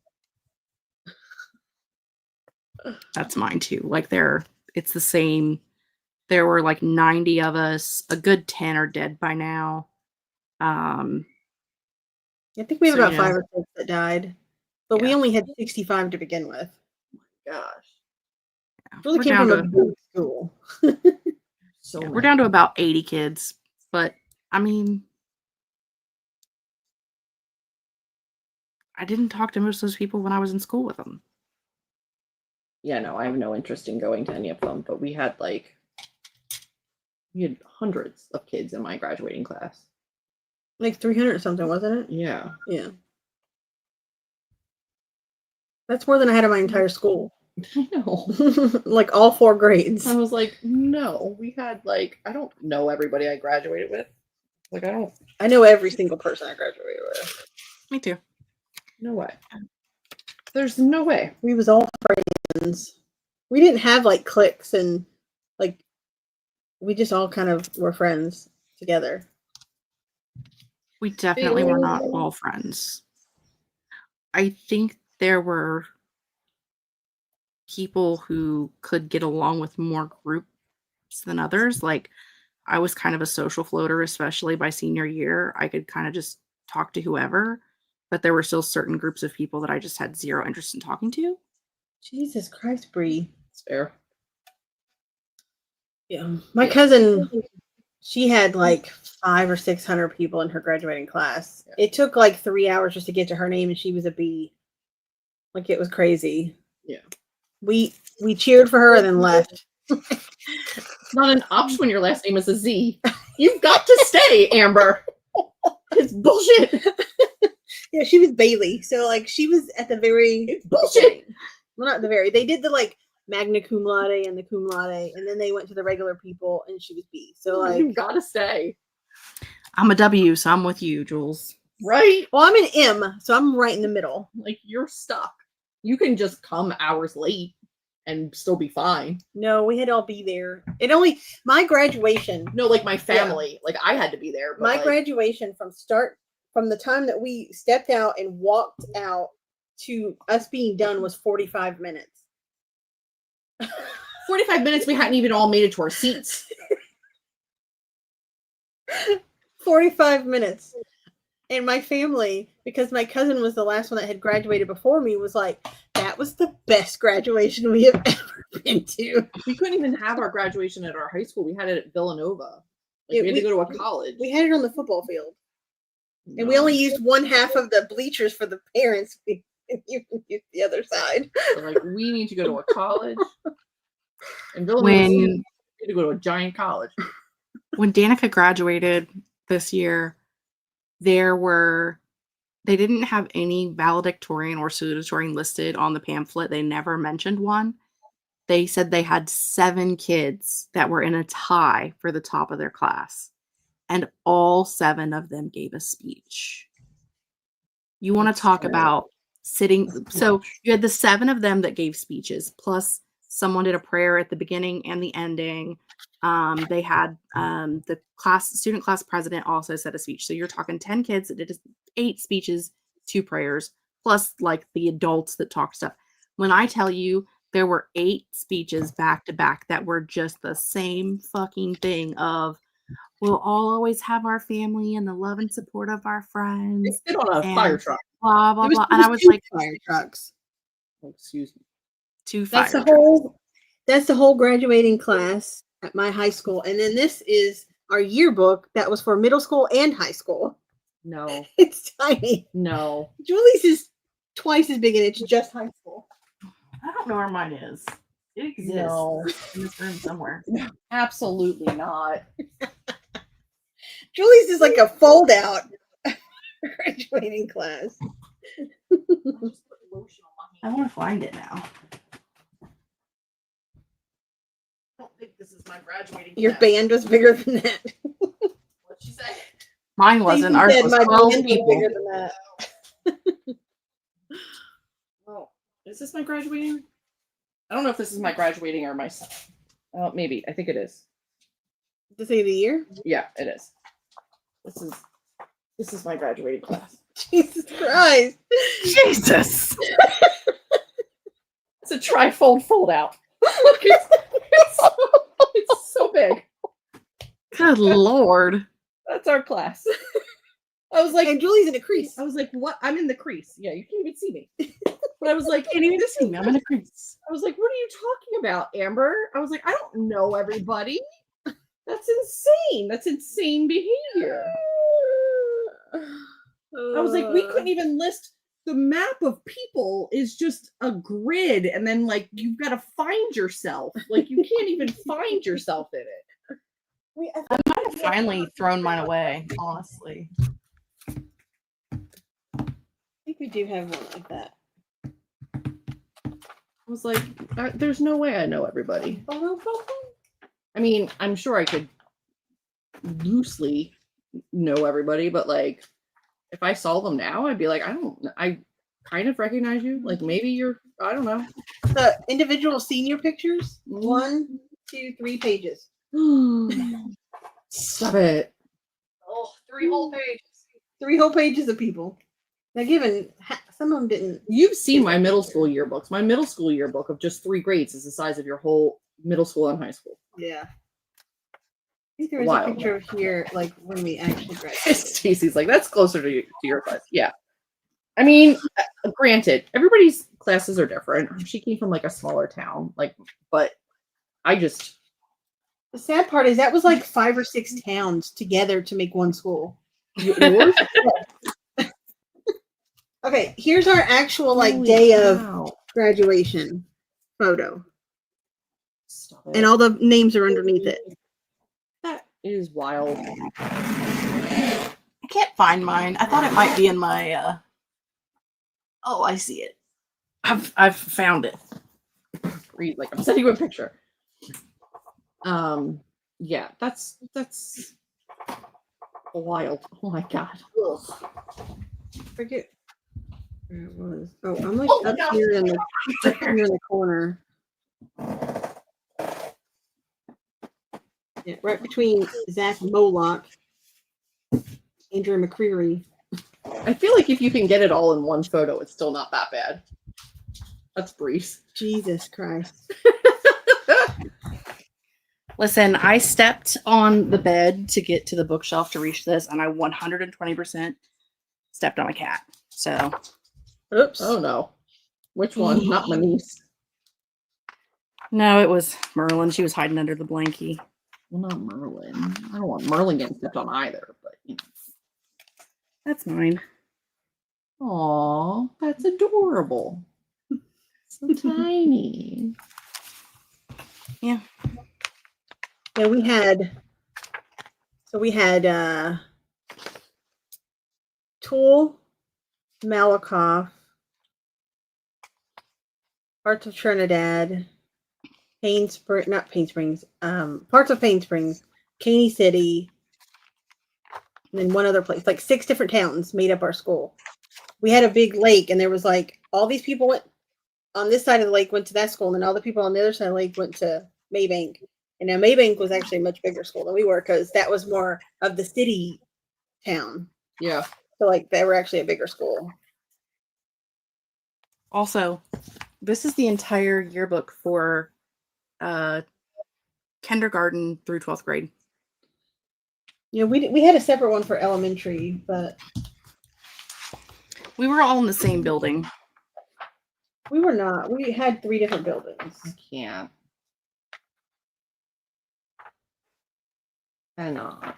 That's mine too. Like it's the same. There were like 90 of us. A good 10 are dead by now. I think we have about 5 or 6 that died, but we only had 65 to begin with. Gosh. It really came from a big school. We're down to about 80 kids, but I mean, I didn't talk to most of those people when I was in school with them. Yeah, no, I have no interest in going to any of them, but we had hundreds of kids in my graduating class. Like 300 or something, wasn't it? Yeah. Yeah. That's more than I had in my entire school. I know. Like all 4 grades. I was like, no, we had I don't know everybody I graduated with. I know every single person I graduated with. Me too. No way. There's no way. We was all friends. friends. We didn't have like cliques and like we just all kind of were friends together. We definitely were not all friends. I think there were people who could get along with more groups than others. Like, I was kind of a social floater, especially by senior year. I could kind of just talk to whoever, but there were still certain groups of people that I just had zero interest in talking to. Jesus Christ, Bree. It's fair. Yeah. My cousin, she had like 500 or 600 people in her graduating class. Yeah. It took like 3 hours just to get to her name, and she was a B. Like, it was crazy. Yeah. We cheered for her and then left. It's not an option when your last name is a Z. You've got to stay, Amber. It's bullshit. Yeah, she was Bailey. So like she was at the very It's bullshit. Well, not the very. They did the like magna cum laude and the cum laude, and then they went to the regular people, and she was B. So like, You've got to stay. I'm a W, so I'm with you, Jules. Right? well, I'm an M, so I'm right in the middle. Like, you're stuck. You can just come hours late and still be fine. No, we had to all be there. My graduation. No, like my family. Like, I had to be there. But My like, graduation from the time that we stepped out and walked out to us being done was 45 minutes. 45 minutes, we hadn't even all made it to our seats. 45 minutes. And my family, because my cousin was the last one that had graduated before me, was like, that was the best graduation we have ever been to. We couldn't even have our graduation at our high school. We had it at Villanova. Like, Yeah, we had to go to a college. We had it on the football field. And we only used one half of the bleachers for the parents. We used the other side. So, like, we need to go to a college. And Villanova, When we need to go to a giant college. when Danica graduated this year, they didn't have any valedictorian or salutatorian listed on the pamphlet. They never mentioned one. They said they had 7 kids that were in a tie for the top of their class, and all 7 of them gave a speech. You want to talk about sitting? So you had the 7 of them that gave speeches, plus someone did a prayer at the beginning and the ending. They had the student class president also said a speech. So you're talking 10 kids that did 8 speeches, 2 prayers, plus like the adults that talked stuff. When I tell you there were 8 speeches back to back that were just the same fucking thing of, we'll all always have our family and the love and support of our friends. They sit on a fire truck. Blah, blah, blah. And I was like, fire trucks. Oh, excuse me. 2 fire That's trucks. that's the whole graduating class at my high school. And then this is our yearbook that was for middle school and high school. No. It's tiny. No. Julie's is twice as big and it's just high school. I don't know where mine is. It exists No. in this room somewhere. Absolutely not. Julie's is like a fold out graduating class. I want to find it now. I don't think this is my graduating Your class. band was bigger than that. What'd she say? Mine wasn't. Stacey Ours said was my 12 band was people. bigger than that. Oh, is this my graduating? I don't know if this is my graduating or my son. Maybe. I think it is. To say the year? Yeah, it is. This is my graduating class. Jesus Christ. Jesus. It's a trifold fold out. Look, it's so big. Good Lord. That's our class. I was like, And Julie's in a crease. I was like, what? I'm in the crease. Yeah, you can't even see me. But I was like, Can't even see me. I'm in a crease. I was like, what are you talking about, Amber? I was like, I don't know everybody. That's insane. That's insane behavior. I was like, we couldn't even list the map of people is just a grid, and then like you've got to find yourself. Like you can't even find yourself in it. I might have finally thrown mine away, honestly. I think we do have one like that. I was like, there's no way I know everybody. I mean, I'm sure I could loosely know everybody, but like if I saw them now, I'd be like, I kind of recognize you. Like maybe you're, I don't know. The individual senior pictures, 1, 2, 3 pages. Stop it. Oh, 3 whole pages. 3 whole pages of people. Now, given some of them didn't. You've seen my middle school yearbooks. My middle school yearbook of just 3 grades is the size of your whole middle school and high school. Yeah. I think there was a picture here, like when we actually graduated. Stacey's like, that's closer to your class. Yeah. I mean, granted, everybody's classes are different. She came from like a smaller town, like, but I just. The sad part is that was like 5 or 6 towns together to make one school. Yours? Okay, here's our actual like day of graduation photo. And all the names are underneath it. That is wild. I can't find mine. I thought it might be in my oh, I see it. I've found it. Read like I'm sending you a picture. Yeah, that's wild. Oh my god. Ugh. Forget where it was. Oh, I'm like up here in the corner. Yeah, right between Zach Moloch, Andrew McCreary. I feel like if you can get it all in one photo, it's still not that bad. That's brief. Jesus Christ. Listen, I stepped on the bed to get to the bookshelf to reach this, and I 120% stepped on a cat. So, oops. Oh no. Which one? Not my niece. No, it was Merlin. She was hiding under the blankie. Well, not Merlin. I don't want Merlin getting stepped on either, but you know. That's mine. Aw, that's adorable. So tiny. Yeah. Yeah, we had Tool, Malakoff, parts of Trinidad, parts of Pain Springs, Caney City, and then one other place. Like 6 different towns made up our school. We had a big lake, and there was like all these people went on this side of the lake went to that school, and then all the people on the other side of the lake went to Maybank. And now Maybank was actually a much bigger school than we were because that was more of the city town. Yeah. So like they were actually a bigger school. Also, this is the entire yearbook for kindergarten through 12th grade. Yeah, we had a separate one for elementary, but we were all in the same building. We were not. We had 3 different buildings. I can't. Cannot.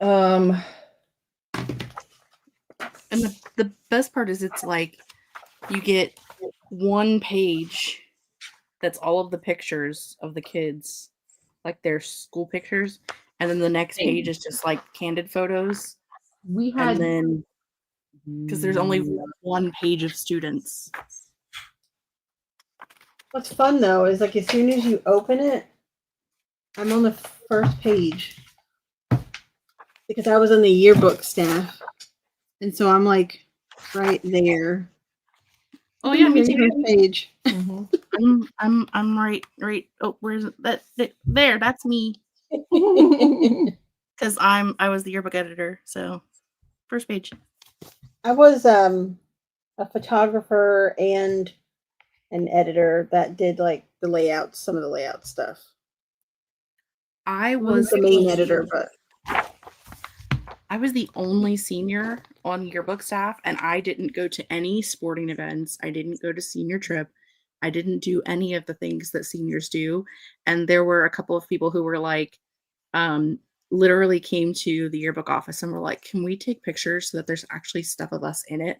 And the best part is it's like you get one page that's all of the pictures of the kids, like their school pictures, and then the next page is just like candid photos. We had, and then because there's only one page of students. What's fun though is like as soon as you open it, I'm on the first page because I was on the yearbook staff, and so I'm like right there. Oh yeah, me too. Page. Mm-hmm. I'm right. Oh, where's that? There, that's me. Because I was the yearbook editor, so first page. I was a photographer and an editor that did like the layouts, some of the layout stuff. I was the main editor, but I was the only senior on yearbook staff, and I didn't go to any sporting events. I didn't go to senior trip. I didn't do any of the things that seniors do. And there were a couple of people who were like, literally came to the yearbook office and were like, can we take pictures so that there's actually stuff of us in it?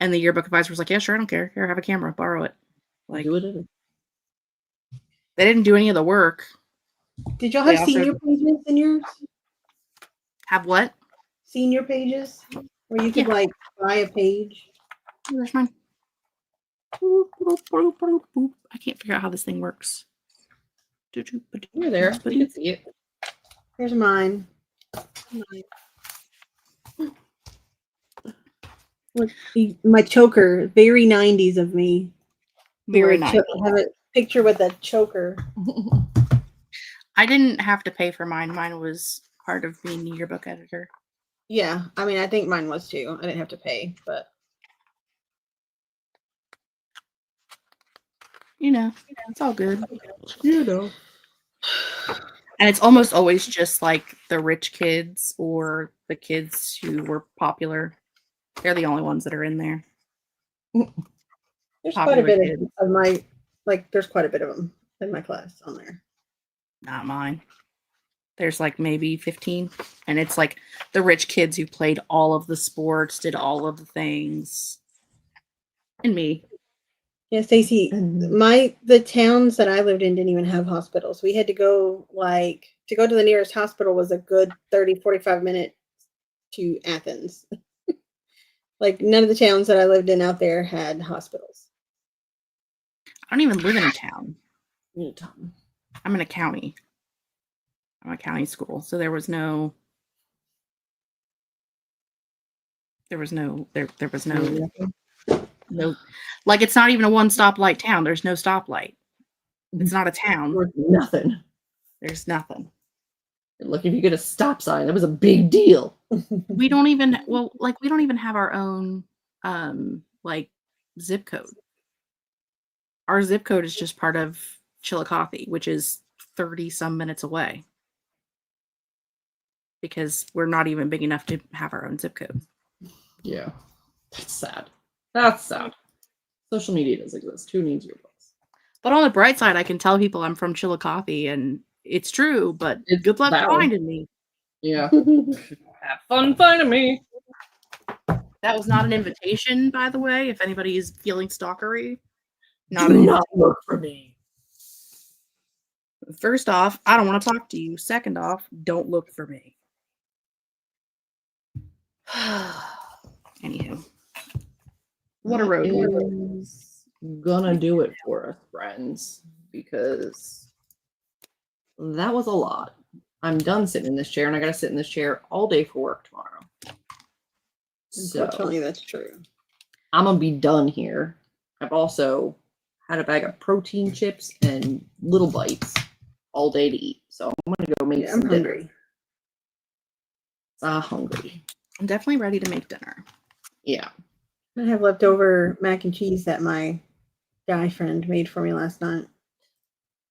And the yearbook advisor was like, yeah, sure, I don't care. Here, have a camera, borrow it. Like, they didn't do any of the work. Did y'all have senior pages in yours? Have what? Senior pages? Where you could like buy a page? Oh, there's mine. Boop, boop, boop, boop, boop. I can't figure out how this thing works. You're there. You can see it. Here's mine. My choker, very 90s of me. Very Have nice. have a picture with a choker. I didn't have to pay for mine. Mine was part of being the yearbook editor. Yeah, I mean, I think mine was too. I didn't have to pay, but It's all good. And it's almost always just like the rich kids or the kids who were popular. They're the only ones that are in there. there's Popular quite a bit kids. of my there's quite a bit of them in my class on there. Not mine. There's like maybe 15, and it's like the rich kids who played all of the sports, did all of the things, and me. Yeah, Stacey, the towns that I lived in didn't even have hospitals. We had to go to go to the nearest hospital was a good 30, 45 minutes to Athens. None of the towns that I lived in out there had hospitals. I don't even live in a town. I'm in a county. I'm a county school, so there was no like it's not even a one stoplight town. There's no stoplight. It's not a town. Nothing. There's nothing. Look, if you get a stop sign, that was a big deal. We don't even have our own zip code. Our zip code is just part of Chillicothe, which is 30 some minutes away. Because we're not even big enough to have our own zip code. Yeah. That's sad. That's sad. Social media does exist. Who needs your books? But on the bright side, I can tell people I'm from Chillicothe, and it's true, but it's good luck finding me. Yeah. Have fun finding me. That was not an invitation, by the way, if anybody is feeling stalkery. Do not look for me. First off, I don't want to talk to you. Second off, don't look for me. Anywho. What a road. Is gonna do it for us, friends, because that was a lot. I'm done sitting in this chair, and I gotta sit in this chair all day for work tomorrow. So Unfortunately, that's true. I'm gonna be done here. I've also had a bag of protein chips and little bites all day to eat. So I'm gonna go make some dinner. Hungry. I'm definitely ready to make dinner. Yeah. I have leftover mac and cheese that my guy friend made for me last night.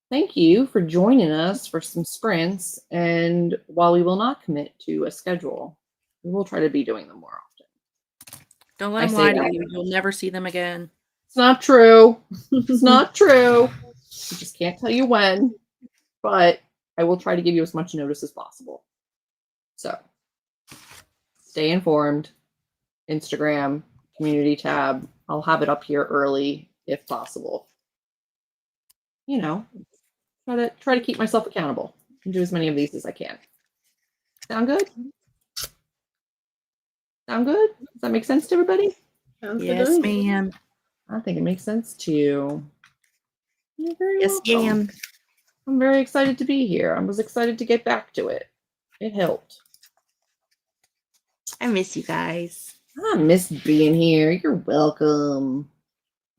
Thank you for joining us for some sprints. And while we will not commit to a schedule, we will try to be doing them more often. Don't let them lie to you. You'll never see them again. It's not true. It's not true. I just can't tell you when, but I will try to give you as much notice as possible. So stay informed. Instagram, community tab. I'll have it up here early if possible. Try to keep myself accountable and do as many of these as I can. Sound good? Sound good? Does that make sense to everybody? Yes, ma'am. I think it makes sense too. Yes, ma'am. I'm very excited to be here. I was excited to get back to it. It helped. I miss you guys. I miss being here. You're welcome.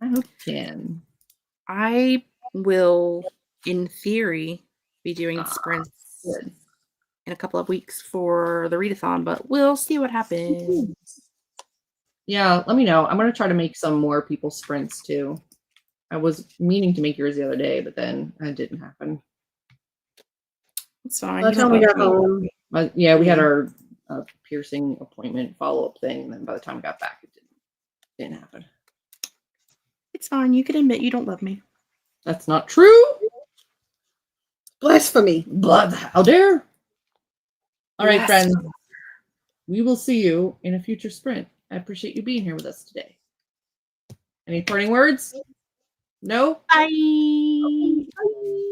I hope you can. I will, in theory, be doing sprints in a couple of weeks for the readathon, but we'll see what happens. Yeah, let me know. I'm going to try to make some more people sprints too. I was meaning to make yours the other day, but then it didn't happen. It's fine. By the time we got home. Yeah, we had our piercing appointment follow-up thing, and then by the time we got back, it didn't happen. It's fine. You can admit you don't love me. That's not true. Blasphemy. How dare. All right, friends. We will see you in a future sprint. I appreciate you being here with us today. Any parting words? No? Bye. Bye.